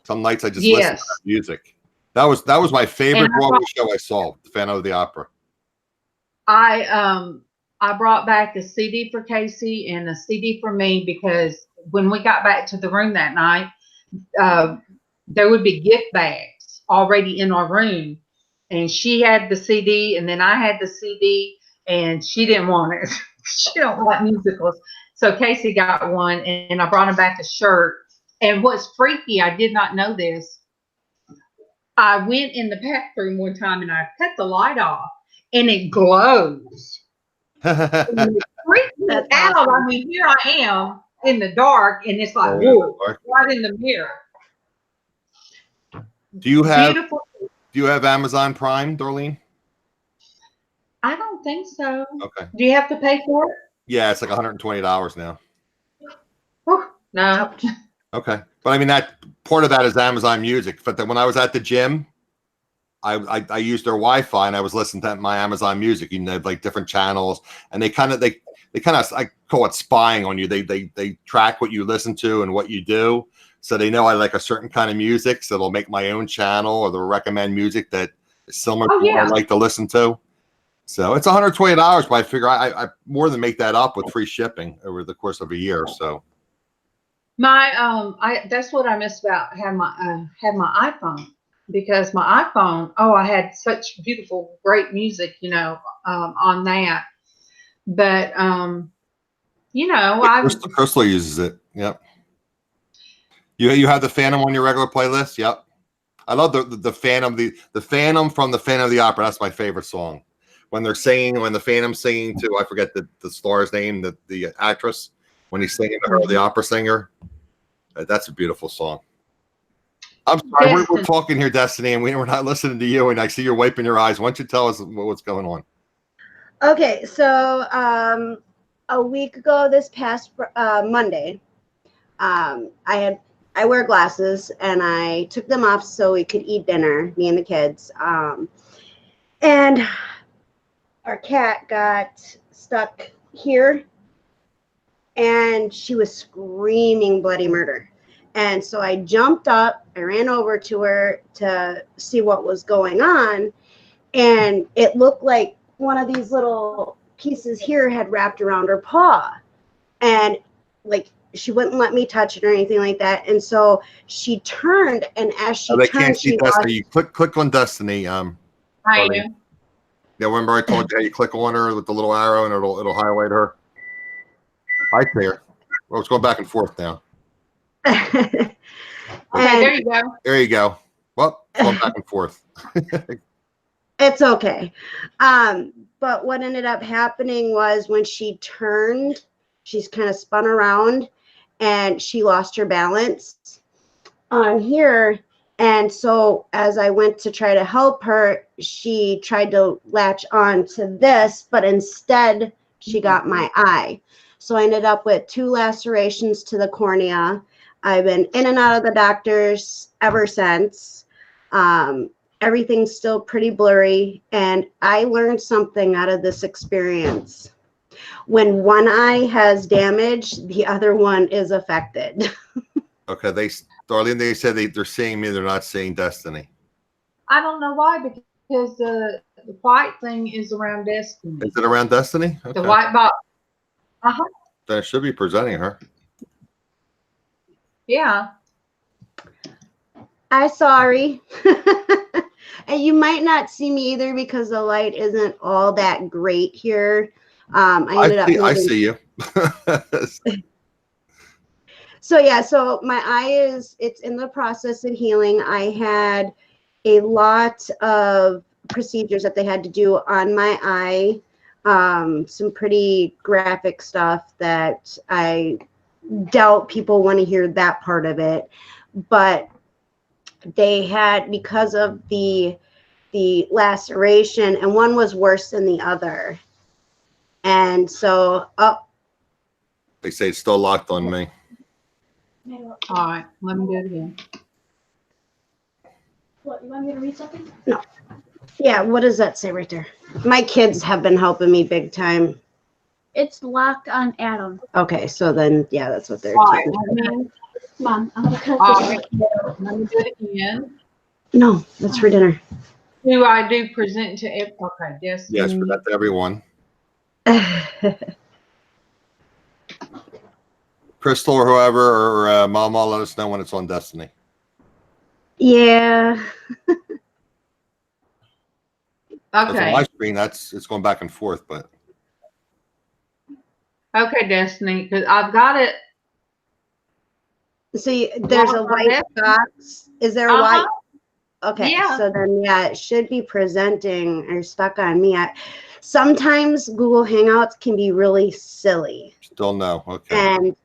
Some nights I just listen to that music. That was my favorite And I Broadway show I saw, the Phantom of the Opera. I brought back a CD for Casey and a CD for me because when we got back to the room that night, there would be gift bags already in our room, and she had the CD, and then I had the CD, and she didn't want it. She don't like musicals, so Casey got one, and I brought him back a shirt. And what's freaky, I did not know this. I went in the bathroom one time and I cut the light off, and it glows. It freaked me That's out. awesome. I mean, here I am in the dark, and it's like, whoa, right in the mirror. Do you have Beautiful. Amazon Prime, Darlene? I don't think so. Okay. Do you have to pay for it? Yeah, it's like $120 now. Whew, no. Okay. But I mean, that part of that is Amazon Music. But then when I was at the gym, I used their Wi-Fi and I was listening to my Amazon Music. You know, like different channels, and they kind of I call it spying on you. They track what you listen to and what you do, so they know I like a certain kind of music. So they'll make my own channel, or they'll recommend music that is similar to what I like to listen to. So it's $120, but I figure I more than make that up with free shipping over the course of a year. So That's what I miss about having my iPhone, because my iPhone, I had such beautiful, great music, on that. But Crystal uses it. Yep. You have the Phantom on your regular playlist. Yep. I love the Phantom, the Phantom from the Phantom of the Opera. That's my favorite song. When the Phantom's singing to, I forget the star's name, the actress, when he's singing to her, the opera singer. That's a beautiful song. I'm sorry, we're talking here, Destiny, and we're not listening to you, and I see you're wiping your eyes. Why don't you tell us what's going on? Okay, so a week ago, this past Monday, I wear glasses, and I took them off so we could eat dinner, me and the kids. And our cat got stuck here, and she was screaming bloody murder. And so I jumped up, I ran over to her to see what was going on, and it looked like one of these little pieces here had wrapped around her paw, and like she wouldn't let me touch it or anything like that. And so she turned, and as she They turned, can't see Destiny. You click on Destiny. I am. Yeah, remember I told you how you click on her with the little arrow and it'll highlight her. I see her. Well, it's going back and forth now. Okay, there you go. There you go. Well, it's going back and forth. It's okay. But what ended up happening was when she turned, she's kind of spun around and she lost her balance on here. And so as I went to try to help her, she tried to latch on to this, but instead she got my eye. So I ended up with 2 lacerations to the cornea. I've been in and out of the doctors ever since. Everything's still pretty blurry. And I learned something out of this experience. When one eye has damage, the other one is affected. Okay, Darlene, they said they're seeing me, they're not seeing Destiny. I don't know why, because the white thing is around Destiny. Is it around Destiny? Okay. The white box. Then it should be presenting her. Yeah. I'm sorry. And you might not see me either because the light isn't all that great here. I see you. So yeah, so my eye it's in the process of healing. I had a lot of procedures that they had to do on my eye. Some pretty graphic stuff that I doubt people want to hear that part of it. But they had, because of the laceration, and one was worse than the other. And so, they say it's still locked on me. All right, let me do it again. What, you want me to read something? No. Yeah, what does that say right there? My kids have been helping me big time. It's locked on Adam. Okay, so then, yeah, that's what they're All right, teaching. Mom, I'm gonna cut All this. right, let me do it again. No, that's for dinner. Do I do present to okay, Destiny? Yes, for that to everyone. Crystal or whoever, or MawMaw, let us know when it's on Destiny. Yeah. Because on my Okay. screen, it's going back and forth, but Okay, Destiny, because I've got it. So there's a white box. Is there a white? Okay, Yeah. so then yeah, it should be presenting or stuck on me. Sometimes Google Hangouts can be really silly. still no. Okay. And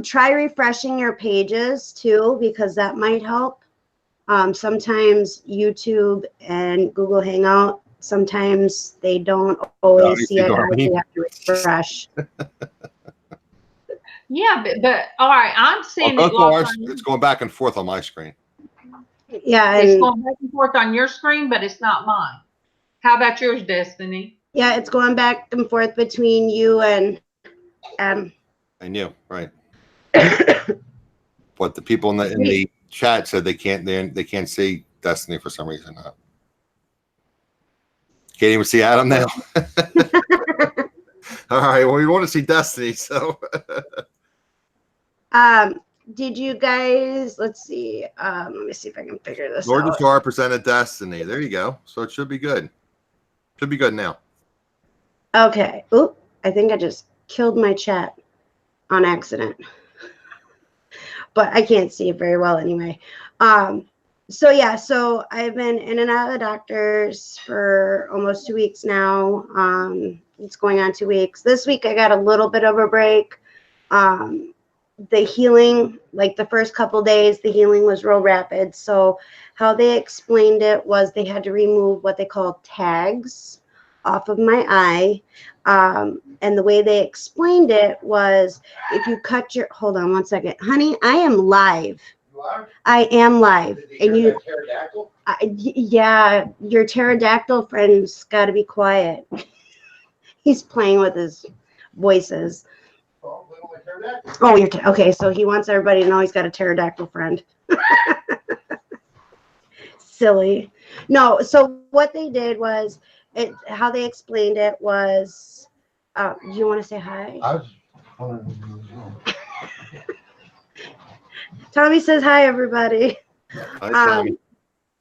try refreshing your pages too, because that might help. Sometimes YouTube and Google Hangout, sometimes they don't always see it. You have to refresh. Yeah, but all right, I'm seeing Well, it locked it's going back and forth on my screen. Yeah, It's and going back and forth on your screen, but it's not mine. How about yours, Destiny? yeah, it's going back and forth between you and Adam. And you, right? But the people in the chat said they can't see Destiny for some reason. Can't even see Adam now. All right. Well, we want to see Destiny, so. Did you guys? Let's see. Let me see if I can figure this Lord out. Desar presented Destiny. There you go. So it should be good. Should be good now. Okay. Oop! I think I just killed my chat on accident. But I can't see it very well anyway. So yeah, so I've been in and out of the doctors for almost 2 weeks now. It's going on 2 weeks. This week I got a little bit of a break. The healing, like the first couple days, the healing was real rapid. So how they explained it was they had to remove what they call tags off of my eye. And the way they explained it was if you cut your, hold on one second. Honey, I am live. You are? I am live. Did And you hear you, that pterodactyl? yeah, your pterodactyl friend's got to be quiet. He's playing with his voices. Oh, little pterodactyl. Oh, okay. So he wants everybody to know he's got a pterodactyl friend. Silly. No. So what they did was, how they explained it was, you want to say hi? I was wondering. Tommy says hi, everybody. Hi, Tommy.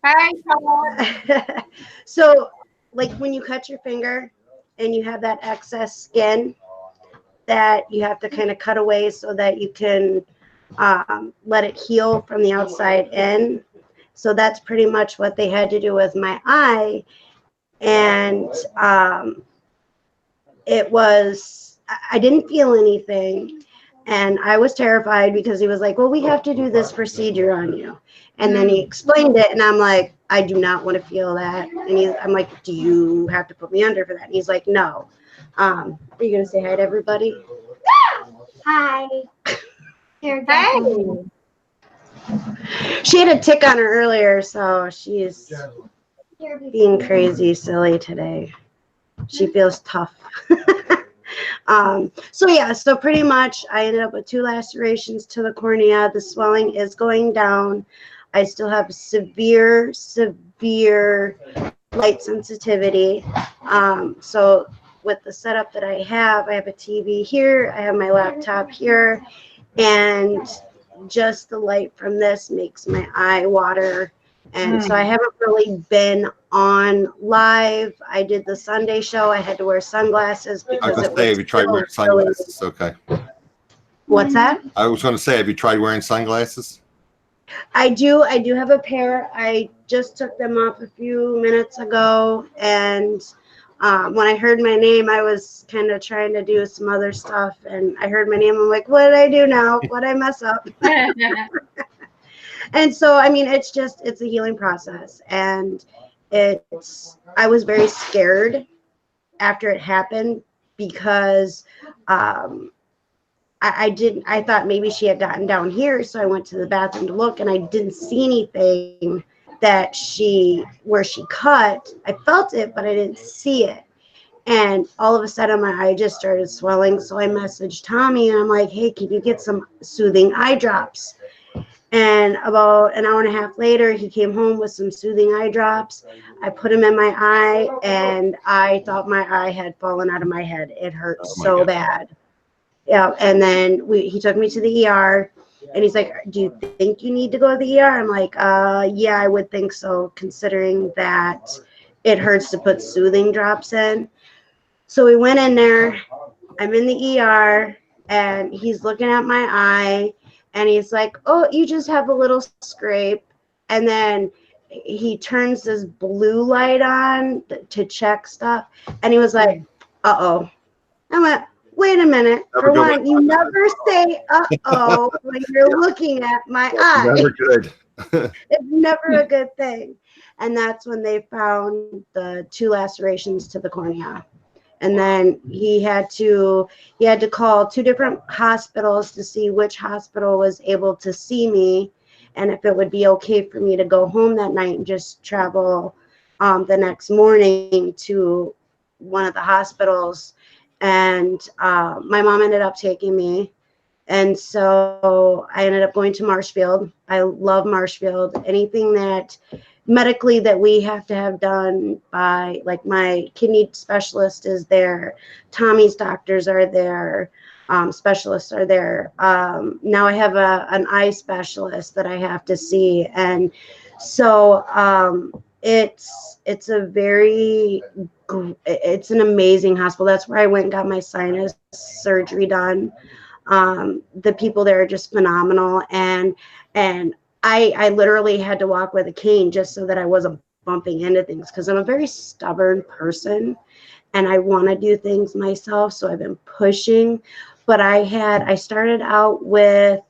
Hey, Todd. So, like when you cut your finger and you have that excess skin that you have to kind of cut away so that you can let it heal from the outside in. So that's pretty much what they had to do with my eye. And it was, I didn't feel anything. And I was terrified because he was like, well, we have to do this procedure on you. And then he explained it. And I'm like, I do not want to feel that. And I'm like, do you have to put me under for that? And he's like, no. Are you going to say hi to everybody? Hi. Hey. She had a tick on her earlier, so she's being crazy silly today. She feels tough. So yeah, so pretty much I ended up with 2 lacerations to the cornea. The swelling is going down. I still have severe light sensitivity. So with the setup that I have a TV here, I have my laptop here, and just the light from this makes my eye water. And so I haven't really been on live. I did the Sunday show. I had to wear sunglasses I was because going it to say, have was you tried still wearing really. sunglasses? Okay. What's that? I was going to say, have you tried wearing sunglasses? I do have a pair. I just took them off a few minutes ago, and when I heard my name, I was kind of trying to do some other stuff, and I heard my name. I'm like, what did I do now? What did I mess up? And so, I mean, it's a healing process, and I was very scared after it happened because I thought maybe she had gotten down here. So I went to the bathroom to look, and I didn't see anything where she cut. I felt it, but I didn't see it. And all of a sudden my eye just started swelling. So I messaged Tommy and I'm like, hey, can you get some soothing eye drops? And about an hour and a half later, he came home with some soothing eye drops. I put them in my eye, and I thought my eye had fallen out of my head. It hurt so bad. Yeah. And then he took me to the ER, and he's like, do you think you need to go to the ER? I'm like, yeah, I would think so, considering that it hurts to put soothing drops in. So we went in there. I'm in the ER, and he's looking at my eye, and he's like, oh, you just have a little scrape. And then he turns this blue light on to check stuff. And he was like, uh-oh. I went, wait a minute. For one, you never say uh-oh when you're looking at my eye. Never good. It's never a good thing. And that's when they found the 2 lacerations to the cornea. And then he had to call 2 different hospitals to see which hospital was able to see me, and if it would be okay for me to go home that night and just travel the next morning to one of the hospitals. And my mom ended up taking me. And so I ended up going to Marshfield. I love Marshfield. Anything that medically that we have to have done by, like, my kidney specialist is there. Tommy's doctors are there. Specialists are there. Now I have an eye specialist that I have to see. And so it's an amazing hospital. That's where I went and got my sinus surgery done. The people there are just phenomenal. And I literally had to walk with a cane just so that I wasn't bumping into things, because I'm a very stubborn person and I want to do things myself. So I've been pushing, but I started out with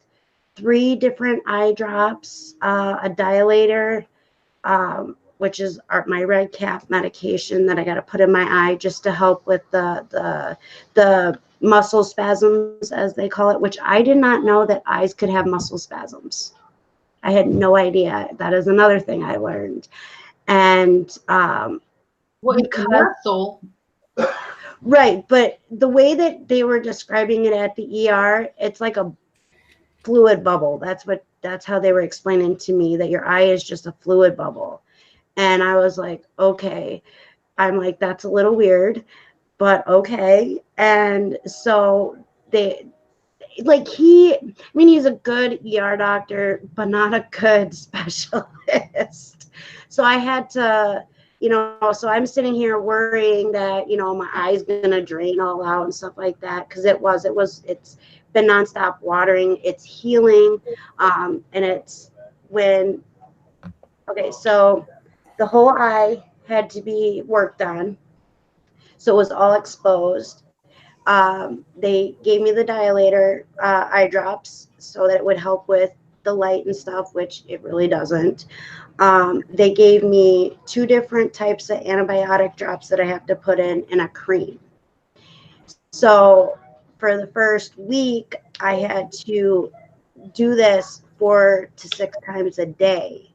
3 different eye drops, a dilator, which is my red cap medication that I got to put in my eye just to help with the muscle spasms, as they call it, which I did not know that eyes could have muscle spasms. I had no idea. That is another thing I learned. And muscle. Right, but the way that they were describing it at the ER, it's like a fluid bubble. That's how they were explaining to me, that your eye is just a fluid bubble. And I was like, okay. I'm like, that's a little weird, but okay. And so he's a good ER doctor, but not a good specialist. So I had to, so I'm sitting here worrying that, my eye's going to drain all out and stuff like that. Cause it's been nonstop watering, it's healing. And so the whole eye had to be worked on. So it was all exposed. They gave me the dilator eye drops so that it would help with the light and stuff, which it really doesn't. They gave me 2 different types of antibiotic drops that I have to put in a cream. So for the first week, I had to do this 4 to 6 times a day.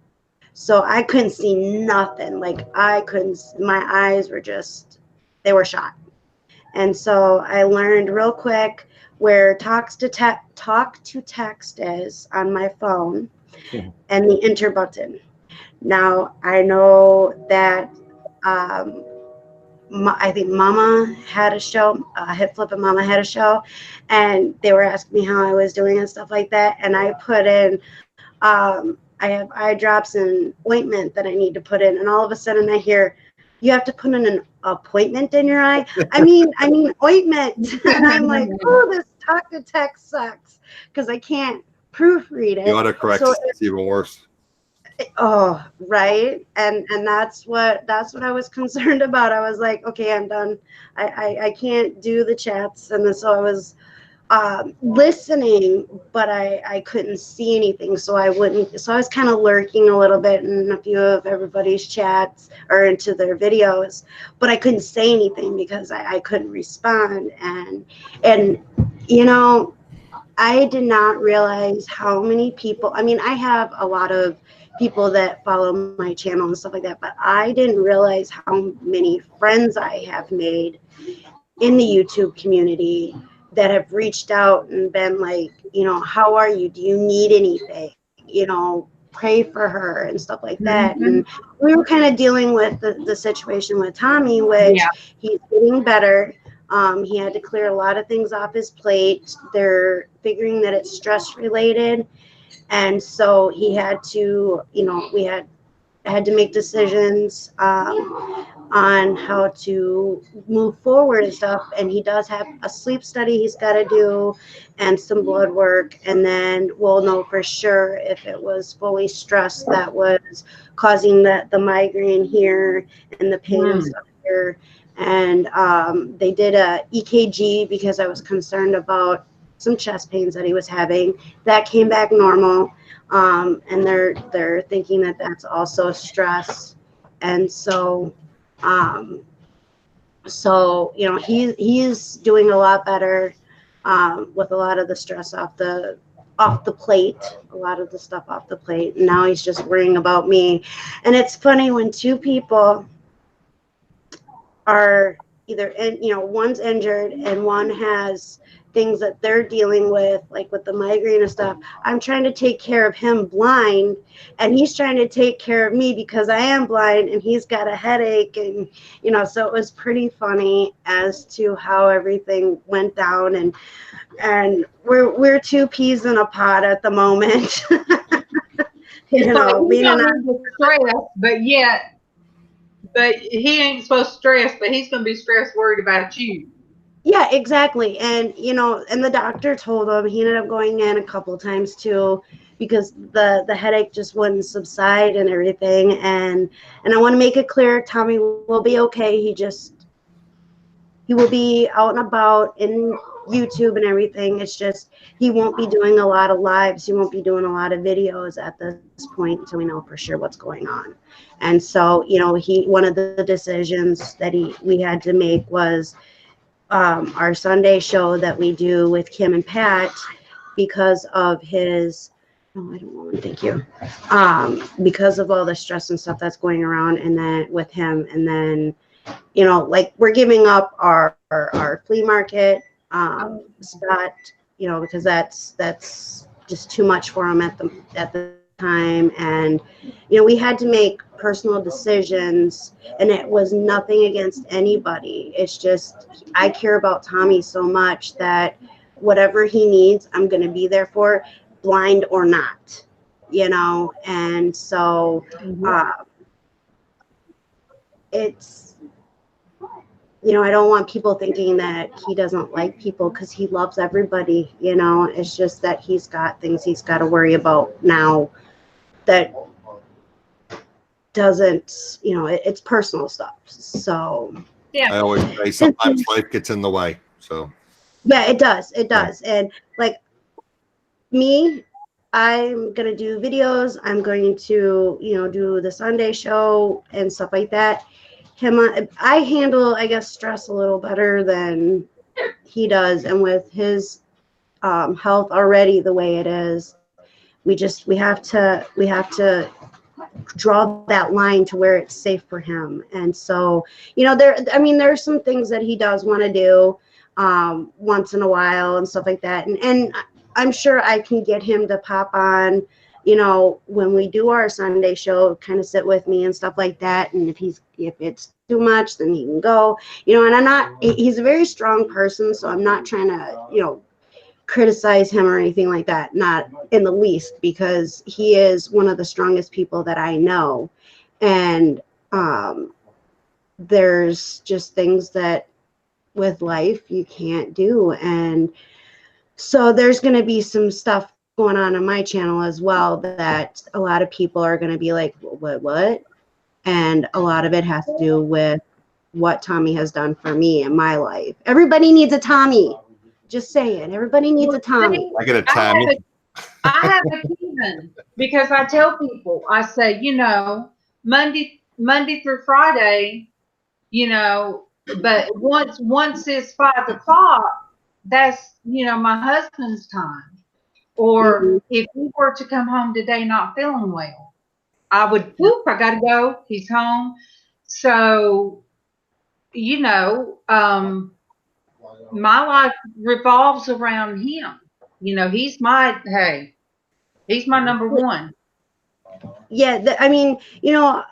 So I couldn't see nothing. Like my eyes were they were shot. And so I learned real quick where talk to text is on my phone and the enter button. Now I know that I think Mama had a show, Hip Flip and Mama had a show, and they were asking me how I was doing and stuff like that. And I put in, I have eye drops and ointment that I need to put in. And all of a sudden I hear, you have to put in an appointment in your eye. I mean ointment. And I'm like, oh, this talk to text sucks because I can't proofread it. The autocorrect is even worse. Oh, right. And that's what I was concerned about. I was like, okay, I'm done. I can't do the chats. And so I was listening, but I couldn't see anything. So I was kind of lurking a little bit in a few of everybody's chats or into their videos, but I couldn't say anything because I couldn't respond. And I did not realize how many people, I have a lot of people that follow my channel and stuff like that, but I didn't realize how many friends I have made in the YouTube community that have reached out and been like, how are you? Do you need anything? you know, pray for her and stuff like that. And we were kind of dealing with the situation with Tommy, which he's getting better. He had to clear a lot of things off his plate. They're figuring that it's stress related. And so he had to, you know, we had to make decisions on how to move forward and stuff. And he does have a sleep study he's got to do and some blood work. And then we'll know for sure if it was fully stress that was causing the migraine here and the pain and stuff here. And they did a EKG because I was concerned about some chest pains that he was having. That came back normal. And they're thinking that that's also stress. And so, you know, he's doing a lot better, with a lot of the stress off the plate, a lot of the stuff off the plate. And now he's just worrying about me. And it's funny when two people are either, you know, one's injured and one has things that they're dealing with, like with the migraine and stuff. I'm trying to take care of him blind, and he's trying to take care of me because I am blind and he's got a headache. And, you know, so it was pretty funny as to how everything went down. And we're two peas in a pod at the moment. You know, being stress, but he ain't supposed to stress, but he's going to be stressed, worried about you. Yeah, exactly. And, you know, and the doctor told him, he ended up going in a couple of times too, because the headache just wouldn't subside and everything. And I want to make it clear, Tommy will be okay. He will be out and about in YouTube and everything. It's just, he won't be doing a lot of lives. He won't be doing a lot of videos at this point until we know for sure what's going on. And so, you know, one of the decisions that we had to make was, our Sunday show that we do with Kim and Pat, because of his, oh, I don't want to thank you. Because of all the stress and stuff that's going around, and then with him, and then, you know, like we're giving up our flea market spot, you know, because that's just too much for him at the time. And, you know, we had to make personal decisions, and it was nothing against anybody. It's just, I care about Tommy so much that whatever he needs, I'm going to be there for, blind or not, you know. And so it's, you know, I don't want people thinking that he doesn't like people, because he loves everybody, you know. It's just that he's got things he's got to worry about now that doesn't, you know, it's personal stuff. So I always say sometimes life gets in the way. So yeah, it does. And like me, I'm going to do videos. I'm going to, you know, do the Sunday show and stuff like that. I handle, I guess, stress a little better than he does. And with his health already the way it is, we have to draw that line to where it's safe for him. And so, you know, there's some things that he does want to do once in a while and stuff like that. And I'm sure I can get him to pop on, you know, when we do our Sunday show, kind of sit with me and stuff like that. And if it's too much, then he can go, you know. And he's a very strong person, so I'm not trying to, you know, criticize him or anything like that, not in the least, because he is one of the strongest people that I know. And there's just things that with life you can't do. And so there's going to be some stuff going on my channel as well that a lot of people are going to be like, what? And a lot of it has to do with what Tommy has done for me in my life. Everybody needs a Tommy. Just saying, everybody needs a Tommy. I get a Tommy. I have a Kevin, because I tell people, I say, you know, Monday through Friday, you know, but once it's 5 o'clock, that's, you know, my husband's time. Or if he were to come home today not feeling well, I would, I got to go. He's home. So, you know, my life revolves around him. You know, he's my, hey, He's my number one. Yeah, I mean, you know,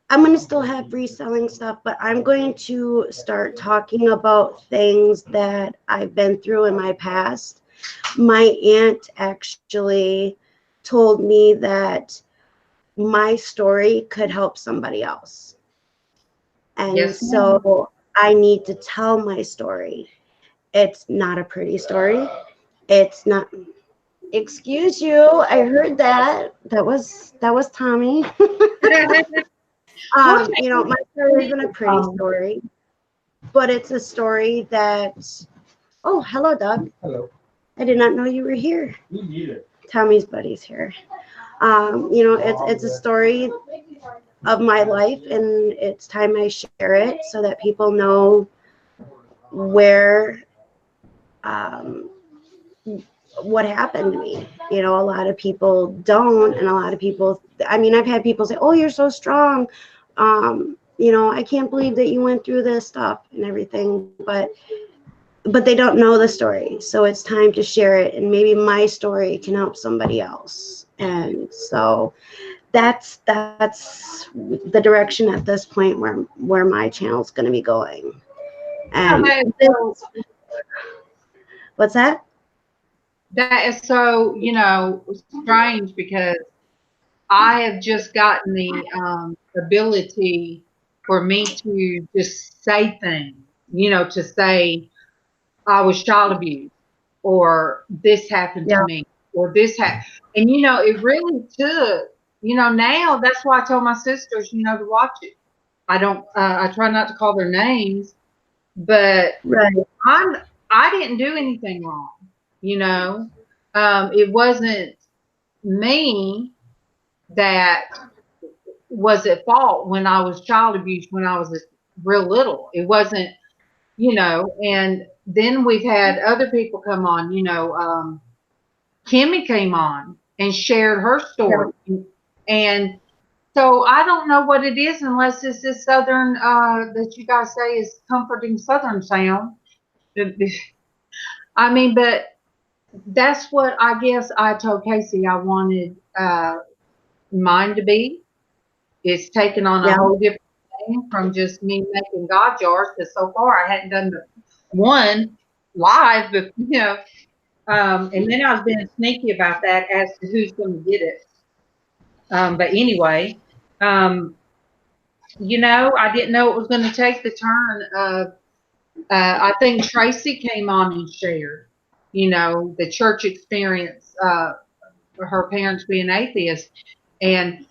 I'm going to still have reselling stuff, but I'm going to start talking about things that I've been through in my past. My aunt actually told me that my story could help somebody else. And Yes, ma'am. so I need to tell my story. It's not a pretty story. It's not. Excuse you. I heard that. That was Tommy. You know, my story isn't a pretty story, but it's a story that. Oh, hello, Doug. Hello. I did not know you were here. Me neither. Tommy's buddy's here. You know, it's a story of my life, and it's time I share it so that people know where, what happened to me. You know, a lot of people don't, and a lot of people, I mean, I've had people say, oh, you're so strong. You know, I can't believe that you went through this stuff and everything, but they don't know the story. So it's time to share it, and maybe my story can help somebody else. And so that's the direction at this point where my channel's going to be going. And what's that? That is so, you know, strange because I have just gotten the ability for me to just say things, you know, to say I was child abused, or this happened to me, or this happened. And, you know, it really took, you know, now that's why I told my sisters, you know, to watch it. I don't, I try not to call their names, but Right. I didn't do anything wrong, you know. It wasn't me that was at fault when I was child abused when I was real little. It wasn't, you know. And then we've had other people come on, you know. Kimmy came on and shared her story, and so I don't know what it is unless it's this Southern that you guys say is comforting Southern sound. I mean, but that's what I guess I told Casey I wanted mine to be. It's taken on a whole different thing from just me making God jars, because so far I hadn't done the one live, but you know, and then I was being sneaky about that as to who's going to get it. But anyway, you know, I didn't know it was going to take the turn of. I think Traci came on and shared, you know, the church experience, her parents being atheists. And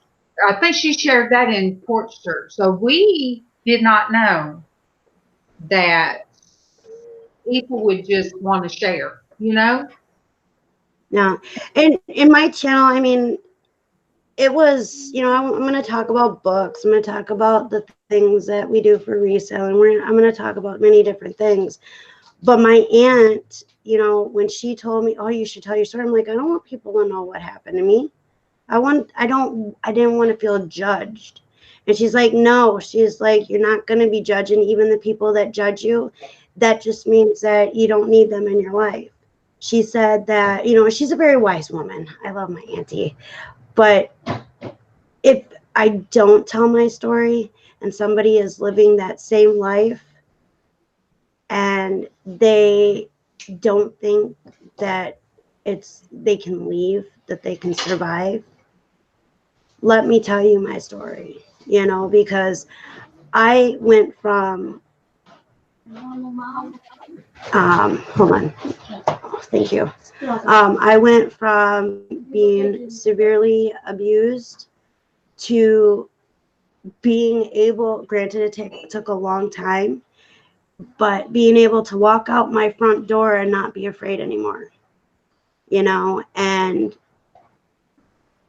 I think she shared that in Porch Church. So we did not know that people would just want to share, you know? Yeah. And in my channel, I mean, it was, you know, I'm going to talk about books. I'm going to talk about the things that we do for reselling. I'm going to talk about many different things. But my aunt, you know, when she told me, oh, you should tell your story, I'm like, I don't want people to know what happened to me. I didn't want to feel judged. And she's like, no, she's like, you're not going to be judging even the people that judge you. That just means that you don't need them in your life. She said that, you know, she's a very wise woman. I love my auntie. But if I don't tell my story and somebody is living that same life and they don't think that they can leave, that they can survive, let me tell you my story, you know, because I went from, hold on. Oh, thank you. I went from being severely abused to being able, granted it took a long time, but being able to walk out my front door and not be afraid anymore, you know. And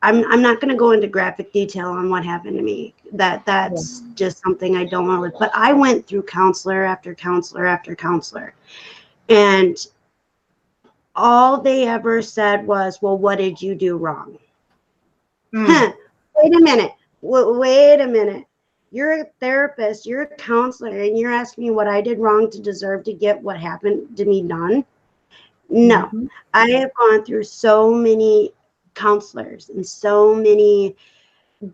I'm not going to go into graphic detail on what happened to me. That's just something I don't want to. But I went through counselor after counselor after counselor, and all they ever said was, well, what did you do wrong? Wait a minute. Wait a minute. You're a therapist, you're a counselor, and you're asking me what I did wrong to deserve to get what happened to me done? No. I have gone through so many counselors and so many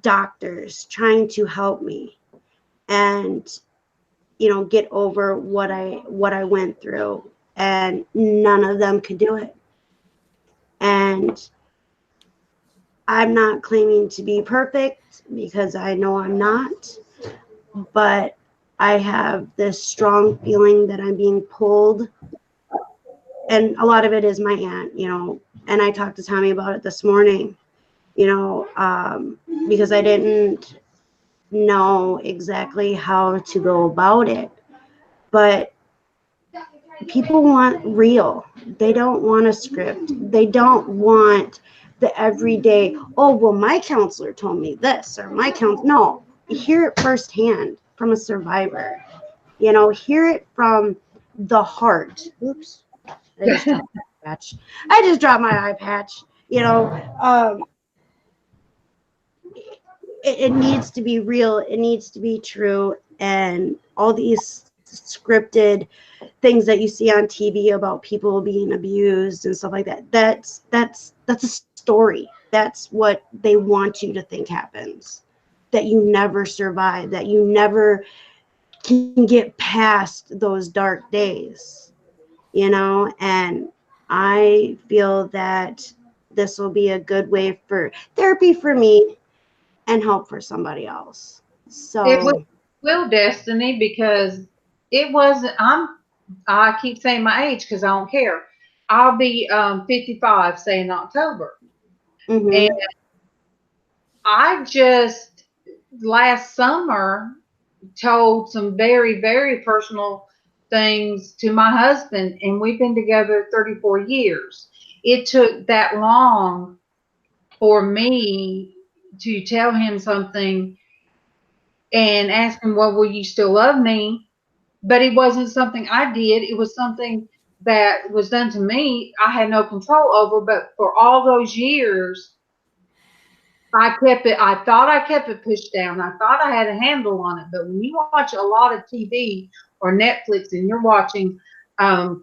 doctors trying to help me and, you know, get over what I went through, and none of them could do it. And I'm not claiming to be perfect, because I know I'm not, but I have this strong feeling that I'm being pulled. And a lot of it is my aunt, you know, and I talked to Tommy about it this morning, you know, because I didn't know exactly how to go about it. But people want real. They don't want a script. They don't want the everyday, oh, well, my counselor told me this, or my counselor. No, hear it firsthand from a survivor. You know, hear it from the heart. Oops. I just dropped my eye patch. I just dropped my eye patch. You know, it needs to be real. It needs to be true. And all these scripted things that you see on TV about people being abused and stuff like that, that's a story. That's what they want you to think happens, that you never survive, that you never can get past those dark days, you know. And I feel that this will be a good way for therapy for me and help for somebody else. It So will, Destiny, because it wasn't. I keep saying my age because I don't care. I'll be 55, say in October, mhm. and I just last summer told some very, very personal things to my husband, and we've been together 34 years. It took that long for me to tell him something and ask him, well, will you still love me? But it wasn't something I did. It was something that was done to me. I had no control over, but for all those years, I thought I kept it pushed down. I thought I had a handle on it. But when you watch a lot of TV or Netflix and you're watching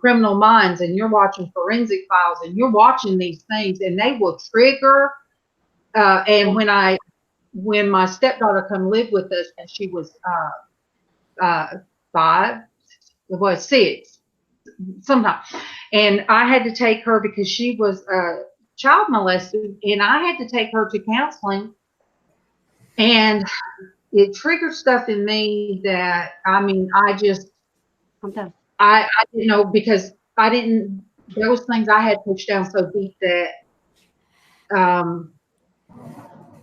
Criminal Minds and you're watching Forensic Files and you're watching these things, and they will trigger. And when my stepdaughter come live with us, and she was 5, it was 6 sometime, and I had to take her because she was child molested, and I had to take her to counseling, and it triggered stuff in me that, I mean, I just I'm done. I didn't know, because I didn't, there was things I had pushed down so deep that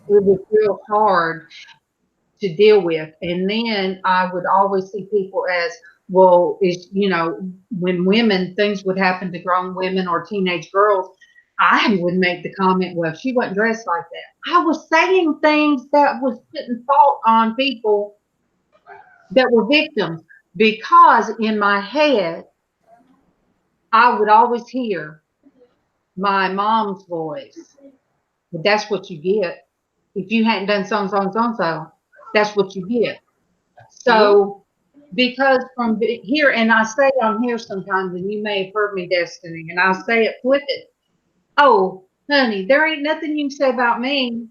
it was real hard to deal with. And then I would always see people as, well, is, you know, when things would happen to grown women or teenage girls, I would make the comment, well, she wasn't dressed like that. I was saying things that was putting fault on people that were victims, because in my head, I would always hear my mom's voice. But that's what you get. If you hadn't done so and so and so and so, that's what you get. So, because from here, and I say on here sometimes, and you may have heard me, Destiny, and I'll say it, flip it. Oh, honey, there ain't nothing you can say about me,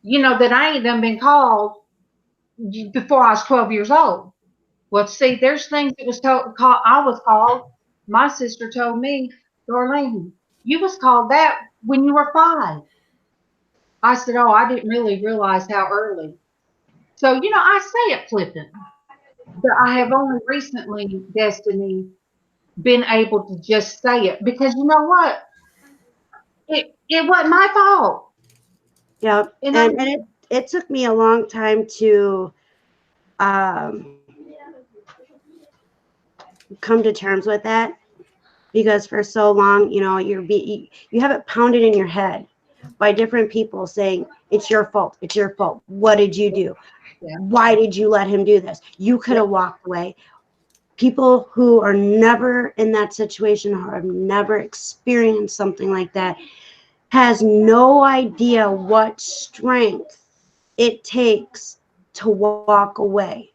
you know, that I ain't done been called before I was 12 years old. Well, see, there's things that was I was called. My sister told me, Darlene, you was called that when you were 5. I said, oh, I didn't really realize how early. So, you know, I say it flippant, but I have only recently, Destiny, been able to just say it, because you know what? It wasn't my fault. Yeah. And And it took me a long time to um, come to terms with that, because for so long, you know, you have it pounded in your head by different people saying, it's your fault. It's your fault. What did you do? Yeah. Why did you let him do this? You could have walked away. People who are never in that situation or have never experienced something like that has no idea what strength it takes to walk away.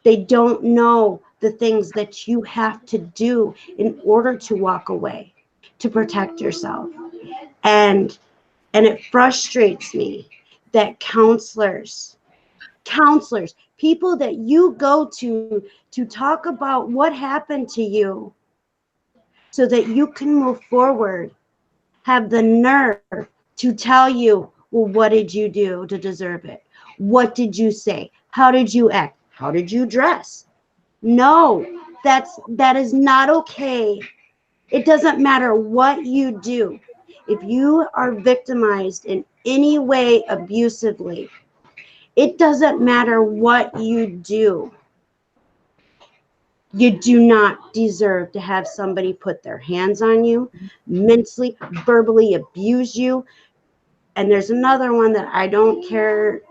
They don't know the things that you have to do in order to walk away, to protect yourself. And And it frustrates me that counselors, people that you go to talk about what happened to you so that you can move forward, have the nerve to tell you, well, what did you do to deserve it? What did you say? How did you act? How did you dress? No, that is not okay. It doesn't matter what you do. If you are victimized in any way abusively, it doesn't matter what you do. You do not deserve to have somebody put their hands on you, mentally, verbally abuse you. And there's another one that I don't care,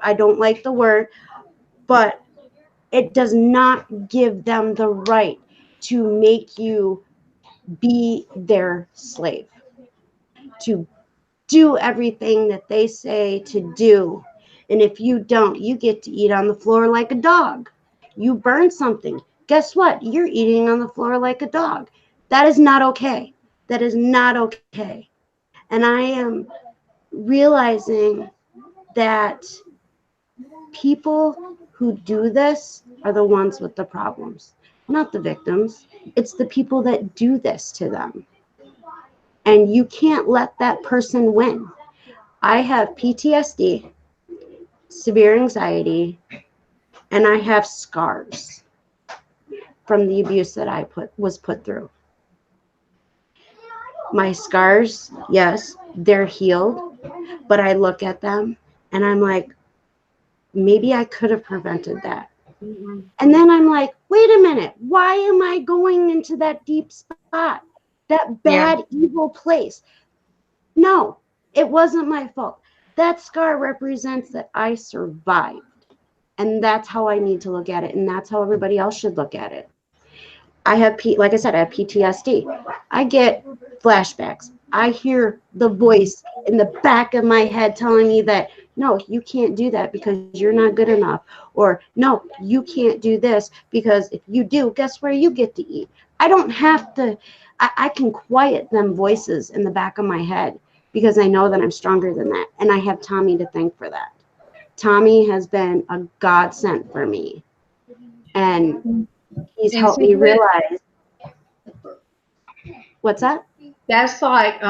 I don't like the word, but it does not give them the right to make you be their slave, to do everything that they say to do. And if you don't, you get to eat on the floor like a dog. You burn something. Guess what? You're eating on the floor like a dog. That is not okay. That is not okay. And I am realizing that people who do this are the ones with the problems, not the victims. It's the people that do this to them. And you can't let that person win. I have PTSD, severe anxiety, and I have scars from the abuse that I was put through. My scars, yes, they're healed, but I look at them and I'm like, maybe I could have prevented that. And then I'm like, wait a minute, why am I going into that deep spot, that bad, evil place? No, it wasn't my fault. That scar represents that I survived. And that's how I need to look at it. And that's how everybody else should look at it. I have, like I said, I have PTSD. I get flashbacks. I hear the voice in the back of my head telling me that, no, you can't do that because you're not good enough. Or, no, you can't do this because if you do, guess where you get to eat? I don't have to, I can quiet them voices in the back of my head because I know that I'm stronger than that. And I have Tommy to thank for that. Tommy has been a godsend for me. And he's helped me realize. What's that? That's like,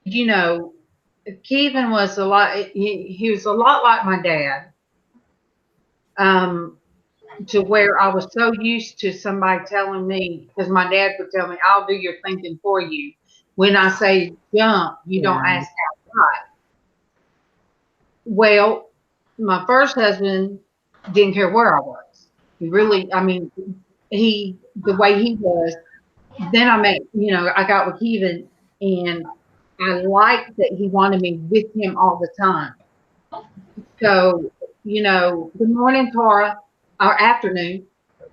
you know, Kevin was a lot, he was a lot like my dad, to where I was so used to somebody telling me, because my dad would tell me, I'll do your thinking for you. When I say jump, you don't ask how high. Well, my first husband didn't care where I was. He really, I mean, the way he was. Then I met, you know, I got with Kevin, and I liked that he wanted me with him all the time. So, you know, good morning, Tara, or afternoon.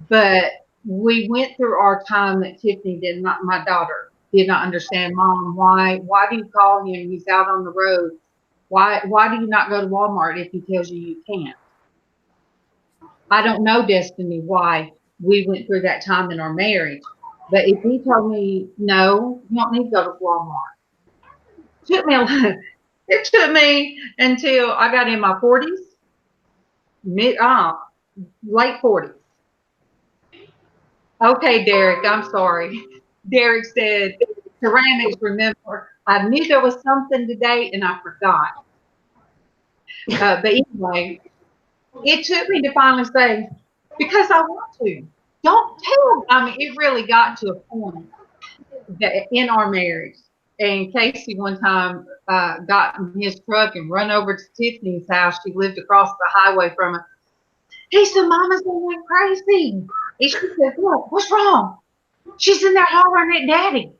But we went through our time that Tiffany did not, my daughter did not understand. Mom, why do you call him? He's out on the road. Why do you not go to Walmart if he tells you you can't? I don't know, Destiny, why we went through that time in our marriage. But if he told me, no, you don't need to go to Walmart. It took me until I got in my 40s, late 40s. Okay, Derek, I'm sorry. Derek said, ceramics, remember, I knew there was something today and I forgot. But anyway, it took me to finally say, because I want to. Don't tell. I mean, it really got to a point that in our marriage, and Casey one time got in his truck and run over to Tiffany's house. She lived across the highway from us. He said, Mama's going crazy. And she said, what? What's wrong? She's in there hollering at Daddy.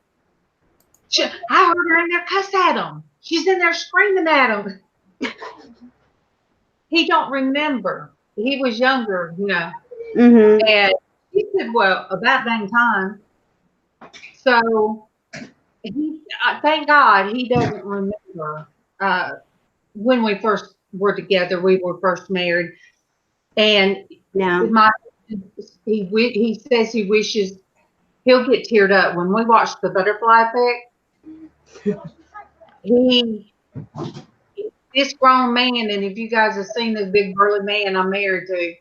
I heard her in there cuss at him. She's in there screaming at him. He don't remember. He was younger, you know. Mm-hmm. And he said, well, about dang time. So thank God he doesn't remember when we first were together. We were first married, and he says he wishes he'll get teared up when we watched The Butterfly Effect. this grown man, and if you guys have seen this big burly man I'm married to,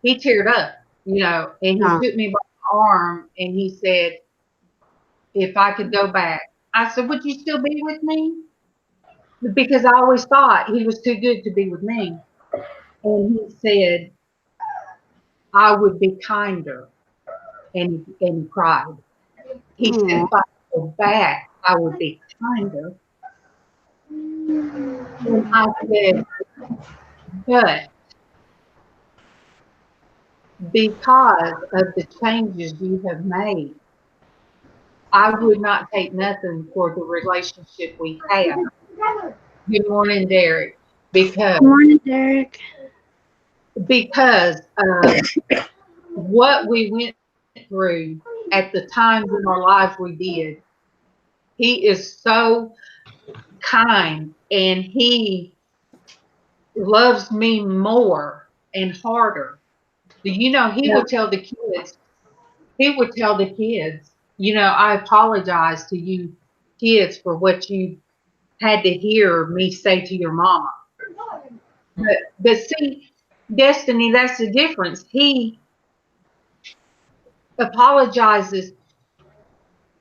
he teared up, and he took me by the arm and he said, if I could go back. I said, would you still be with me? Because I always thought he was too good to be with me. And he said, I would be kinder. And he cried. He said, if I could go back, I would be kinder. And I said, but because of the changes you have made, I would not take nothing for the relationship we have. Good morning, Derek. Good morning, Derek. Because what we went through at the times in our lives we did, he is so kind and he loves me more and harder. He would tell the kids, I apologize to you kids for what you had to hear me say to your mama. But see, Destiny, that's the difference. He apologizes,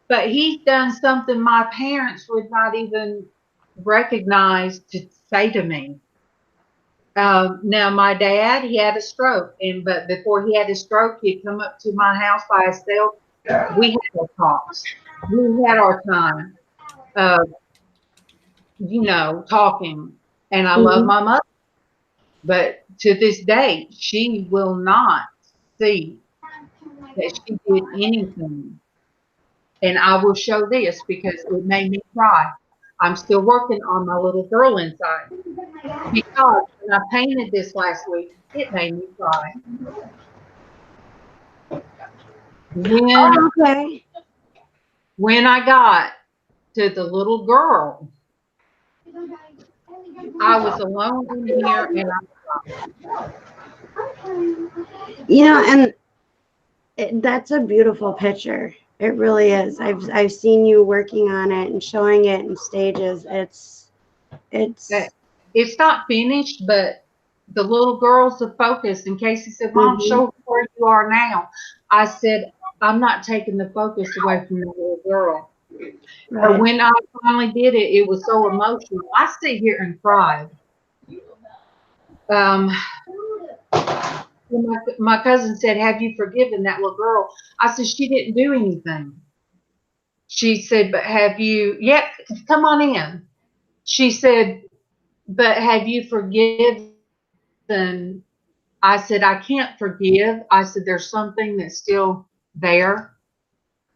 but he's done something my parents would not even recognize to say to me. Now, my dad, he had a stroke, but before he had a stroke, he'd come up to my house by himself. We had our talks. We had our time, talking. And I love my mother. But to this day, she will not see that she did anything. And I will show this because it made me cry. I'm still working on my little girl inside. Because when I painted this last week, it made me cry. When I got to the little girl, I was alone in here and I and that's a beautiful picture. It really is. I've seen you working on it and showing it in stages. It's not finished, but the little girl's the focus. And Casey said, Mom, show where you are now. I said, I'm not taking the focus away from the little girl. Right. But when I finally did it, it was so emotional. I sit here and cried. My cousin said, have you forgiven that little girl? I said, she didn't do anything. She said, but have you, come on in. She said, but have you forgiven? I said, I can't forgive. I said, there's something that's still there.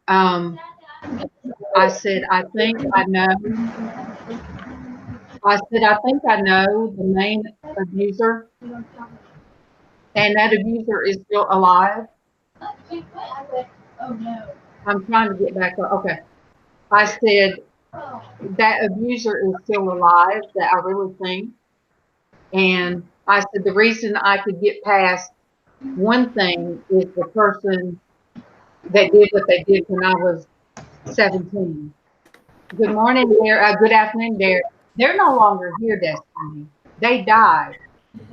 I said, I think I know. I said, I think I know the main abuser. And that abuser is still alive. I'm trying to get back up. Okay. I said, that abuser is still alive, that I really think. And I said, the reason I could get past one thing is the person that did what they did when I was 17. Good morning, Derek. Good afternoon, Derek. They're no longer here, Destiny. They died.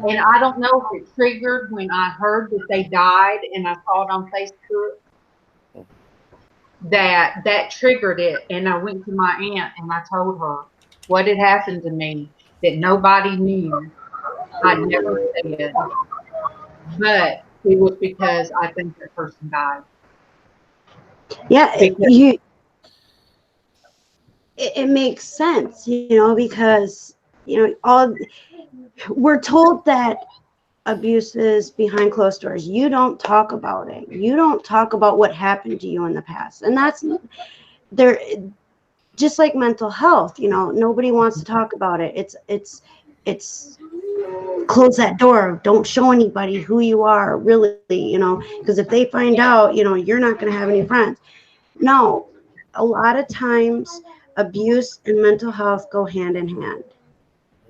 And I don't know if it triggered when I heard that they died and I saw it on Facebook. That triggered it. And I went to my aunt and I told her what had happened to me that nobody knew. I never said. But it was because I think that person died. Yeah, it makes sense, because, we're told that abuse is behind closed doors. You don't talk about it. You don't talk about what happened to you in the past. And that's there, just like mental health, nobody wants to talk about it. It's close that door. Don't show anybody who you are, really, because if they find out, you're not going to have any friends. No, a lot of times abuse and mental health go hand in hand.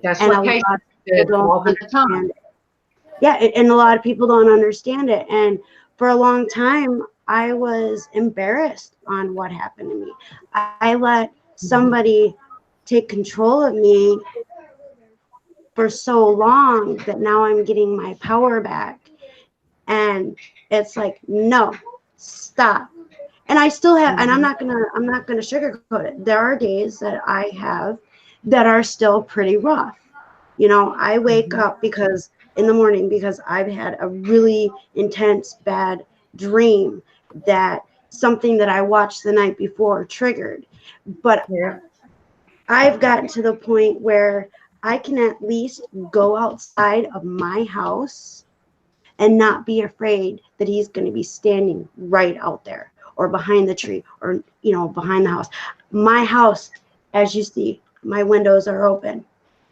That's what Casey said all the time. Yeah, and a lot of people don't understand it. And for a long time, I was embarrassed on what happened to me. I let somebody take control of me for so long that now I'm getting my power back. And it's like, no, stop. And I still have, and I'm not gonna sugarcoat it. There are days that I have that are still pretty rough. You know, I wake up because in the morning because I've had a really intense bad dream that something that I watched the night before triggered. But I've gotten to the point where I can at least go outside of my house and not be afraid that he's going to be standing right out there or behind the tree or, you know, behind the house. My house, as you see, my windows are open.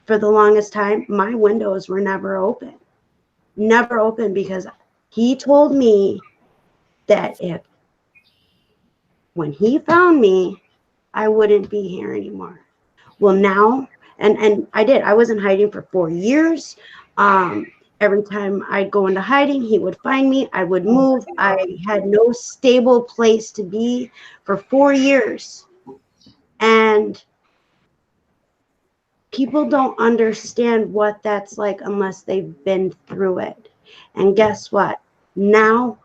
For the longest time, my windows were never open. Never open, because he told me that when he found me, I wouldn't be here anymore. Well, now, and I was in hiding for 4 years. Every time I'd go into hiding, he would find me. I would move. I had no stable place to be for 4 years. And people don't understand what that's like unless they've been through it. And guess what? Now,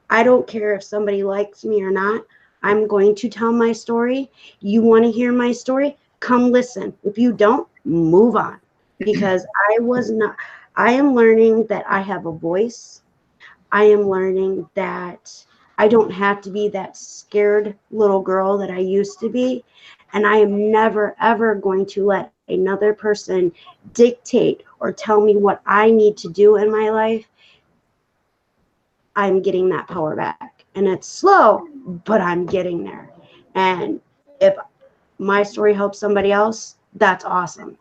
I don't care if somebody likes me or not. I'm going to tell my story. You want to hear my story? Come listen. If you don't, move on. Because I am learning that I have a voice. I am learning that I don't have to be that scared little girl that I used to be. And I am never, ever going to let another person dictate or tell me what I need to do in my life. I'm getting that power back. And it's slow, but I'm getting there. And if my story helps somebody else, that's awesome.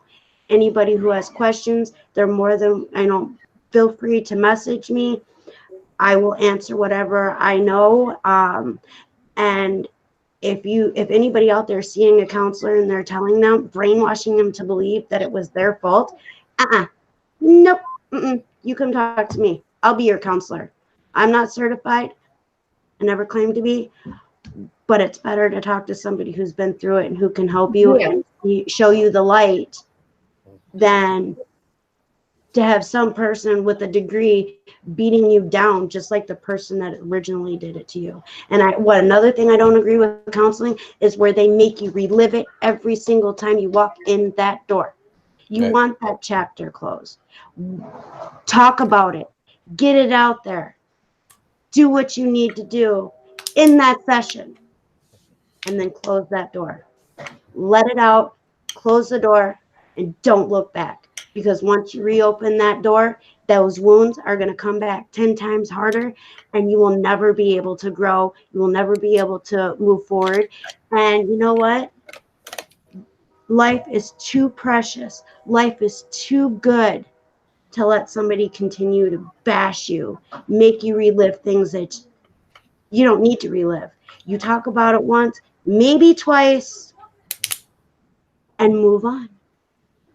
Anybody who has questions, they're more than, feel free to message me. I will answer whatever I know. And if anybody out there seeing a counselor and they're telling them, brainwashing them to believe that it was their fault, nope, you come talk to me. I'll be your counselor. I'm not certified. I never claimed to be, but it's better to talk to somebody who's been through it and who can help you and show you the light than to have some person with a degree beating you down just like the person that originally did it to you. And another thing I don't agree with counseling is where they make you relive it every single time you walk in that door. You want that chapter closed. Talk about it. Get it out there. Do what you need to do in that session. And then close that door. Let it out. Close the door. And don't look back. Because once you reopen that door, those wounds are going to come back 10 times harder. And you will never be able to grow. You will never be able to move forward. And you know what? Life is too precious. Life is too good to let somebody continue to bash you, make you relive things that you don't need to relive. You talk about it once, maybe twice, and move on.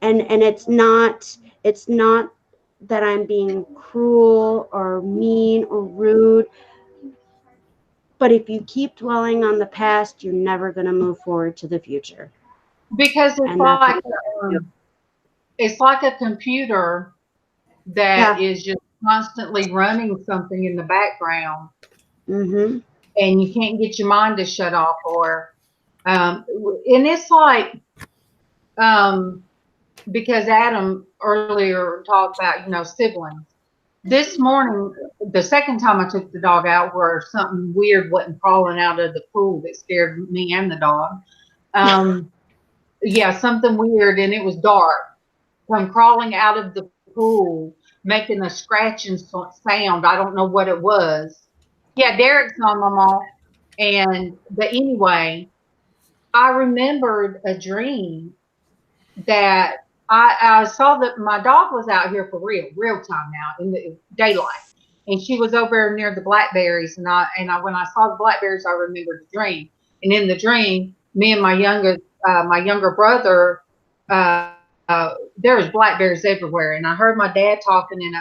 And it's not that I'm being cruel or mean or rude. But if you keep dwelling on the past, you're never going to move forward to the future. Because it's like a computer that is just constantly running something in the background, and you can't get your mind to shut off. And it's like, because Adam earlier talked about siblings. This morning, the second time I took the dog out, where something weird wasn't crawling out of the pool that scared me and the dog. Something weird, and it was dark. Come crawling out of the pool, making a scratching sound. I don't know what it was. Yeah, Derek's on MawMaw. But anyway, I remembered a dream that I saw that my dog was out here for real time now in the daylight. And she was over near the blackberries. And when I saw the blackberries, I remembered the dream. And in the dream, me and my younger brother, there was blackberries everywhere. And I heard my dad talking, and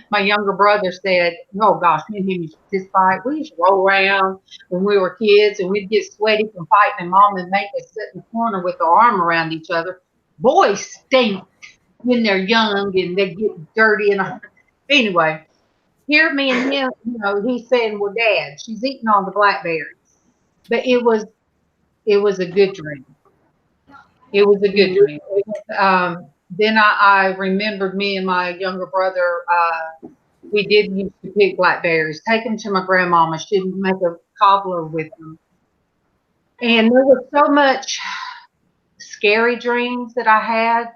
my younger brother said, "Oh gosh, me and him used to fist fight. We used to roll around when we were kids, and we'd get sweaty from fighting, and Mom would make us sit in the corner with our arm around each other. Boys stink when they're young, and they get dirty." And anyway, here me and him, he's saying, "Well, Dad, she's eating all the blackberries," but it was a good dream. It was a good dream. Then I remembered me and my younger brother. We did used to pick blackberries, take them to my grandmama. She'd make a cobbler with them. And there was so much scary dreams that I had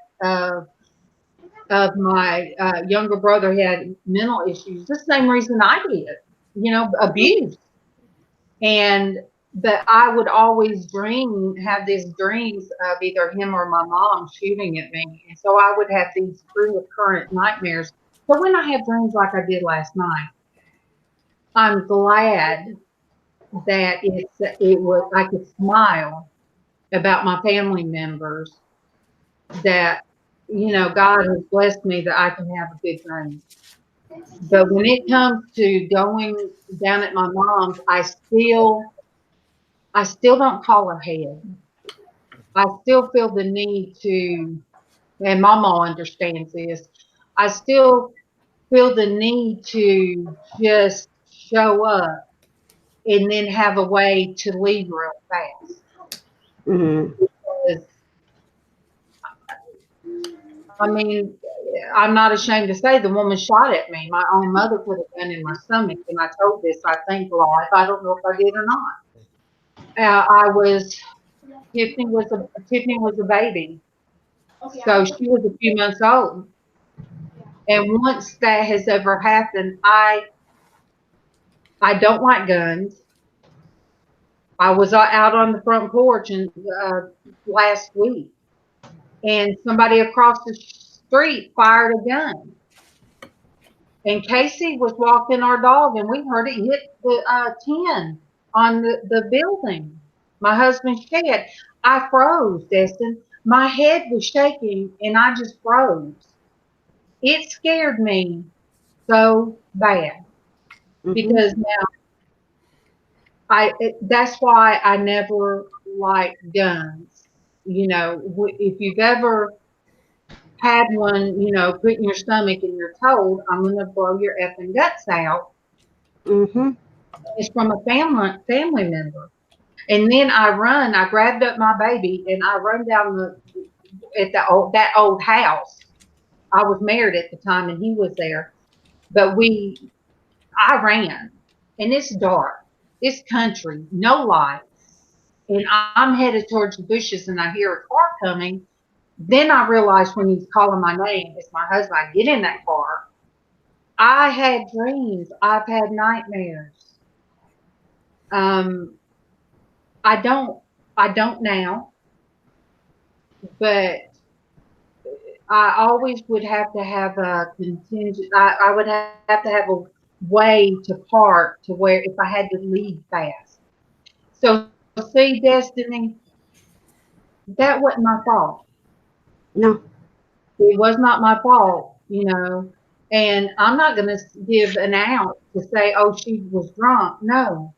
of my younger brother who had mental issues. The same reason I did, abuse. But I would always have these dreams of either him or my mom shooting at me. And so I would have these recurrent nightmares. So when I have dreams like I did last night, I'm glad that I could smile about my family members, that, God has blessed me that I can have a good dream. But when it comes to going down at my mom's, I still don't call her head. I still feel the need to, and MawMaw understands this, I still feel the need to just show up and then have a way to leave real fast. Because, I mean, I'm not ashamed to say the woman shot at me. My own mother put a gun in my stomach, and I told this, I think, live. I don't know if I did or not. Tiffany was a baby, so she was a few months old. And once that has ever happened, I don't like guns. I was out on the front porch last week, and somebody across the street fired a gun. And Casey was walking our dog, and we heard it hit the tin on the building. My husband's shed. I froze, Destin. My head was shaking, and I just froze. It scared me so bad because now that's why I never liked guns. If you've ever had one, put in your stomach and you're told, "I'm going to blow your effing guts out." It's from a family member. And then I grabbed up my baby and I run down that old house. I was married at the time and he was there, but I ran, and it's dark. It's country, no lights. And I'm headed towards the bushes and I hear a car coming. Then I realized when he's calling my name, it's my husband. I get in that car. I had dreams. I've had nightmares. I don't now, but I always would have to have a contingent. I would have to have a way to park to where if I had to leave fast. So see, Destiny, that wasn't my fault. No. It was not my fault, and I'm not going to give an out to say, "Oh, she was drunk." No,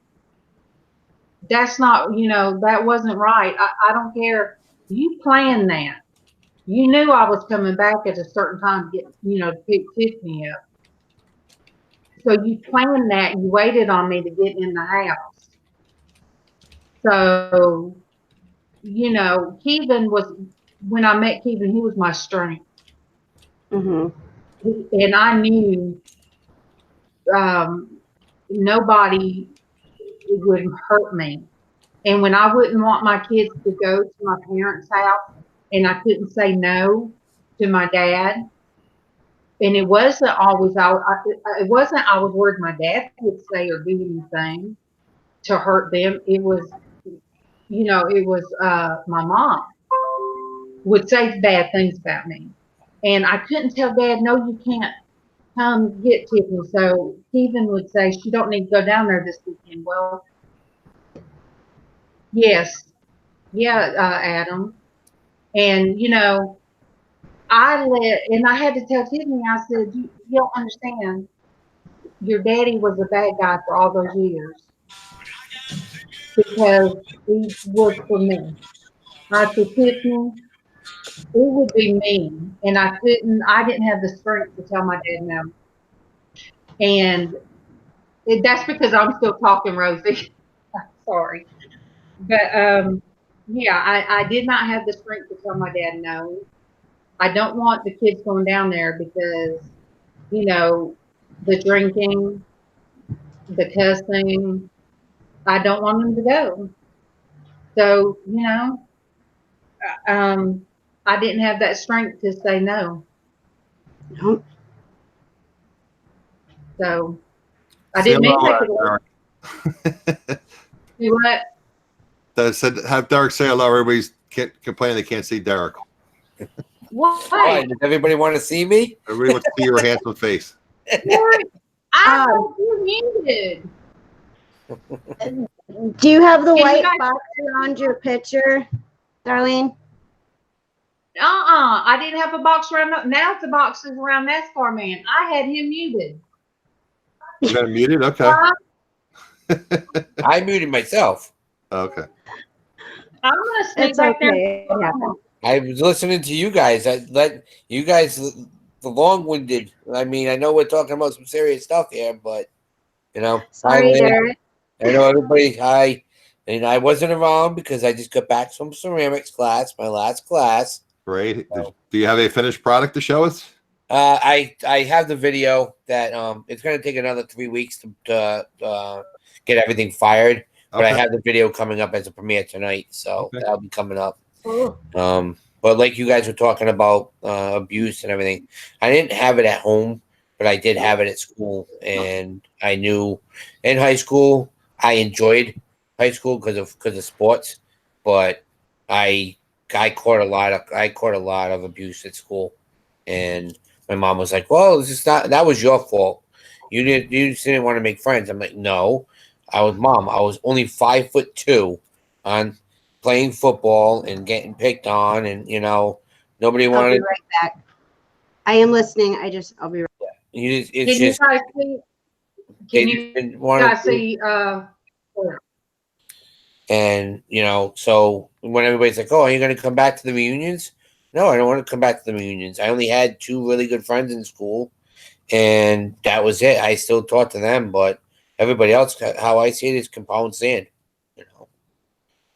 that's not, that wasn't right. I don't care. You planned that. You knew I was coming back at a certain time to get, to pick Tiffany up. So you planned that. You waited on me to get in the house. So, Keevan when I met Keevan, he was my strength. And I knew nobody would hurt me. And when I wouldn't want my kids to go to my parents' house and I couldn't say no to my dad, and it wasn't always, I was worried my dad would say or do anything to hurt them. It was, my mom would say bad things about me. And I couldn't tell Dad, "No, you can't come get Tiffany." So Stephen would say, "She don't need to go down there this weekend." Well, yes. Yeah, Adam. And, and I had to tell Tiffany, I said, you don't understand. Your daddy was a bad guy for all those years because he worked for me. I said, Tiffany, it would be mean. And I didn't have the strength to tell my dad no. And that's because I'm still talking, Rosie. Sorry. But yeah, I did not have the strength to tell my dad no. I don't want the kids going down there because, you know, the drinking, the cussing. I don't want them to go. So, you know, I didn't have that strength to say no. Nope. So I didn't mean to take it away. You what? I said, have Derek say hello. Everybody's complaining they can't see Derek. What? Why, does everybody want to see me? Everybody wants to see your handsome face. I thought you muted. Do you have the Can you white guys- box around your picture, Darlene? I didn't have a box around. Now the box is around NASCAR man. I had him muted. You got him muted? Okay. I muted myself. Okay. I'm gonna sneak It's back okay. there. It happens. I was listening to you guys. I let you guys the long-winded. I mean, I know we're talking about some serious stuff here, but you know, Sorry, Lynn. Derek. I know everybody. Hi, and I wasn't around because I just got back from ceramics class, my last class. Great. Do you have a finished product to show us? I have the video that it's going to take another 3 weeks to get everything fired, but I Okay. have the video coming up as a premiere tonight, so Okay. that'll be coming up. Oh, But like you guys were talking about abuse and everything, I didn't have it at home, but I did have it at school, and I knew in high school I enjoyed high school because of sports, but I caught a lot of abuse at school, and my mom was like, "Well, that was your fault. You just didn't want to make friends." I'm like, "No, I was only 5'2" on playing football and getting picked on, and you know, nobody I'll wanted. be right back. I am listening. I'll be right It's Can you just guys see? they Can just you didn't want guys to. see? And you know, so when everybody's like, "Oh, are you going to come back to the reunions?" No, I don't want to come back to the reunions. I only had 2 really good friends in school, and that was it. I still talk to them, but everybody else, how I see it, is compound sand.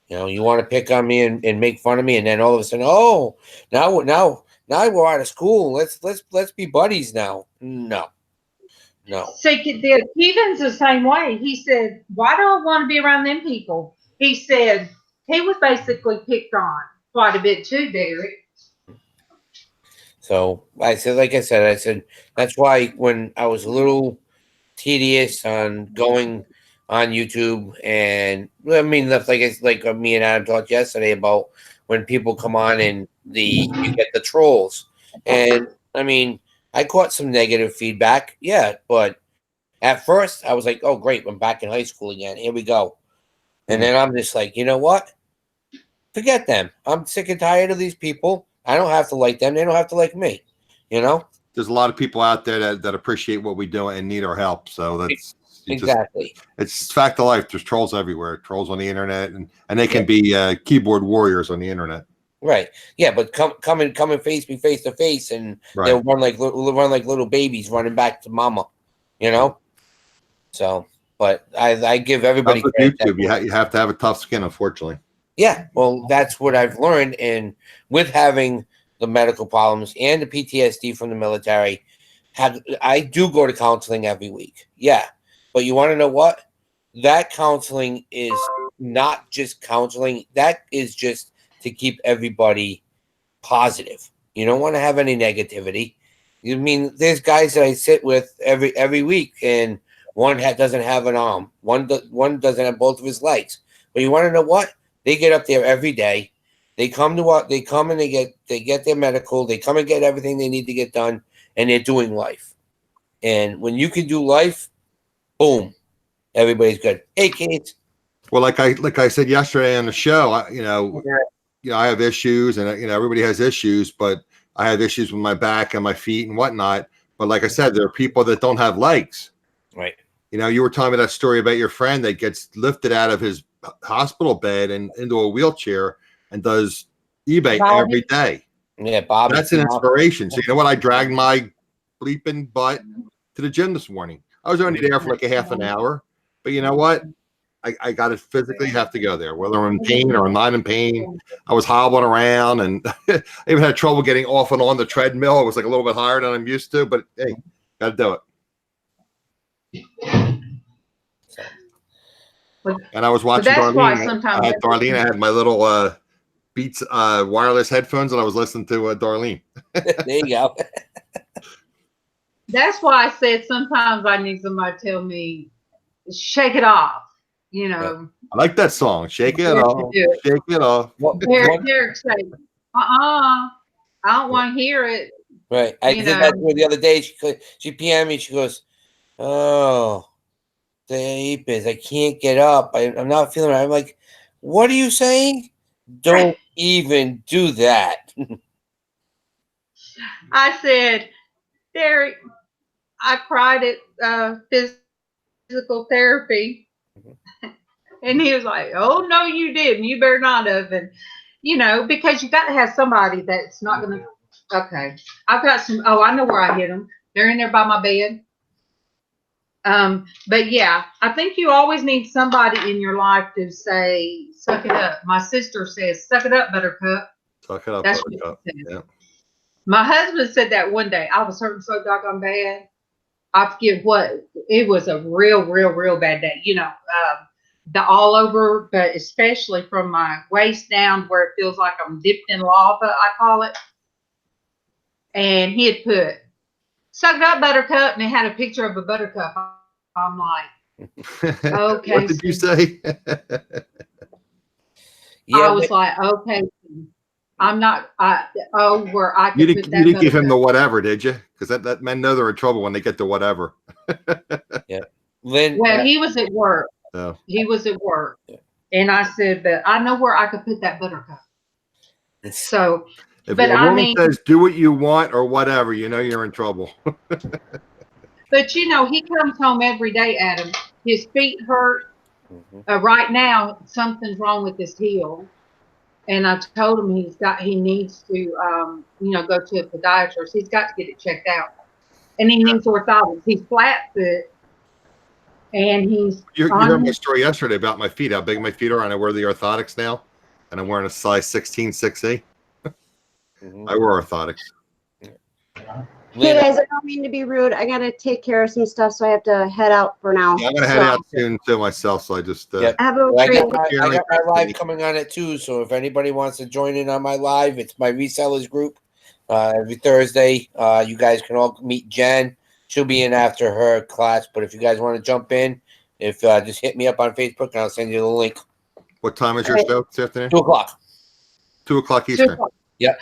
You want to pick on me and make fun of me, and then all of a sudden, oh, now we're out of school. Let's be buddies now. No. See, Kevin's the same way. He said, "Why do I want to be around them people?" He said he was basically picked on quite a bit too, Derek. So I said, that's why when I was a little tedious on going on YouTube, and I mean, that's like me and Adam talked yesterday about when people come on and you get the trolls, and I mean, I caught some negative feedback, yeah, but at first I was like, oh great, I'm back in high school again. Here we go, and then I'm just like, you know what? Forget them. I'm sick and tired of these people. I don't have to like them. They don't have to like me. You know? There's a lot of people out there that appreciate what we do and need our help. So that's Exactly. It's fact of life. There's trolls everywhere. Trolls on the internet, and they can be keyboard warriors on the internet. Right. Yeah, but come and face me face to face, and Right. they'll run like little babies running back to mama. You know. So, but I give everybody That's with credit that- YouTube. You have to have a tough skin, unfortunately. Yeah, well, that's what I've learned, and with having the medical problems and the PTSD from the military, I do go to counseling every week. Yeah, but you want to know what? That counseling is not just counseling. That is just to keep everybody positive. You don't want to have any negativity. You mean there's guys that I sit with every week, and one doesn't have an arm, one doesn't have both of his legs. But you want to know what? They get up there every day. They come and they get their medical. They come and get everything they need to get done, and they're doing life. And when you can do life, boom, everybody's good. Hey, kids. Well, like I said yesterday on the show, I have issues, and everybody has issues, but I have issues with my back and my feet and whatnot. But like I said, there are people that don't have legs. Right. You know, you were telling me that story about your friend that gets lifted out of his hospital bed and into a wheelchair and does eBay every day. Yeah, Bob. That's an inspiration. So you know what? I dragged my bleeping butt to the gym this morning. I was only there for like a half an hour, but you know what? I got to physically have to go there, whether I'm in pain or I'm not in pain. I was hobbling around, and I even had trouble getting off and on the treadmill. It was like a little bit higher than I'm used to, but hey, got to do it. And I was watching Darlene. I had Darlene. I had my little Beats wireless headphones, and I was listening to Darlene. There you go. That's why I said sometimes I need somebody to tell me, shake it off. You know, I like that song. Shake it off. Shake it off. Derek said, I don't want to hear it. Right. I did that to her the other day. She PM'd me. She goes, "Oh, the ape is. I can't get up. I'm not feeling right." I'm like, "What are you saying? Don't even do that." I said, Derek, I cried at physical therapy. And he was like, "Oh, no, you didn't. You better not have." And, you know, because you got to have somebody that's not going to. Okay. I've got some. Oh, I know where I hid them. They're in there by my bed. But yeah, I think you always need somebody in your life to say, suck it up. My sister says, suck it up, Buttercup. Suck it up, That's Buttercup. Yeah. My husband said that one day. I was hurting so doggone bad. I forget what. It was a real bad day. You know, the all over, but especially from my waist down where it feels like I'm dipped in lava, I call it. And he had put, suck it up, Buttercup, and it had a picture of a buttercup. I'm like, okay. What did you say? I was like, okay, I'm not. Where I could you put didn't, that. you didn't give him the whatever, did you? Because that men know they're in trouble when they get the whatever. Yeah, Lynn. Well, he was at work. Oh. He was at work, and I said, but I know where I could put that buttercup. So, if but a I woman mean, says do what you want or whatever, you know you're in trouble. But you know, he comes home every day, Adam. His feet hurt. Right now, something's wrong with his heel, and I told him he needs to, you know, go to a podiatrist. He's got to get it checked out, and he needs orthotics. He's flat foot, and he's. You heard my story yesterday about my feet, how big my feet are, and I wear the orthotics now, and I'm wearing a size 16 6A. I wear orthotics. Hey guys, I don't mean to be rude. I gotta take care of some stuff, so I have to head out for now. Yeah, I'm gonna head out soon to myself, so I just Have a I great got my live coming on it too. So if anybody wants to join in on my live, it's my resellers group. Every Thursday, you guys can all meet Jen. She'll be in after her class. But if you guys want to jump in, just hit me up on Facebook and I'll send you the link. What time is your show this afternoon? 2 o'clock. 2 o'clock Eastern. Yep.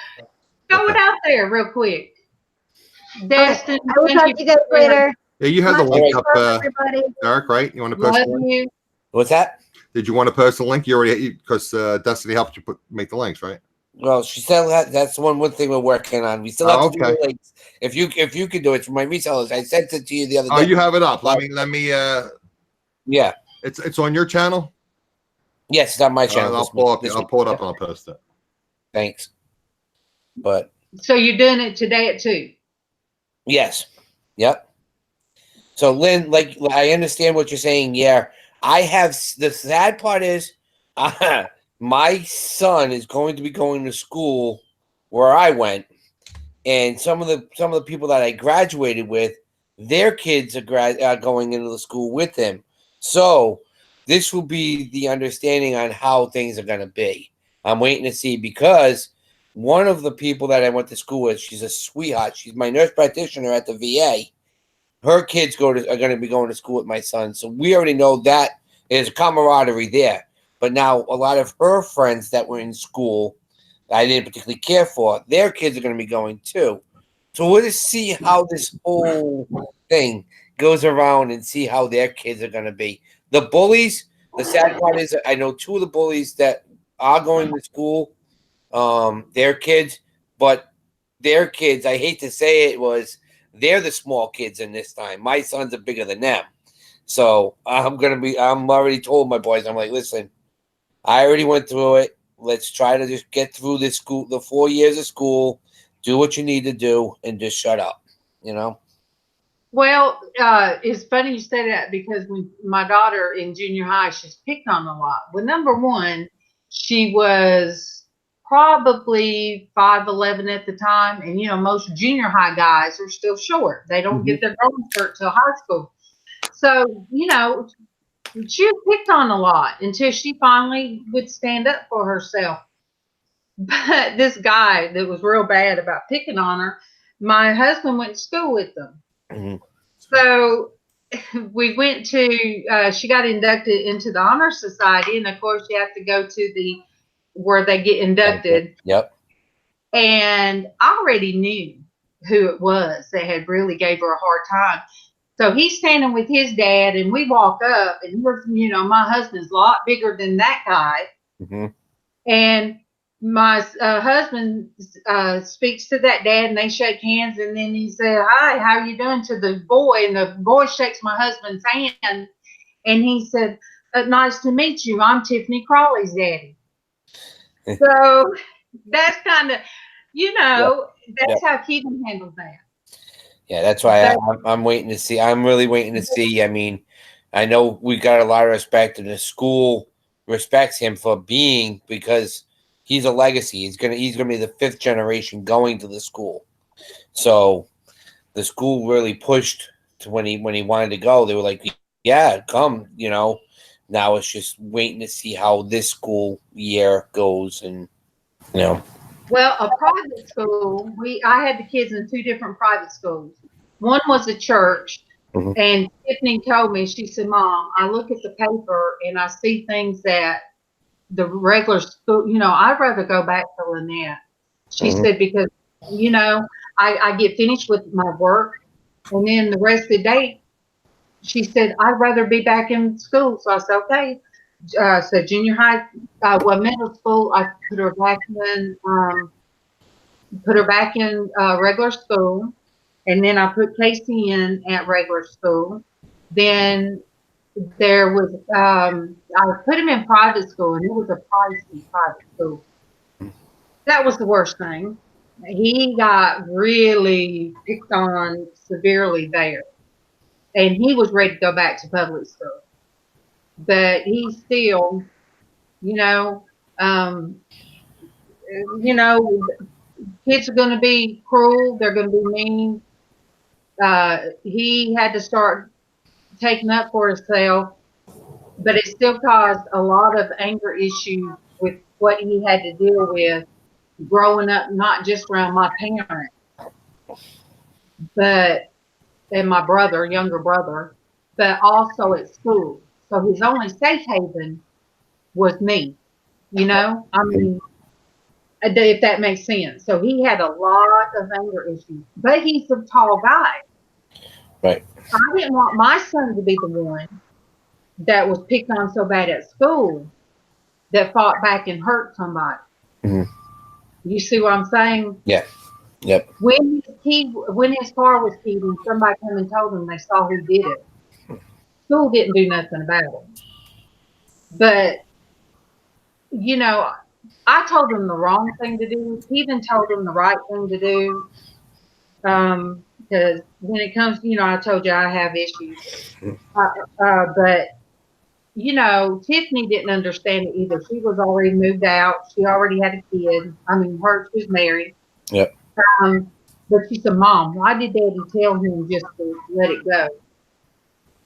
Throw it out there real quick. Destin, I will talk to you guys later. Yeah, you have the link up, everybody. Eric, right? You want to post the link? What's that? Did you want to post the link? You already, because Destiny helped you make the links, right? Well, she said that's one thing we're working on. We still have to do the links. If you could do it for my resellers, I sent it to you the other day. Oh, you have it up. Let me. Yeah. It's on your channel. Yes, it's on my channel. I'll pull it up and I'll post it. Thanks. But so you're doing it today at 2. Yes. Yep. So Lynn, like I understand what you're saying. Yeah, I have. The sad part is, my son is going to be going to school where I went, and some of the people that I graduated with, their kids are going into the school with him. So this will be the understanding on how things are going to be. I'm waiting to see because one of the people that I went to school with, she's a sweetheart. She's my nurse practitioner at the VA. Her kids are going to be going to school with my son. So we already know that there's camaraderie there. But now a lot of her friends that were in school that I didn't particularly care for, their kids are going to be going too. So we'll just see how this whole thing goes around and see how their kids are going to be. The bullies, the sad part is I know 2 of the bullies that are going to school, their kids, but their kids, I hate to say it, they're the small kids in this time. My sons are bigger than them. So I'm already told my boys, I'm like, listen, I already went through it. Let's try to just get through this school, the 4 years of school, do what you need to do, and just shut up, you know? Well, it's funny you say that because when my daughter in junior high, she's picked on a lot. Well, number one, she was probably 5'11" at the time. And, you know, most junior high guys are still short. They don't get their growing spurt till high school. So, you know, she was picked on a lot until she finally would stand up for herself. But this guy that was real bad about picking on her, my husband went to school with them. Mhm. So we went to, she got inducted into the Honor Society. And of course, you have to go to where they get inducted. Yep. And I already knew who it was that had really gave her a hard time. So he's standing with his dad, and we walk up, and you know, my husband's a lot bigger than that guy. Mm-hmm. And my husband speaks to that dad, and they shake hands, and then he said, "Hi, how are you doing?" to the boy, and the boy shakes my husband's hand, and he said, "Nice to meet you. I'm Tiffany Crawley's daddy." So that's kind of, you know, that's how Keaton handled that. Yeah, that's why I'm waiting to see. I'm really waiting to see. I mean, I know we got a lot of respect, and the school respects him for being, because he's a legacy. He's gonna be the 5th generation going to the school. So the school really pushed to when he wanted to go. They were like, "Yeah, come." You know. Now it's just waiting to see how this school year goes, and you know. Well, a private school, I had the kids in 2 different private schools. One was a church, and Tiffany told me, she said, "Mom, I look at the paper and I see things that the regular school, you know, I'd rather go back to Lynette." She said, because, you know, I get finished with my work, and then the rest of the day, she said, "I'd rather be back in school." So I said, okay. So junior high, middle school, I put her back in regular school, and then I put Casey in at regular school. Then there was, I put him in private school, and it was a pricey private school. That was the worst thing. He got really picked on severely there, and he was ready to go back to public school. But he still, you know, kids are going to be cruel. They're going to be mean. He had to start taking up for himself, but it still caused a lot of anger issues with what he had to deal with growing up, not just around my parents, and my brother, younger brother, but also at school. So his only safe haven was me, you know? I mean, if that makes sense. So he had a lot of anger issues, but he's a tall guy. Right. I didn't want my son to be the one that was picked on so bad at school that fought back and hurt somebody. You see what I'm saying? Yeah. Yep. When his car was keyed and somebody came and told him they saw who did it, school didn't do nothing about it. But, you know, I told him the wrong thing to do. He even told him the right thing to do. Because when it comes, you know, I told you I have issues. But, you know, Tiffany didn't understand it either. She was already moved out. She already had a kid. I mean, she was married. Yep. But she said, "Mom, why did Daddy tell him just to let it go?"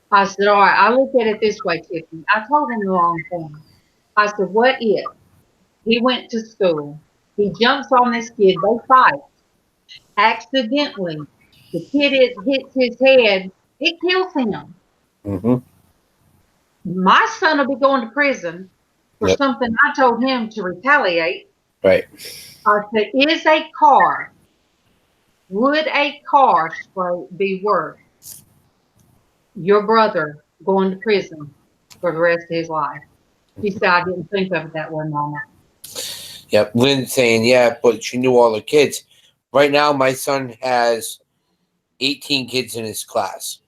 I said, "All right, I look at it this way, Tiffany. I told him the wrong thing. I said, what if he went to school, he jumps on this kid, they fight, accidentally, the kid hits his head, it kills him. My son will be going to prison for something I told him to retaliate." Right. I said, would a car be worth your brother going to prison for the rest of his life? He said, "I didn't think of it that way, Mama." Yep. Lynn saying, yeah, but she knew all the kids. Right now, my son has 18 kids in his class.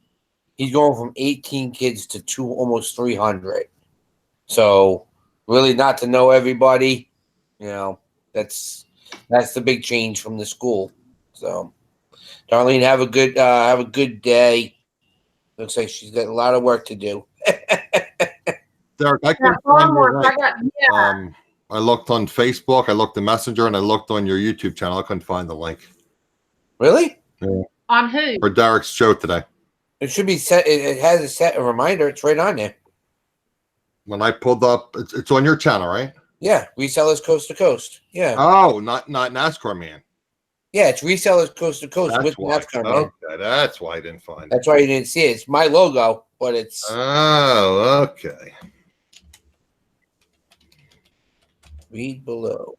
He's going from 18 kids to almost 300. So really not to know everybody, that's the big change from the school. So Darlene, have a good day. Looks like she's got a lot of work to do. Derek, I Got couldn't farm find your work. link. Yeah. I looked on Facebook, I looked at Messenger, and I looked on your YouTube channel. I couldn't find the link. Really? Yeah. On who? For Derek's show today. It should be set. It has a reminder. It's right on there. When I pulled up, it's on your channel, right? Yeah, resellers coast to coast. Yeah, Oh, not NASCAR man. yeah, it's resellers coast to coast That's with why. NASCAR man. Okay, that's why I didn't find it. That's why you didn't see it. It's my logo, but it's Oh, okay. read below.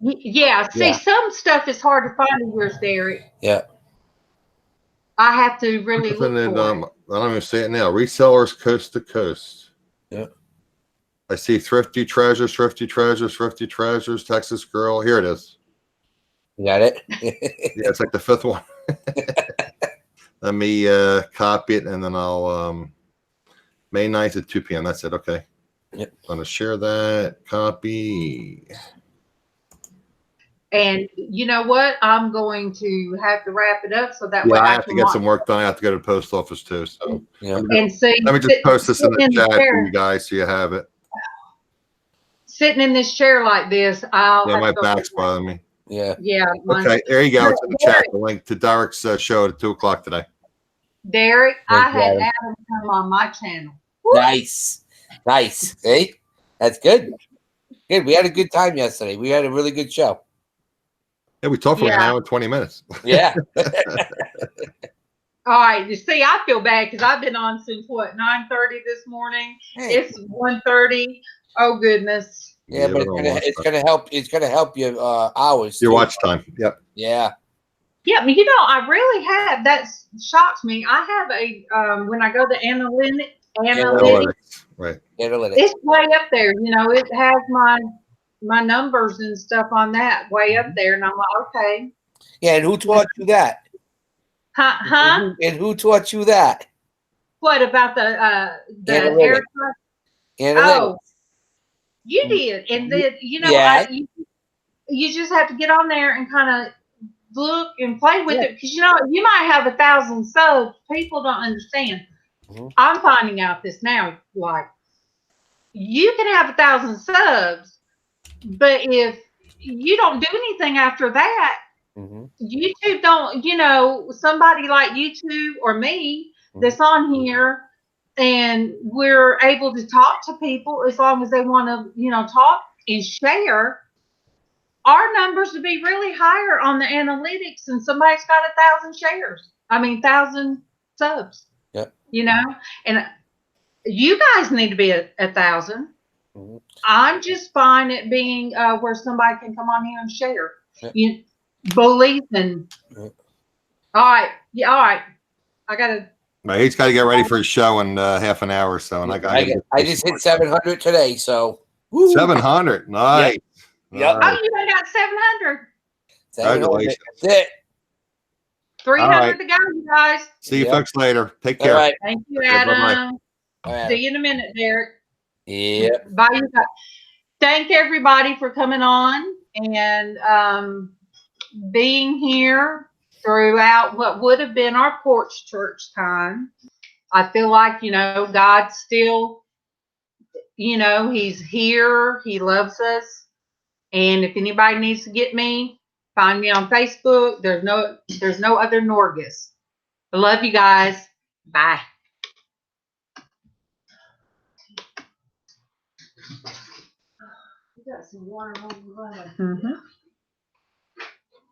Yeah. See, Yeah. some stuff is hard to find in yours, Derek. Yeah. I have to really look And then, for it. I don't even see it now. Resellers coast to coast. Yeah. I see Thrifty Treasures, Texas Girl. Here it is. You got it? Yeah, it's like the fifth one. Let me copy it, and then I'll May 9th at 2 p.m. That's it. Okay. Yep. I'm gonna share that. Copy. And you know what? I'm going to have to wrap it up so that way Yeah, I I have to can get watch some work done. I have to go to the post office too. So Yeah. and see. let me just post this in the sitting chat for chair- you guys so you have it. Sitting in this chair like this, I'll Yeah, have my to go. back's bothering me. Yeah. Yeah, mine- Okay, there you go. It's in the chat. The link to Derek's show at 2:00 today. Derek, Thank I you, had Adam. Adam come on my channel. Nice. See? That's good. Good. We had a good time yesterday. We had a really good show. Yeah, we talked for an Yeah. hour and 20 minutes. Yeah. All right, you see, I feel bad because I've been on since what 9:30 this morning. It's 1:30. Oh goodness. Yeah, but it's gonna help. It's gonna help you hours. Your too. watch time. Yep. Yeah. Yeah, but I really have. That shocks me. I have a when I go to analytics, Analytics. Right. Analytics. it's way up there. It has my numbers and stuff on that way up there, and I'm like, okay, Yeah, and who taught you that? huh? And who taught you that? What about the Analytics. air? Analytics. Oh, you did, and then Yeah. you just have to get on there and kind of look and play with it because you might have 1,000 subs. People don't understand. Mhm. I'm finding out this now. Like, you can have 1,000 subs, but if you don't do anything after that, Mhm. YouTube don't. Somebody like YouTube or me that's on here, and we're able to talk to people as long as they want to, talk and share. Our numbers would be really higher on the analytics, and somebody's got 1,000 shares. 1,000 subs. Yep. And you guys need to be at 1,000. Mhm. I'm just fine at being where somebody can come on here and share. Yep. You believe in. Yep. All right. Yeah. All right. I gotta. He's got to get ready for his show in half an hour or so, and I just hit 700 today, so 700. Nice. Yep. Nice. Oh, you ain't got 700. Congratulations. That's it. 300 All right. to go, you guys. See you Yep. folks later. Take All care. right. Thank you, Okay, bye-bye. Adam. All right. See you in a minute, Derek. Yeah. Bye, you guys. Thank everybody for coming on and being here throughout what would have been our porch church time. I feel like, God still, he's here. He loves us. And if anybody needs to get me, find me on Facebook. There's no other Norgus. I love you guys. Bye. You got some water on the